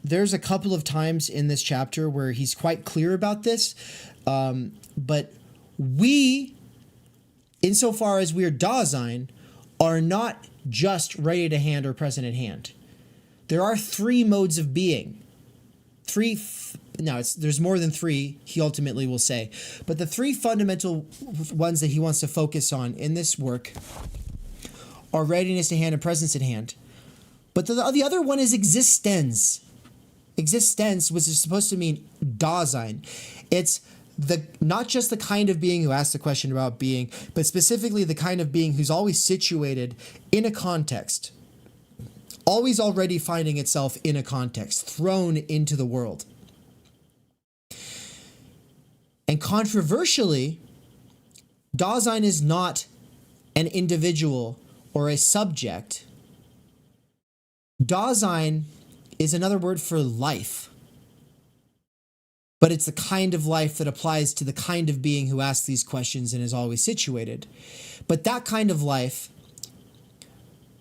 There's a couple of times in this chapter where he's quite clear about this. But we, insofar as we're Dasein, are not just ready to hand or present at hand. There are three modes of being. There's more than three, he ultimately will say. But the three fundamental ones that he wants to focus on in this work are readiness to hand and presence at hand. But the other one is existenz. Existenz, which is supposed to mean Dasein. It's not just the kind of being who asks the question about being, but specifically the kind of being who's always situated in a context, always already finding itself in a context, thrown into the world. And controversially, Dasein is not an individual or a subject. Dasein is another word for life. But it's the kind of life that applies to the kind of being who asks these questions and is always situated. But that kind of life,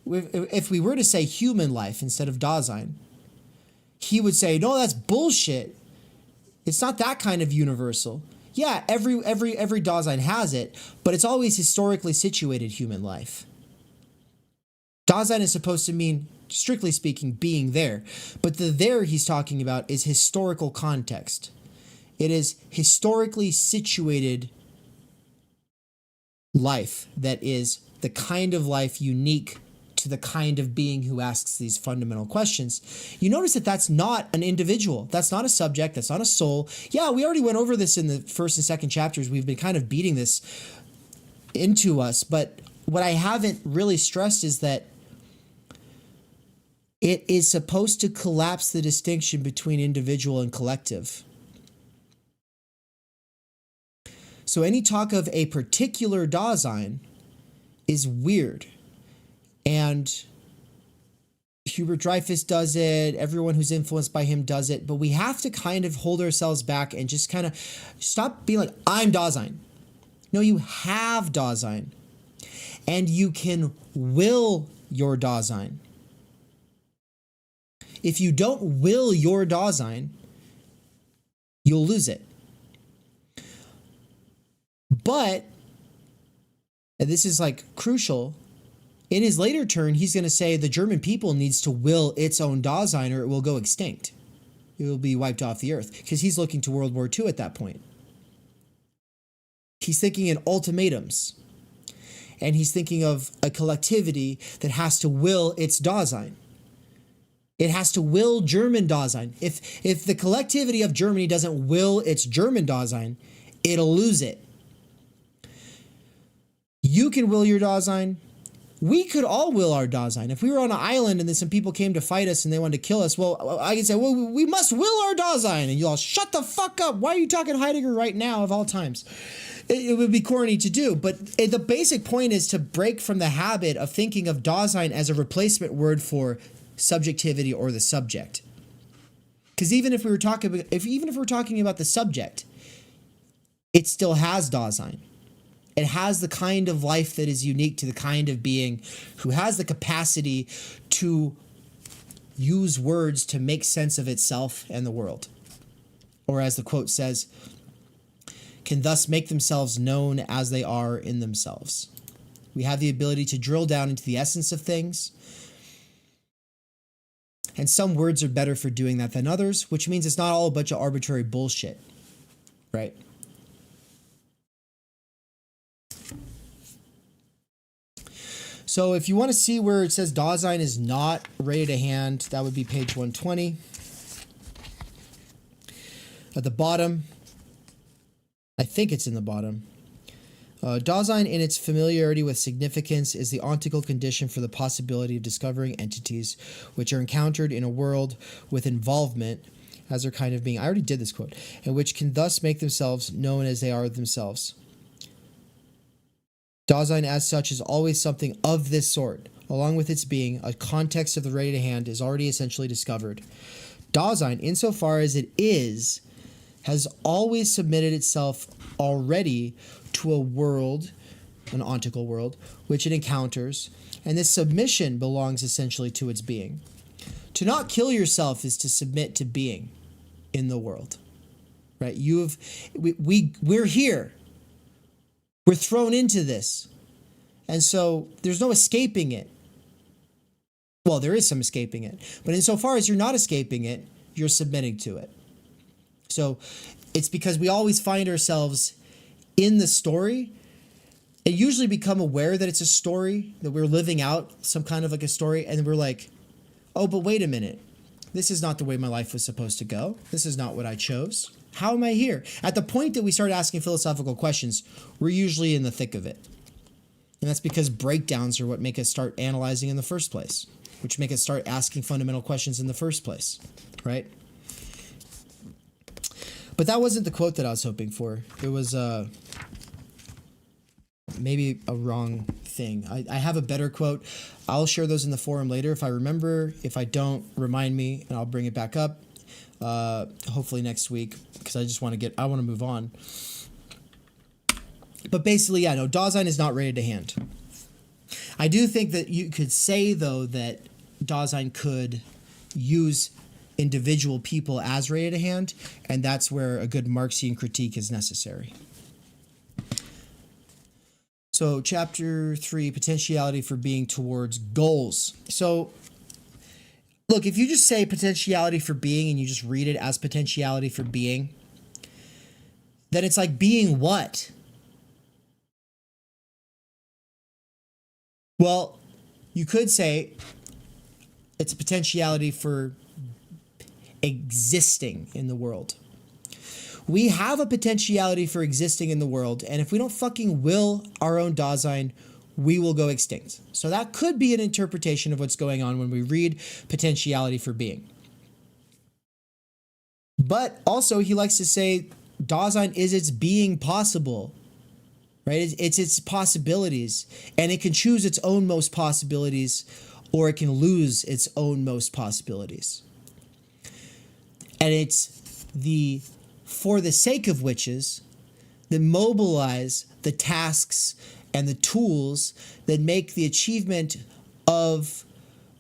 if we were to say human life instead of Dasein, he would say, no, that's bullshit. It's not that kind of universal. Yeah, every Dasein has it, but it's always historically situated human life. Dasein is supposed to mean, strictly speaking, being there. But the there he's talking about is historical context. It is historically situated life that is the kind of life unique to the kind of being who asks these fundamental questions. You notice that that's not an individual. That's not a subject. That's not a soul. Yeah, we already went over this in the first and second chapters. We've been kind of beating this into us. But what I haven't really stressed is that it is supposed to collapse the distinction between individual and collective. So any talk of a particular Dasein is weird. And Hubert Dreyfus does it. Everyone who's influenced by him does it. But we have to kind of hold ourselves back and just kind of stop being like, I'm Dasein. No, you have Dasein. And you can will your Dasein. If you don't will your Dasein, you'll lose it. But, and this is like crucial, in his later turn, he's going to say the German people needs to will its own Dasein or it will go extinct. It will be wiped off the earth because he's looking to World War II at that point. He's thinking in ultimatums. And he's thinking of a collectivity that has to will its Dasein. It has to will German Dasein. If the collectivity of Germany doesn't will its German Dasein, it'll lose it. You can will your Dasein. We could all will our Dasein. If we were on an island and then some people came to fight us and they wanted to kill us, well, I can say, well, we must will our Dasein. And you all shut the fuck up. Why are you talking Heidegger right now of all times? It would be corny to do, but the basic point is to break from the habit of thinking of Dasein as a replacement word for subjectivity or the subject. Because even if we're talking about the subject, it still has Dasein. It has the kind of life that is unique to the kind of being who has the capacity to use words to make sense of itself and the world. Or as the quote says, can thus make themselves known as they are in themselves. We have the ability to drill down into the essence of things. And some words are better for doing that than others, which means it's not all a bunch of arbitrary bullshit, right? So if you want to see where it says Dasein is not ready to hand, that would be page 120. At the bottom, I think it's in the bottom. Dasein, in its familiarity with significance, is the ontical condition for the possibility of discovering entities which are encountered in a world with involvement as their kind of being. I already did this quote. And which can thus make themselves known as they are themselves. Dasein as such is always something of this sort. Along with its being, a context of the ready to hand is already essentially discovered. Dasein, insofar as it is, has always submitted itself already to a world, an ontical world, which it encounters, and this submission belongs essentially to its being. To not kill yourself is to submit to being in the world, right? We're here. We're thrown into this. And so there's no escaping it. Well, there is some escaping it, but insofar as you're not escaping it, you're submitting to it. So it's because we always find ourselves in the story and usually become aware that it's a story, that we're living out some kind of like a story. And we're like, oh, but wait a minute. This is not the way my life was supposed to go. This is not what I chose. How am I here? At the point that we start asking philosophical questions, we're usually in the thick of it. And that's because breakdowns are what make us start analyzing in the first place, which make us start asking fundamental questions in the first place, right? But that wasn't the quote that I was hoping for. It was maybe a wrong thing. I have a better quote. I'll share those in the forum later if I remember. If I don't, remind me and I'll bring it back up. Hopefully next week, because I want to move on. But basically, yeah, no, Dasein is not ready to hand. I do think that you could say, though, that Dasein could use individual people as ready to hand, and that's where a good Marxian critique is necessary. So, chapter 3, potentiality for being towards goals. So, look, if you just say potentiality for being and you just read it as potentiality for being, then it's like being what? Well, you could say it's a potentiality for existing in the world. We have a potentiality for existing in the world, and if we don't fucking will our own Dasein, we will go extinct. So that could be an interpretation of what's going on when we read potentiality for being. But also, he likes to say Dasein is its being possible, right? It's its possibilities, and it can choose its own most possibilities, or it can lose its own most possibilities. And it's the for the sake of whiches that mobilize the tasks and the tools that make the achievement of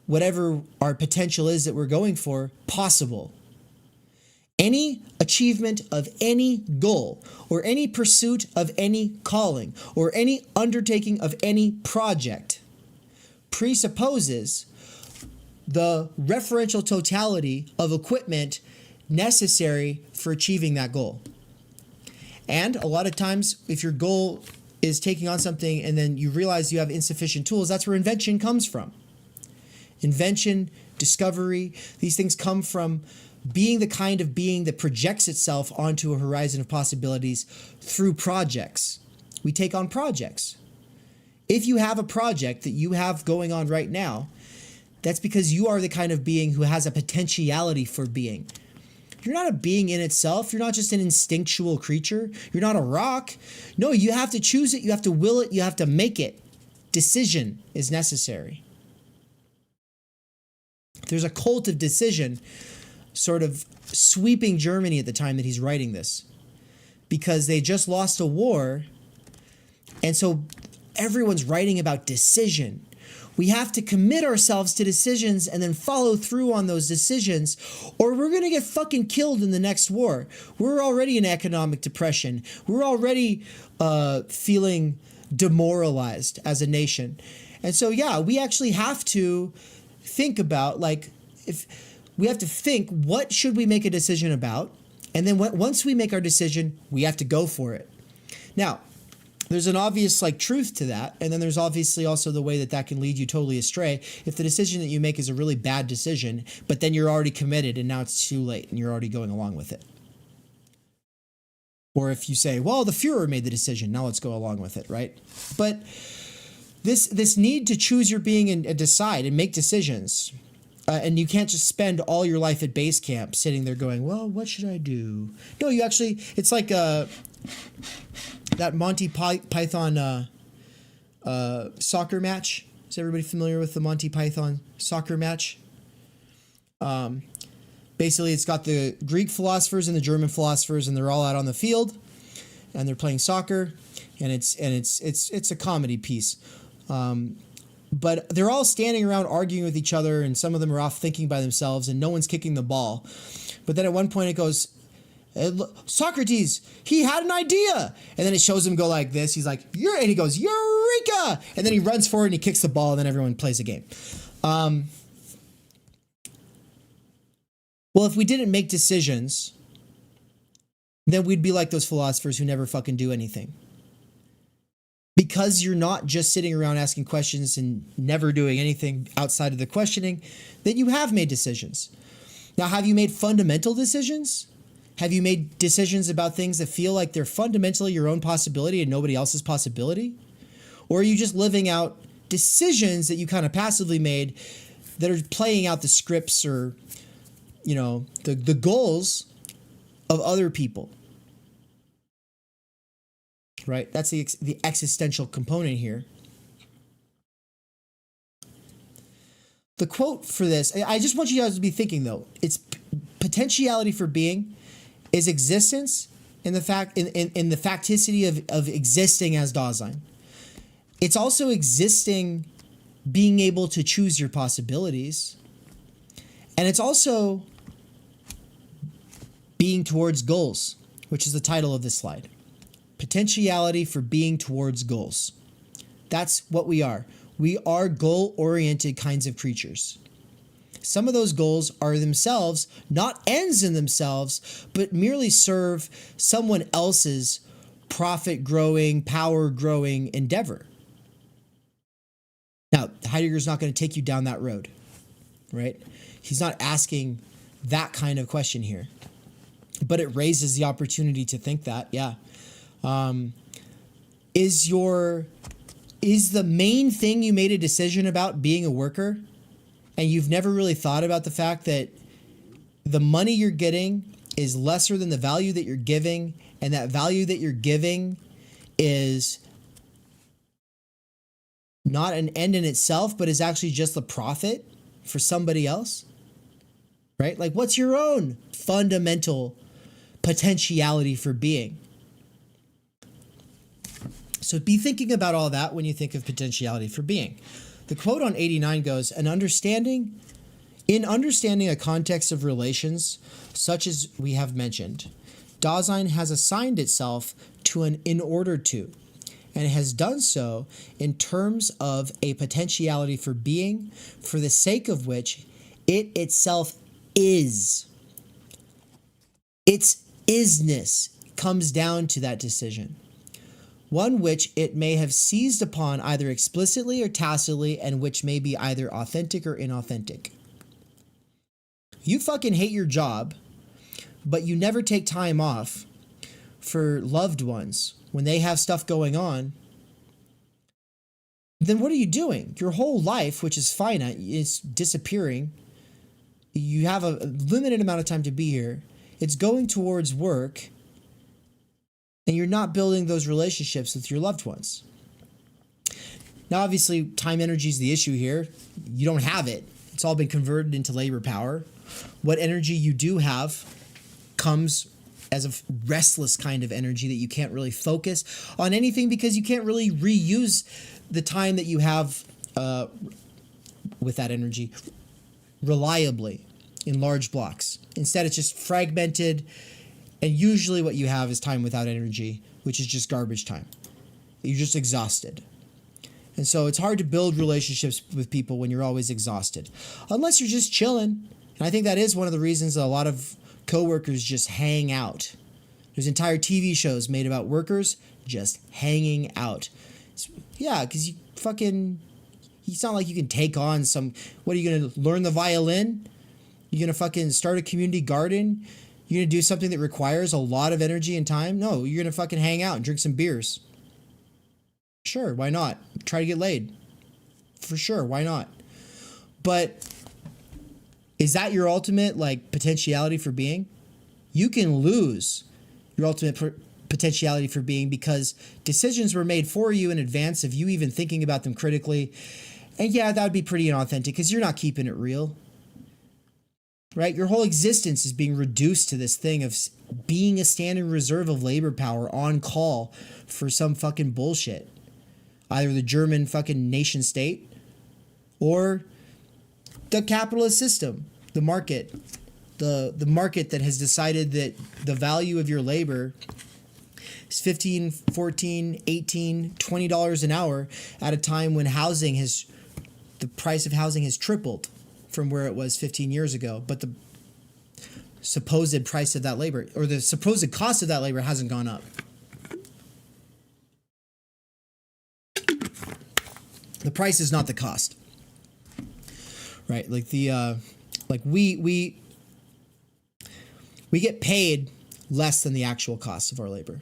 whatever our potential is that we're going for possible. Any achievement of any goal, or any pursuit of any calling, or any undertaking of any project presupposes the referential totality of equipment necessary for achieving that goal. And a lot of times, if your goal is taking on something and then you realize you have insufficient tools, that's where invention comes from. Invention, discovery, these things come from being the kind of being that projects itself onto a horizon of possibilities through projects. We take on projects. If you have a project that you have going on right now, that's because you are the kind of being who has a potentiality for being. You're not a being in itself. You're not just an instinctual creature. You're not a rock. No, you have to choose it. You have to will it. You have to make it. Decision is necessary. There's a cult of decision sort of sweeping Germany at the time that he's writing this, because they just lost a war. And so everyone's writing about decision. We have to commit ourselves to decisions and then follow through on those decisions, or we're going to get fucking killed in the next war. We're already in economic depression. We're already feeling demoralized as a nation. And so, yeah, we actually have to think about, like, if we have to think, what should we make a decision about? And then once we make our decision, we have to go for it. Now, there's an obvious truth to that, and then there's obviously also the way that that can lead you totally astray if the decision that you make is a really bad decision, but then you're already committed and now it's too late and you're already going along with it. Or if you say, well, the Führer made the decision, now let's go along with it, right? But this need to choose your being and decide and make decisions, and you can't just spend all your life at base camp sitting there going, well, what should I do? No, you actually, it's like that Monty Python soccer match. Is everybody familiar with the Monty Python soccer match? Basically, it's got the Greek philosophers and the German philosophers, and they're all out on the field, and they're playing soccer, and it's a comedy piece. But they're all standing around arguing with each other, and some of them are off thinking by themselves, and no one's kicking the ball. But then at one point it goes, Socrates, he had an idea. And then it shows him go like this. He's like, and he goes, Eureka! And then he runs forward and he kicks the ball, and then everyone plays a game. Well, if we didn't make decisions, then we'd be like those philosophers who never fucking do anything. Because you're not just sitting around asking questions and never doing anything outside of the questioning, then you have made decisions. Now, have you made fundamental decisions? Have you made decisions about things that feel like they're fundamentally your own possibility and nobody else's possibility? Or are you just living out decisions that you kind of passively made that are playing out the scripts or, the goals of other people? Right? That's the existential component here. The quote for this, I just want you guys to be thinking, though, it's potentiality for being is existence in the facticity of existing as Dasein. It's also existing, being able to choose your possibilities. And it's also being towards goals, which is the title of this slide. Potentiality for being towards goals. That's what we are. We are goal-oriented kinds of creatures. Some of those goals are themselves not ends in themselves, but merely serve someone else's profit-growing, power-growing endeavor. Now, Heidegger's not going to take you down that road, right? He's not asking that kind of question here, but it raises the opportunity to think that, yeah. Is the main thing you made a decision about being a worker, and you've never really thought about the fact that the money you're getting is lesser than the value that you're giving, and that value that you're giving is not an end in itself, but is actually just the profit for somebody else, right? Like, what's your own fundamental potentiality for being? So be thinking about all that when you think of potentiality for being. The quote on 89 goes, in understanding a context of relations, such as we have mentioned, Dasein has assigned itself to an in order to, and has done so in terms of a potentiality for being, for the sake of which it itself is. Its isness comes down to that decision, one which it may have seized upon either explicitly or tacitly, and which may be either authentic or inauthentic. You fucking hate your job, but you never take time off for loved ones when they have stuff going on. Then what are you doing? Your whole life, which is finite, is disappearing. You have a limited amount of time to be here. It's going towards work, and you're not building those relationships with your loved ones. Now, obviously, time energy is the issue here. You don't have it. It's all been converted into labor power. What energy you do have comes as a restless kind of energy that you can't really focus on anything because you can't really reuse the time that you have with that energy reliably in large blocks. Instead, it's just fragmented, and usually what you have is time without energy, which is just garbage time. You're just exhausted. And so it's hard to build relationships with people when you're always exhausted, unless you're just chilling. And I think that is one of the reasons that a lot of coworkers just hang out. There's entire TV shows made about workers just hanging out. Yeah, because it's not like you can take on what are you going to learn the violin? You're going to fucking start a community garden? You're going to do something that requires a lot of energy and time? No, you're going to fucking hang out and drink some beers. Sure, why not? Try to get laid. For sure, why not? But is that your ultimate potentiality for being? You can lose your ultimate potentiality for being because decisions were made for you in advance of you even thinking about them critically. And yeah, that would be pretty inauthentic because you're not keeping it real. Right? Your whole existence is being reduced to this thing of being a standing reserve of labor power on call for some fucking bullshit. Either the German fucking nation state or the capitalist system, the market. The market that has decided that the value of your labor is $15, $14, $18, $20 an hour at a time when the price of housing has tripled from where it was 15 years ago. But the supposed price of that labor, or the supposed cost of that labor, hasn't gone up. The price is not the cost, right? We get paid less than the actual cost of our labor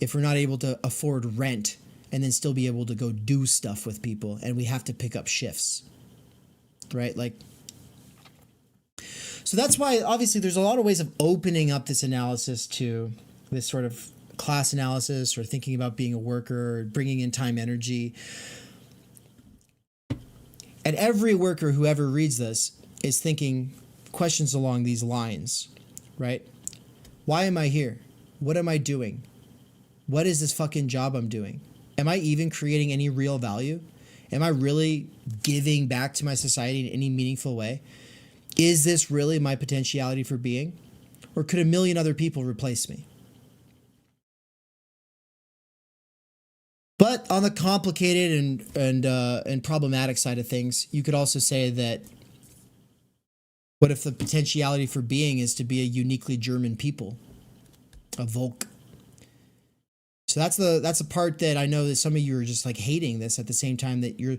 if we're not able to afford rent and then still be able to go do stuff with people, and we have to pick up shifts, right? So that's why obviously there's a lot of ways of opening up this analysis to this sort of class analysis or thinking about being a worker or bringing in time energy. And every worker who ever reads this is thinking questions along these lines, right? Why am I here? What am I doing? What is this fucking job I'm doing? Am I even creating any real value? Am I really giving back to my society in any meaningful way? Is this really my potentiality for being? Or could a million other people replace me? But on the complicated and problematic side of things, you could also say that what if the potentiality for being is to be a uniquely German people, a Volk? So that's the part that I know that some of you are just hating this at the same time that you're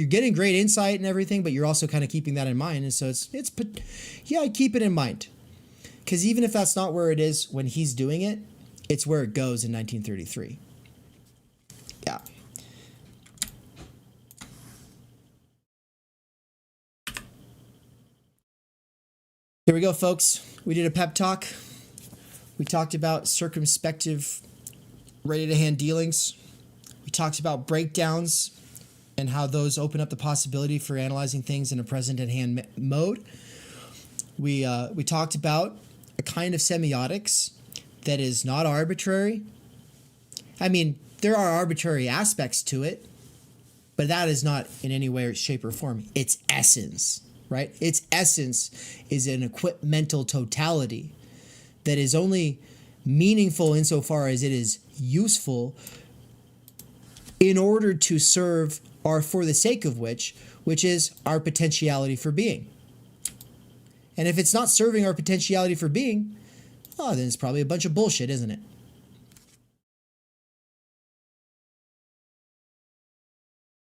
getting great insight and everything, but you're also kind of keeping that in mind. And so I keep it in mind, because even if that's not where it is when he's doing it, it's where it goes in 1933. Yeah. Here we go, folks. We did a pep talk. We talked about circumspective, ready-to-hand dealings. We talked about breakdowns and how those open up the possibility for analyzing things in a present-at-hand mode. We talked about a kind of semiotics that is not arbitrary. I mean, There are arbitrary aspects to it, but that is not in any way, shape, or form its essence, right? Its essence is an equipmental totality that is only meaningful insofar as it is useful in order to serve or for the sake of which is our potentiality for being. And if it's not serving our potentiality for being, oh, then it's probably a bunch of bullshit, isn't it?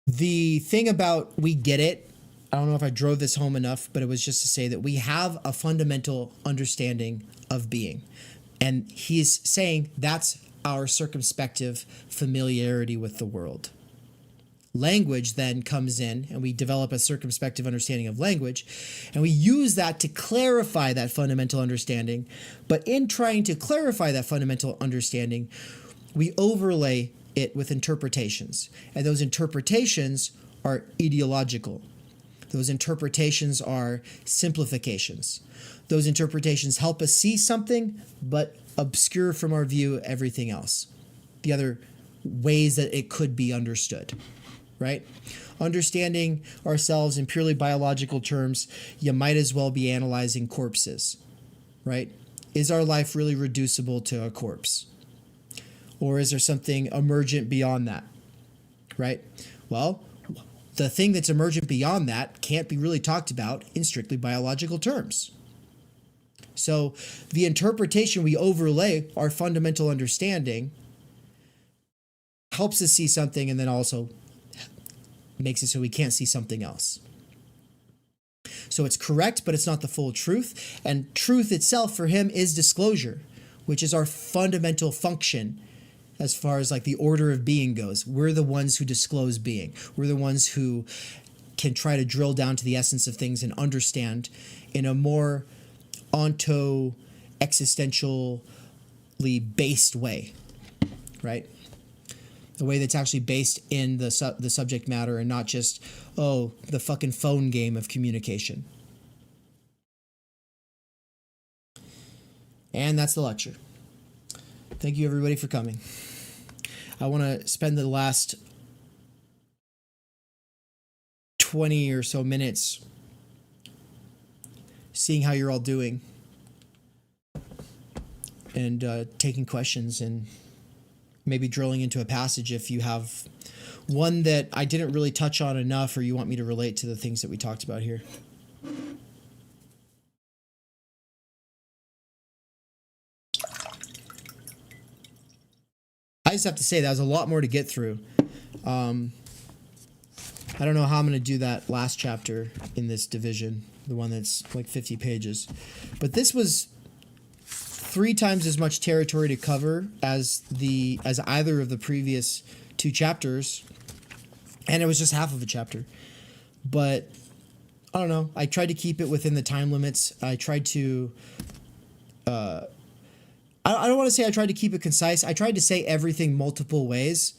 The thing about we get it, I don't know if I drove this home enough, but it was just to say that we have a fundamental understanding of being. And he's saying that's our circumspective familiarity with the world. Language then comes in and we develop a circumspective understanding of language, and we use that to clarify that fundamental understanding. But in trying to clarify that fundamental understanding, we overlay it with interpretations, and those interpretations are ideological. Those interpretations are simplifications. Those interpretations help us see something, but obscure from our view everything else, the other ways that it could be understood, right? Understanding ourselves in purely biological terms, you might as well be analyzing corpses, right? Is our life really reducible to a corpse? Or is there something emergent beyond that, right? Well, the thing that's emergent beyond that can't be really talked about in strictly biological terms. So the interpretation we overlay our fundamental understanding helps us see something, and then also makes it so we can't see something else. So it's correct, but it's not the full truth. And truth itself for him is disclosure, which is our fundamental function as far as like the order of being goes. We're the ones who disclose being. We're the ones who can try to drill down to the essence of things and understand in a more onto-existentially based way, right? A way that's actually based in the subject matter and not just, oh, the fucking phone game of communication. And that's the lecture. Thank you, everybody, for coming. I want to spend the last 20 or so minutes seeing how you're all doing and taking questions and maybe drilling into a passage if you have one that I didn't really touch on enough or you want me to relate to the things that we talked about here. I just have to say that was a lot more to get through. I don't know how I'm going to do that last chapter in this division, the one that's like 50 pages. But this was 3 times as much territory to cover as either of the previous 2 chapters, and it was just half of a chapter. But I don't know. I tried to keep it within the time limits. I tried to. I don't want to say I tried to keep it concise. I tried to say everything multiple ways,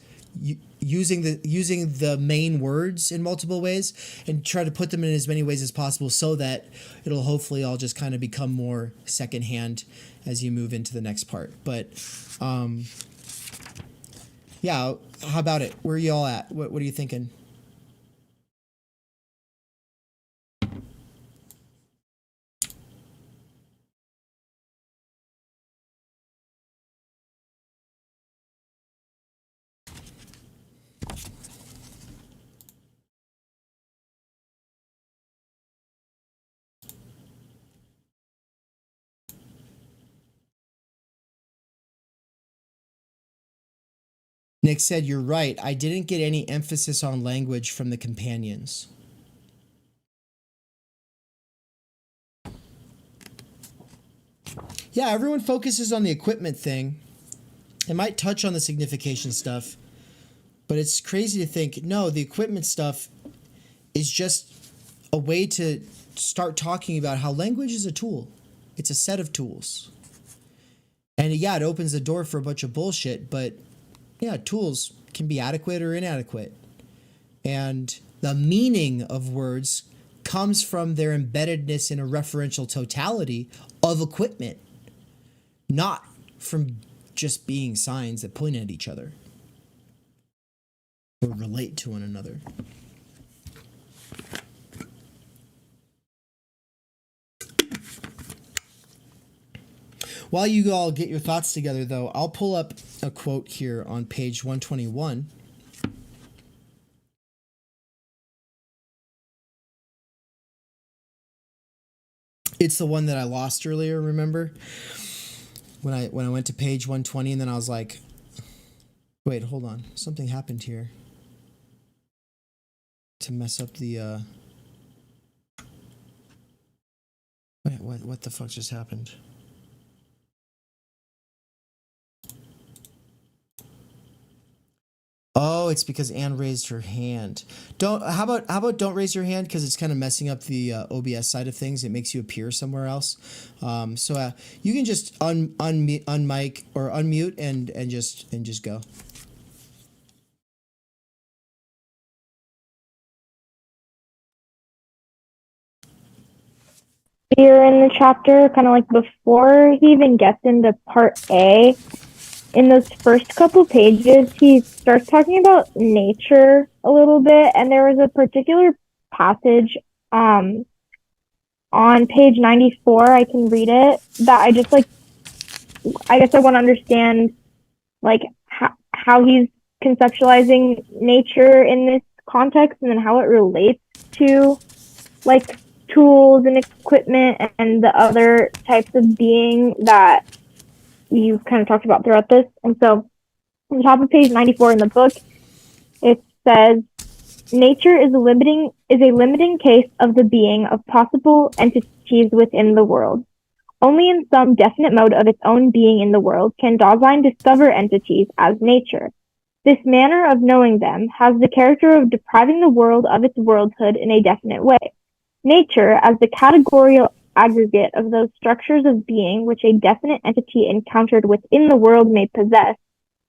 using the main words in multiple ways, and try to put them in as many ways as possible so that it'll hopefully all just kind of become more secondhand as you move into the next part. But yeah, how about it? Where are you all at? What are you thinking? Nick said, "You're right. I didn't get any emphasis on language from the companions." Yeah, everyone focuses on the equipment thing. It might touch on the signification stuff, but it's crazy to think, no, the equipment stuff is just a way to start talking about how language is a tool. It's a set of tools. And yeah, it opens the door for a bunch of bullshit, but yeah, tools can be adequate or inadequate. And the meaning of words comes from their embeddedness in a referential totality of equipment, not from just being signs that point at each other. or relate to one another. While you all get your thoughts together, though, I'll pull up a quote here on page 121. It's the one that I lost earlier, remember? When I went to page 120 and then I was like, wait, hold on. Something happened here to mess up the wait, what the fuck just happened? Oh, it's because Anne raised her hand. How about don't raise your hand, because it's kind of messing up the OBS side of things. It makes you appear somewhere else. So you can just unmic or unmute and just go. Here in the chapter, kind of like before he even gets into part A, in those first couple pages, he starts talking about nature a little bit, and there was a particular passage on page 94, I can read it, that I just like, I guess I want to understand like how he's conceptualizing nature in this context, and then how it relates to like tools and equipment and the other types of being that you've kind of talked about throughout this. And so on the top of page 94 in the book, it says, nature is a limiting case of the being of possible entities within the world. Only in some definite mode of its own being in the world can Dasein discover entities as nature. This manner of knowing them has the character of depriving the world of its worldhood in a definite way. Nature, as the categorical aggregate of those structures of being which a definite entity encountered within the world may possess,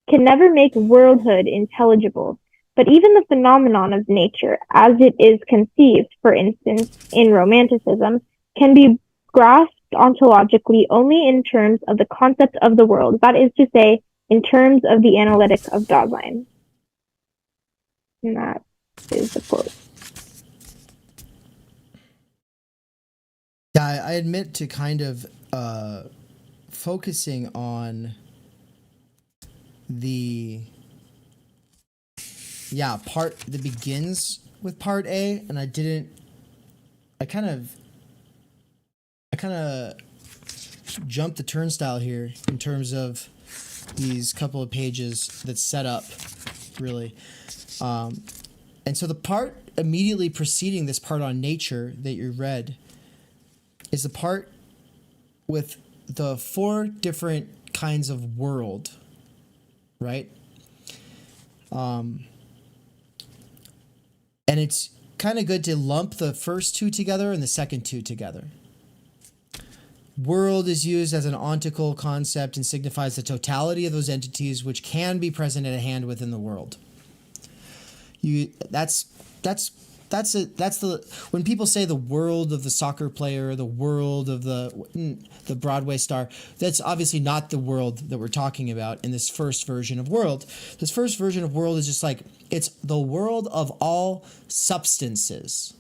can never make worldhood intelligible. But even the phenomenon of nature, as it is conceived, for instance, in Romanticism, can be grasped ontologically only in terms of the concept of the world, that is to say, in terms of the analytic of Dasein. And that is the quote. Yeah, I admit to kind of focusing on the part that begins with part A, and I kind of jumped the turnstile here in terms of these couple of pages that set up, really. And so the part immediately preceding this part on nature that you read is the part with the 4 different kinds of world, right? And it's kind of good to lump the first 2 together and the second 2 together. World is used as an ontical concept and signifies the totality of those entities which can be present at a hand within the world. When people say the world of the soccer player, the world of the Broadway star, that's obviously not the world that we're talking about in this first version of world. This first version of world is just like, it's the world of all substances,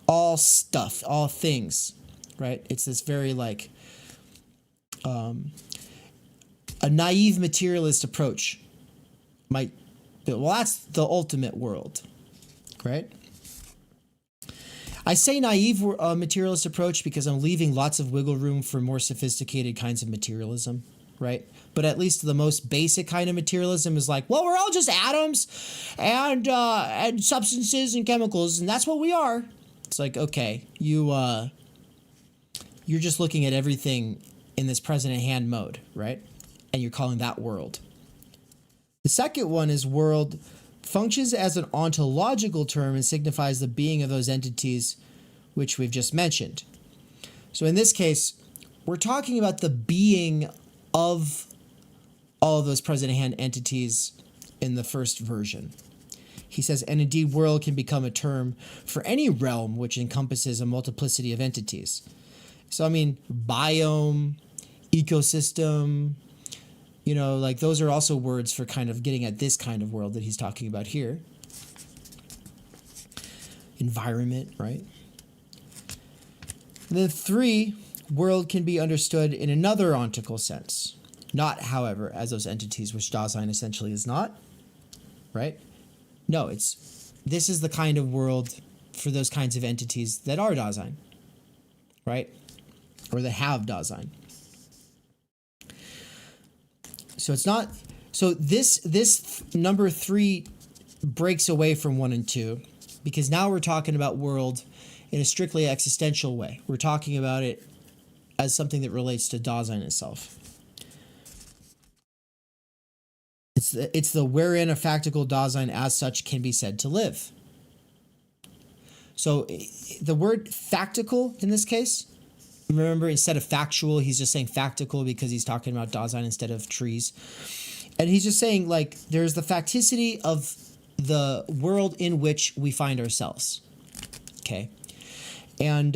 all stuff, all things, right? It's this very like a naive materialist approach might, well, that's the ultimate world. Right? I say naive materialist approach because I'm leaving lots of wiggle room for more sophisticated kinds of materialism, right? But at least the most basic kind of materialism is like, well, we're all just atoms and substances and chemicals, and that's what we are. It's like, okay, you're just looking at everything in this present at hand mode, right? And you're calling that world. The second one is world functions as an ontological term and signifies the being of those entities which we've just mentioned. So in this case, we're talking about the being of all of those present hand entities in the first version. He says, and indeed world can become a term for any realm which encompasses a multiplicity of entities. So I mean, biome, ecosystem, You know, like those are also words for kind of getting at this kind of world that he's talking about here. Environment, right? The 3, world can be understood in another ontical sense. Not, however, as those entities, which Dasein essentially is not, right? No, this is the kind of world for those kinds of entities that are Dasein, right? Or that have Dasein. So it's not, so this number 3 breaks away from 1 and 2, because now we're talking about world in a strictly existential way. We're talking about it as something that relates to Dasein itself. It's the wherein a factical Dasein as such can be said to live. So the word factical in this case, remember, instead of factual, he's just saying factical because he's talking about Dasein instead of trees. And he's just saying, like, there's the facticity of the world in which we find ourselves. Okay. And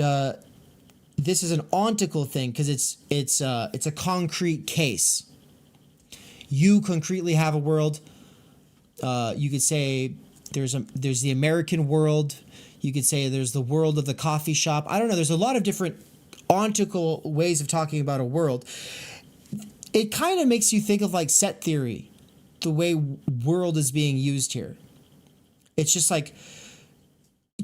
this is an ontical thing because it's a concrete case. You concretely have a world. You could say there's the American world. You could say there's the world of the coffee shop. I don't know. There's a lot of different ontical ways of talking about a world. It kind of makes you think of like set theory, the way world is being used here. It's just like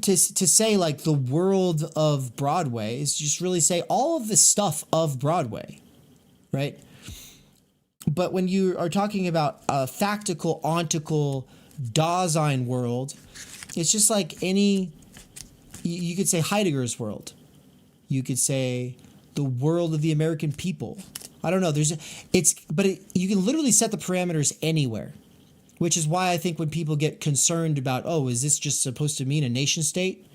to say like the world of Broadway is just really say all of the stuff of Broadway, right? But when you are talking about a factical, ontical, Dasein world, it's just like any, you could say Heidegger's world. You could say the world of the American people. I don't know. You can literally set the parameters anywhere, which is why I think when people get concerned about, oh, is this just supposed to mean a nation state?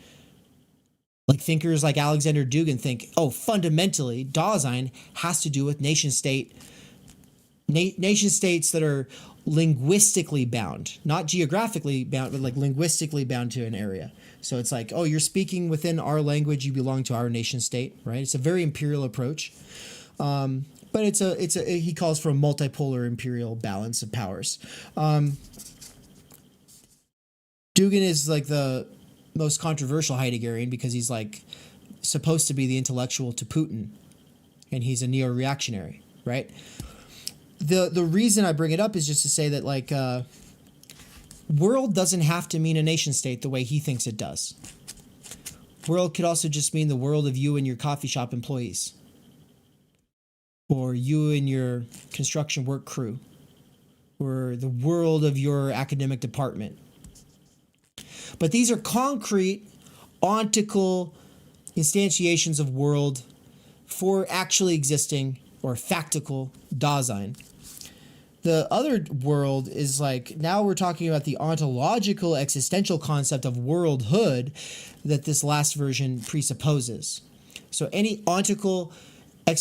Like thinkers like Alexander Dugin think, oh, fundamentally, Dasein has to do with nation states that are linguistically bound, not geographically bound, but like linguistically bound to an area. So it's like, oh, you're speaking within our language, you belong to our nation state, right? It's a very imperial approach. But he calls for a multipolar imperial balance of powers. Dugin is like the most controversial Heideggerian because he's like supposed to be the intellectual to Putin, and he's a neo-reactionary, right? The reason I bring it up is just to say that like world doesn't have to mean a nation state the way he thinks it does. World could also just mean the world of you and your coffee shop employees, or you and your construction work crew, or the world of your academic department. But these are concrete, ontical instantiations of world for actually existing or factical Dasein. The other world is like, now we're talking about the ontological existential concept of worldhood that this last version presupposes. So any ontical like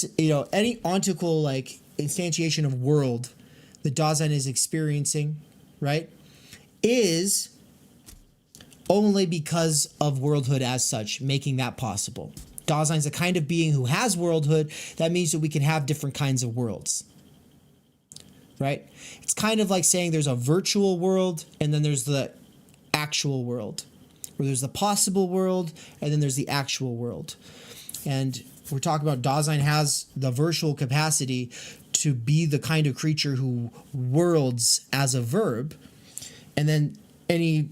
instantiation of world that Dasein is experiencing, right, is only because of worldhood as such, making that possible. Dasein's a kind of being who has worldhood. That means that we can have different kinds of worlds, right? It's kind of like saying there's a virtual world and then there's the actual world, or there's the possible world and then there's the actual world. And we're talking about Dasein has the virtual capacity to be the kind of creature who worlds as a verb, and then any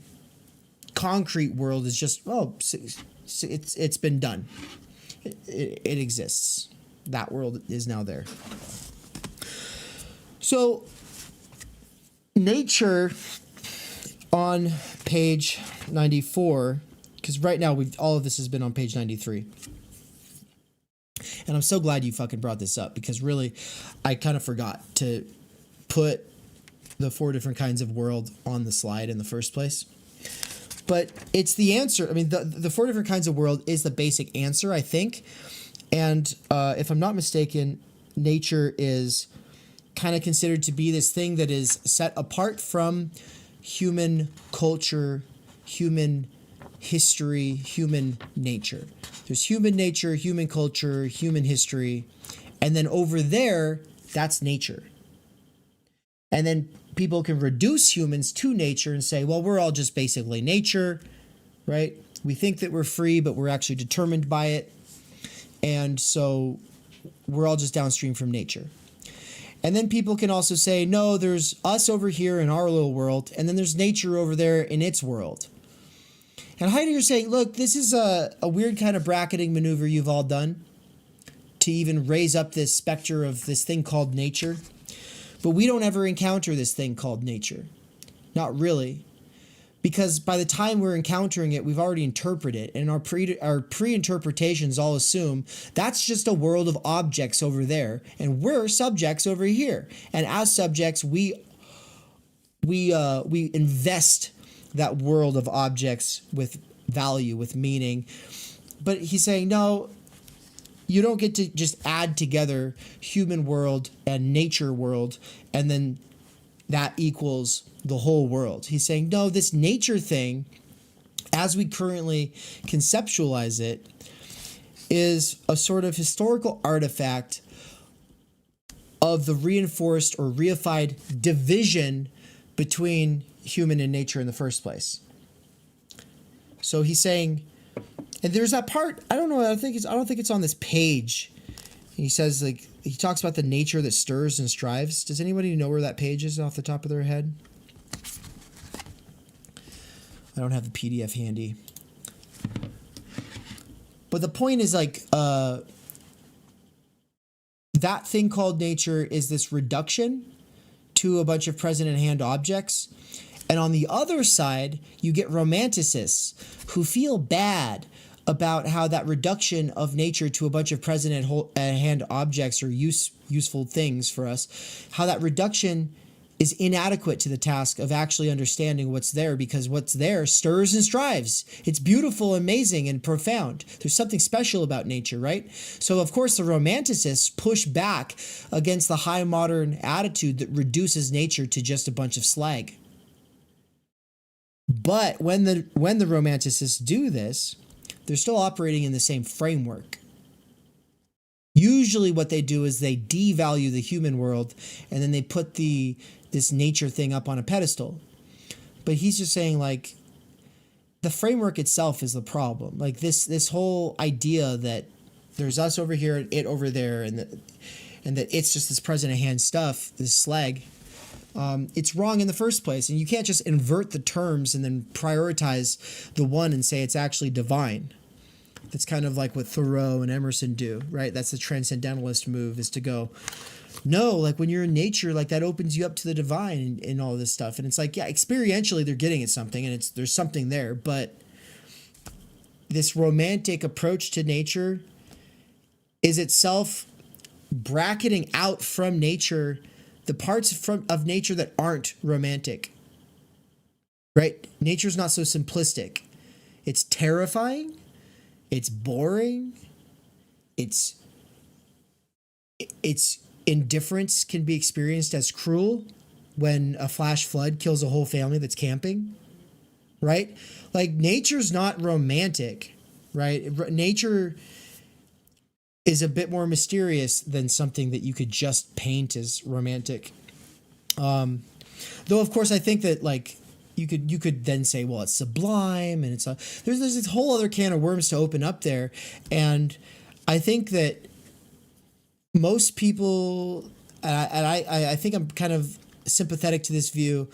concrete world is just, oh, it's been done. It exists. That world is now there. So nature on page 94, because right now all of this has been on page 93. And I'm so glad you fucking brought this up, because really I kind of forgot to put the 4 different kinds of world on the slide in the first place. But it's the answer. I mean, the 4 different kinds of world is the basic answer, I think. And if I'm not mistaken, nature is kind of considered to be this thing that is set apart from human culture, human history, human nature. There's human nature, human culture, human history. And then over there, that's nature. And then people can reduce humans to nature and say, well, we're all just basically nature, right? We think that we're free, but we're actually determined by it. And so we're all just downstream from nature. And then people can also say, no, there's us over here in our little world, and then there's nature over there in its world. And Heidegger's saying, look, this is a weird kind of bracketing maneuver you've all done to even raise up this specter of this thing called nature. But we don't ever encounter this thing called nature. Not really. Because by the time we're encountering it, we've already interpreted it. And our pre-interpretations all assume that's just a world of objects over there. And we're subjects over here. And as subjects, we invest that world of objects with value, with meaning. But he's saying, no, you don't get to just add together human world and nature world, and then that equals the whole world. He's saying, no, this nature thing, as we currently conceptualize it, is a sort of historical artifact of the reinforced or reified division between human and nature in the first place. So he's saying, and there's that part, I don't think it's on this page. He says, like, he talks about the nature that stirs and strives. Does anybody know where that page is off the top of their head? I don't have the PDF handy. But the point is, like, that thing called nature is this reduction to a bunch of present in hand objects. And on the other side, you get romanticists who feel bad about how that reduction of nature to a bunch of present at hand objects or useful things for us, how that reduction is inadequate to the task of actually understanding what's there, because what's there stirs and strives. It's beautiful, amazing, and profound. There's something special about nature, right? So, of course, the romanticists push back against the high modern attitude that reduces nature to just a bunch of slag. But when the romanticists do this, they're still operating in the same framework. Usually what they do is they devalue the human world, and then they put this nature thing up on a pedestal. But he's just saying, like, the framework itself is the problem. Like, this whole idea that there's us over here and it over there, and that it's just this present at hand stuff, this slag. It's wrong in the first place, and you can't just invert the terms and then prioritize the one and say it's actually divine. That's kind of like what Thoreau and Emerson do, right? That's the transcendentalist move, is to go, no, like when you're in nature, like that opens you up to the divine and all this stuff. And it's like, yeah, experientially they're getting at something, and there's something there, but this romantic approach to nature is itself bracketing out from nature the parts of nature that aren't romantic, right? Nature's not so simplistic. It's terrifying. It's boring. It's indifference can be experienced as cruel when a flash flood kills a whole family that's camping, right? Like, nature's not romantic, right? Nature is a bit more mysterious than something that you could just paint as romantic. Though, of course, I think that, like, you could then say, well, it's sublime, and there's this whole other can of worms to open up there. And I think that most people, and I think I'm kind of sympathetic to this view,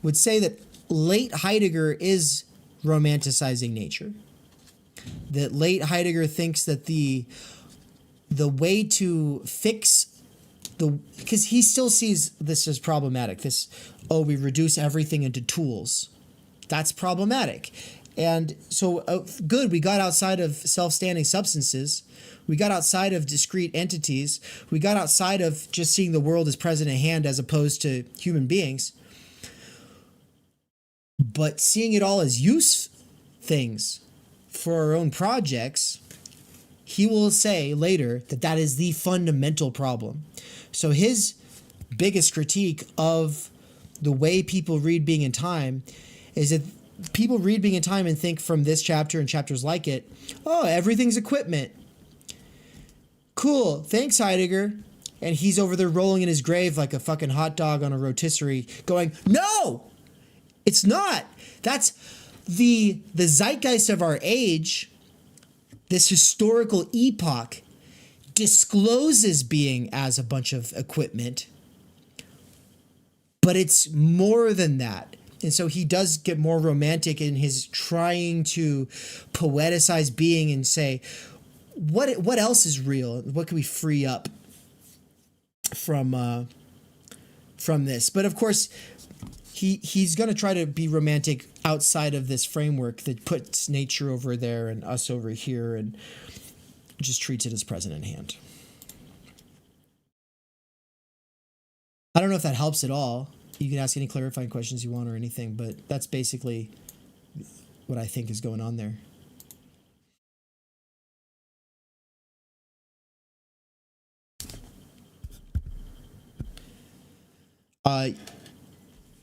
would say that late Heidegger is romanticizing nature. That late Heidegger thinks that the way to fix because he still sees this as problematic. We reduce everything into tools. That's problematic. And so, good, we got outside of self-standing substances. We got outside of discrete entities. We got outside of just seeing the world as present at hand as opposed to human beings. But seeing it all as use things for our own projects, he will say later that is the fundamental problem. So his biggest critique of the way people read Being in Time is that people read Being in Time and think from this chapter and chapters like it, oh, everything's equipment. Cool, thanks, Heidegger. And he's over there rolling in his grave like a fucking hot dog on a rotisserie going, no, it's not. That's the zeitgeist of our age. This historical epoch discloses being as a bunch of equipment, but it's more than that. And so he does get more romantic in his trying to poeticize being and say, what else is real? What can we free up from this? But of course, he's going to try to be romantic outside of this framework that puts nature over there and us over here and just treats it as present in hand. I don't know if that helps at all. You can ask any clarifying questions you want or anything, but that's basically what I think is going on there.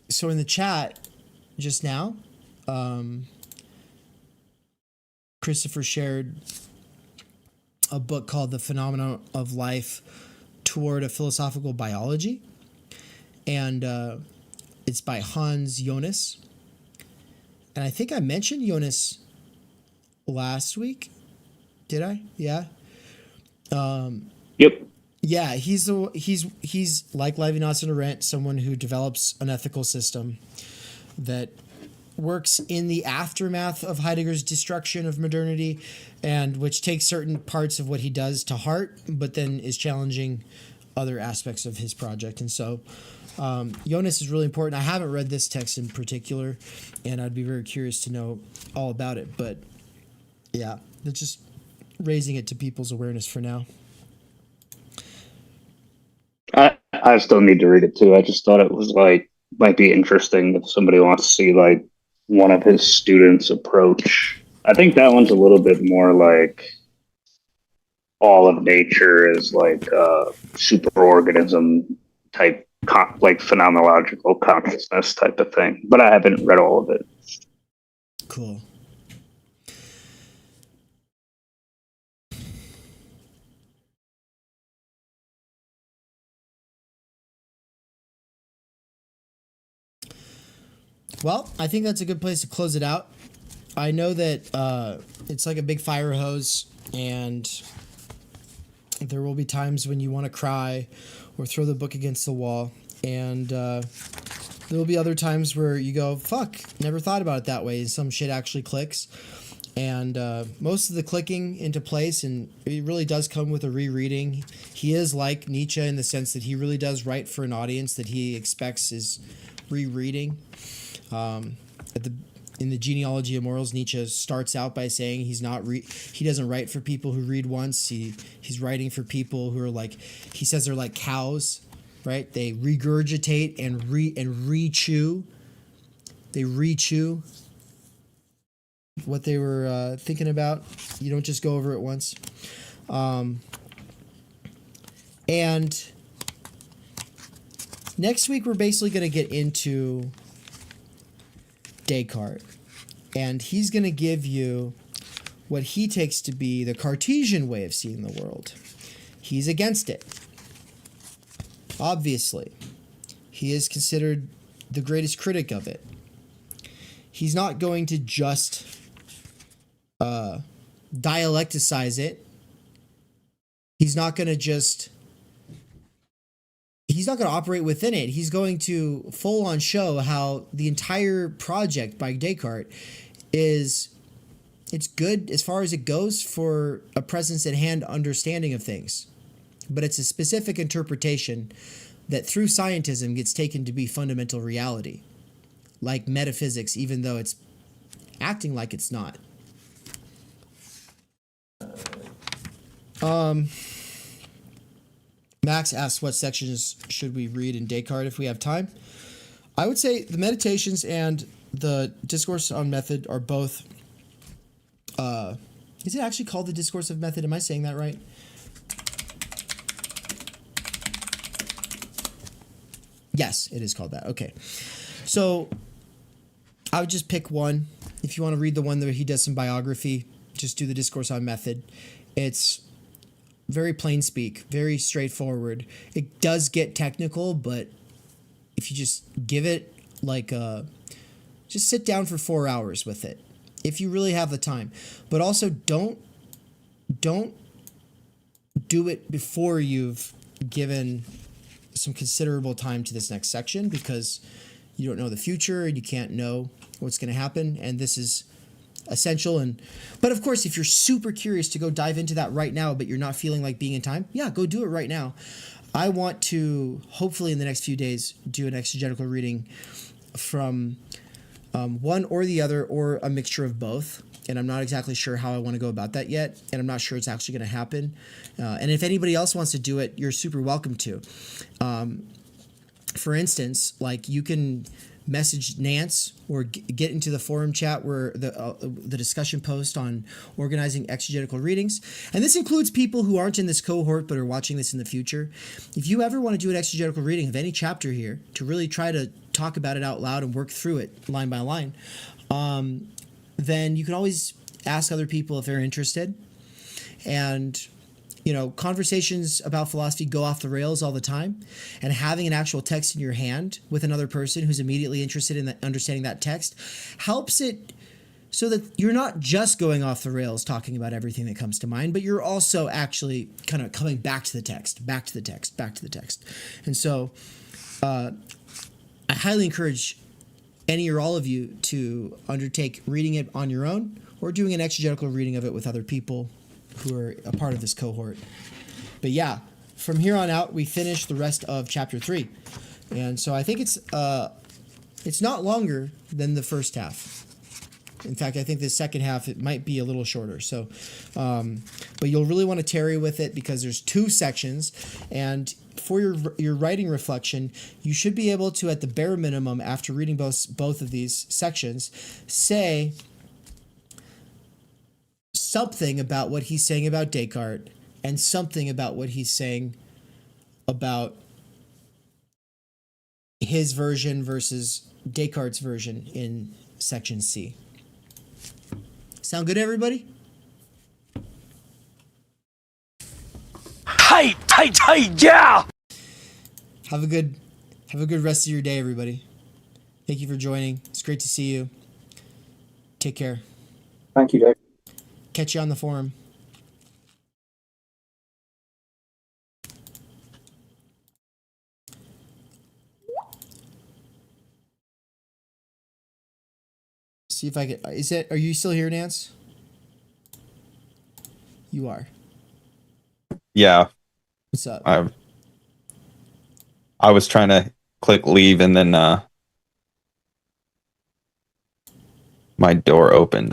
So in the chat just now, Christopher shared a book called The Phenomenon of Life Toward a Philosophical Biology. And it's by Hans Jonas. And I think I mentioned Jonas last week. Did I? Yeah. Yep. Yeah, he's like Levinas and Arendt, someone who develops an ethical system that works in the aftermath of Heidegger's destruction of modernity, and which takes certain parts of what he does to heart, but then is challenging other aspects of his project. And so Jonas is really important. I haven't read this text in particular, and I'd be very curious to know all about it. But yeah, it's just raising it to people's awareness for now. I still need to read it too. I just thought it was like might be interesting if somebody wants to see like one of his students' approach. I think that one's a little bit more like all of nature is like a superorganism type, like phenomenological consciousness type of thing. But I haven't read all of it. Cool. Well, I think that's a good place to close it out. I know that it's like a big fire hose, and there will be times when you want to cry or throw the book against the wall. And there will be other times where you go, fuck, never thought about it that way. And some shit actually clicks. And most of the clicking into place, and it really does come with a rereading. He is like Nietzsche in the sense that he really does write for an audience that he expects is rereading. In the Genealogy of Morals, Nietzsche starts out by saying he doesn't write for people who read once. He's writing for people who are like, he says they're like cows, right? They regurgitate and re-chew. They re-chew what they were thinking about. You don't just go over it once. And next week we're basically going to get into Descartes, and he's going to give you what he takes to be the Cartesian way of seeing the world. He's against it. Obviously, he is considered the greatest critic of it. He's not going to just dialecticize it. He's not going to operate within it. He's going to full on show how the entire project by Descartes it's good as far as it goes for a presence at hand understanding of things. But it's a specific interpretation that through scientism gets taken to be fundamental reality, like metaphysics, even though it's acting like it's not. Max asks what sections should we read in Descartes if we have time. I would say the Meditations and the Discourse on Method are both... is it actually called the Discourse of Method? Am I saying that right? Yes, it is called that. Okay. So I would just pick one. If you want to read the one where he does some biography, just do the Discourse on Method. It's very plain speak, very straightforward. It does get technical, but if you just give it like just sit down for 4 hours with it if you really have the time. But also don't do it before you've given some considerable time to this next section, because you don't know the future and you can't know what's going to happen, and this is essential. But of course, if you're super curious to go dive into that right now, but you're not feeling like being in time, yeah, go do it right now. I want to hopefully in the next few days do an exegetical reading from one or the other, or a mixture of both. And I'm not exactly sure how I want to go about that yet. And I'm not sure it's actually going to happen. And if anybody else wants to do it, you're super welcome to. For instance, like you can message Nance or get into the forum chat where the discussion post on organizing exegetical readings. And this includes people who aren't in this cohort but are watching this in the future. If you ever want to do an exegetical reading of any chapter here to really try to talk about it out loud and work through it line by line, then you can always ask other people if they're interested. And conversations about philosophy go off the rails all the time, and having an actual text in your hand with another person who's immediately interested in understanding that text helps it so that you're not just going off the rails talking about everything that comes to mind, but you're also actually kind of coming back to the text. And so I highly encourage any or all of you to undertake reading it on your own or doing an exegetical reading of it with other people who are a part of this cohort. But yeah, from here on out, we finish the rest of chapter 3. And so I think it's not longer than the first half. In fact, I think the second half, it might be a little shorter. So, but you'll really want to tarry with it because there's 2 sections. And for your writing reflection, you should be able to, at the bare minimum, after reading both of these sections, say something about what he's saying about Descartes and something about what he's saying about his version versus Descartes' version in section C. Sound good, everybody? Tight, yeah! Have a good rest of your day, everybody. Thank you for joining. It's great to see you. Take care. Thank you, Dave. Catch you on the forum. See if I can. Are you still here, Nance? You are. Yeah, What's up? I was trying to click leave and then my door opened.